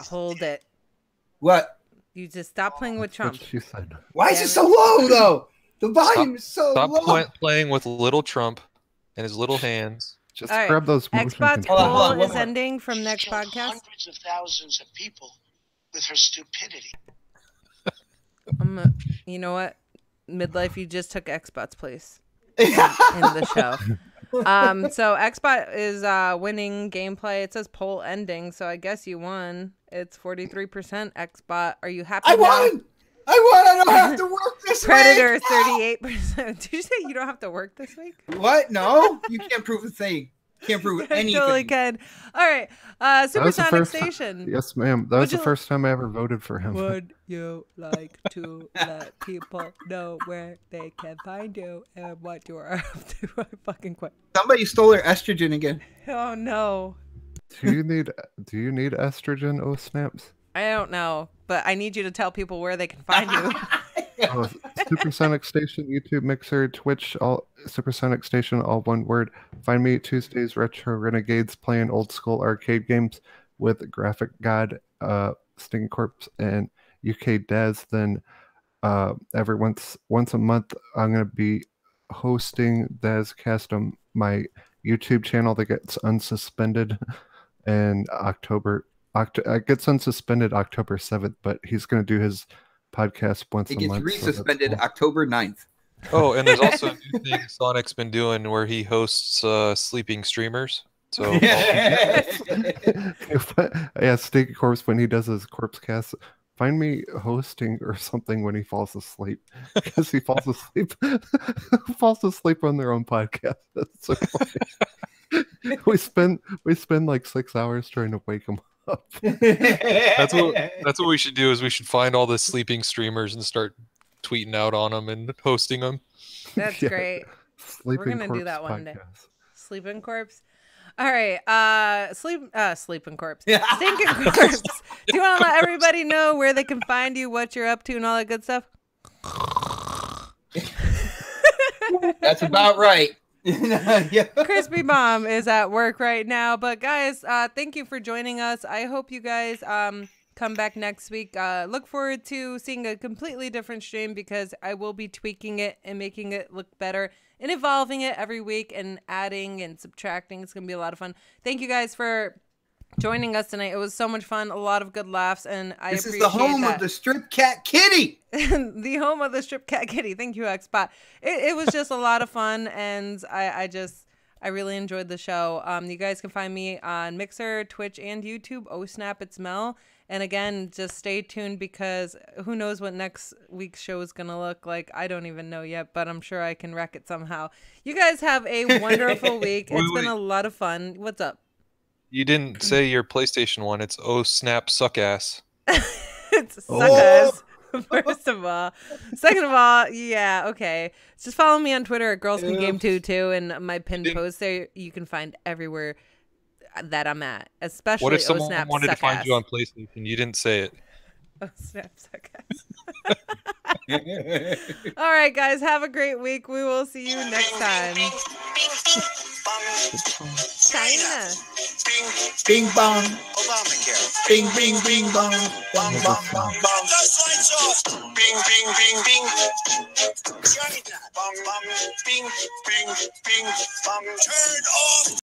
hold it. What? You just stop playing with That's Trump. what she said. Why is it so low, though? The volume is so Stop low. playing with little Trump and his little hands. Just All right, grab those motion Xbot's controls. Hold on, poll one is more. ending from She's next killed podcast. hundreds of thousands of people with her stupidity. You know what? Midlife, you just took Xbot's place in the show. So Xbot is winning gameplay. It says poll ending, so I guess you won. It's 43% Xbot. Are you happy I now? won! I don't have to work this Predator week! 38%. Did you say you don't have to work this week? What? No? You can't prove a thing. Can't prove I anything. totally can. All right. That was the Supersonic first Station. Yes, ma'am. That was Would the you- first time I ever voted for him. Would you like to let people know where they can find you and what you are up to? I fucking quit. Somebody stole her estrogen again. Oh no. Do you need estrogen, OhSnaps? I don't know, but I need you to tell people where they can find you. Supersonic Station, YouTube, Mixer, Twitch, all Supersonic Station, all one word. Find me Tuesdays, Retro Renegades, playing old school arcade games with Graphic God, Sting Corpse, and UK Daz. Then every once a month, I'm gonna be hosting Dazcast on my YouTube channel that gets unsuspended in October. It gets unsuspended October 7th, but he's gonna do his podcast once It a gets month. resuspended cool. October 9th. Oh, and there's also a new thing Sonic's been doing where he hosts sleeping streamers. So Yeah, Stinky Corpse, when he does his corpse cast, find me hosting or something when he falls asleep, because he falls asleep on their own podcast. That's so funny. we spend like 6 hours trying to wake him up. that's what we should do. Is we should find all the sleeping streamers and start tweeting out on them and hosting them. That's Yeah. great. Sleeping We're gonna do Corpse that one day. podcast. Sleeping Corpse. All right. Sleeping Corpse. Stinking Corpse. Do you want to let everybody know where they can find you, what you're up to, and all that good stuff? That's about right. Yeah. Crispy Bomb is at work right now, but guys, thank you for joining us. I hope you guys come back next week. Look forward to seeing a completely different stream, because I will be tweaking it and making it look better and evolving it every week and adding and subtracting. It's gonna be a lot of fun. Thank you guys for joining us tonight. It was so much fun, a lot of good laughs, and I This is appreciate the home that. of the Strip Cat Kitty. The home of the Strip Cat Kitty. Thank you, Xbot. It was just a lot of fun, and I really enjoyed the show. You guys can find me on Mixer, Twitch, and YouTube. OhSnap, it's Mel. And again, just stay tuned, because who knows what next week's show is gonna look like. I don't even know yet, but I'm sure I can wreck it somehow. You guys have a wonderful week. It's been a lot of fun. What's up? You didn't say your PlayStation one. It's OhSnapsukaz. It's suckers. First of all. Second of all, yeah, okay. Just follow me on Twitter at Girls Can Game 2 too, and my pinned post there you can find everywhere that I'm at, especially What if someone OhSnap wanted to find Suckass. you on PlayStation? You didn't say it. OhSnapsukaz. All right, guys, have a great week. We will see you next time. China. Bing bong. Obamacare. Bing bing bing bong. Bong bong bong bong. Those lights off. Bing, bing, bing, bing. China. Bong, bong. Bing, bing, bing, bong. Turn off.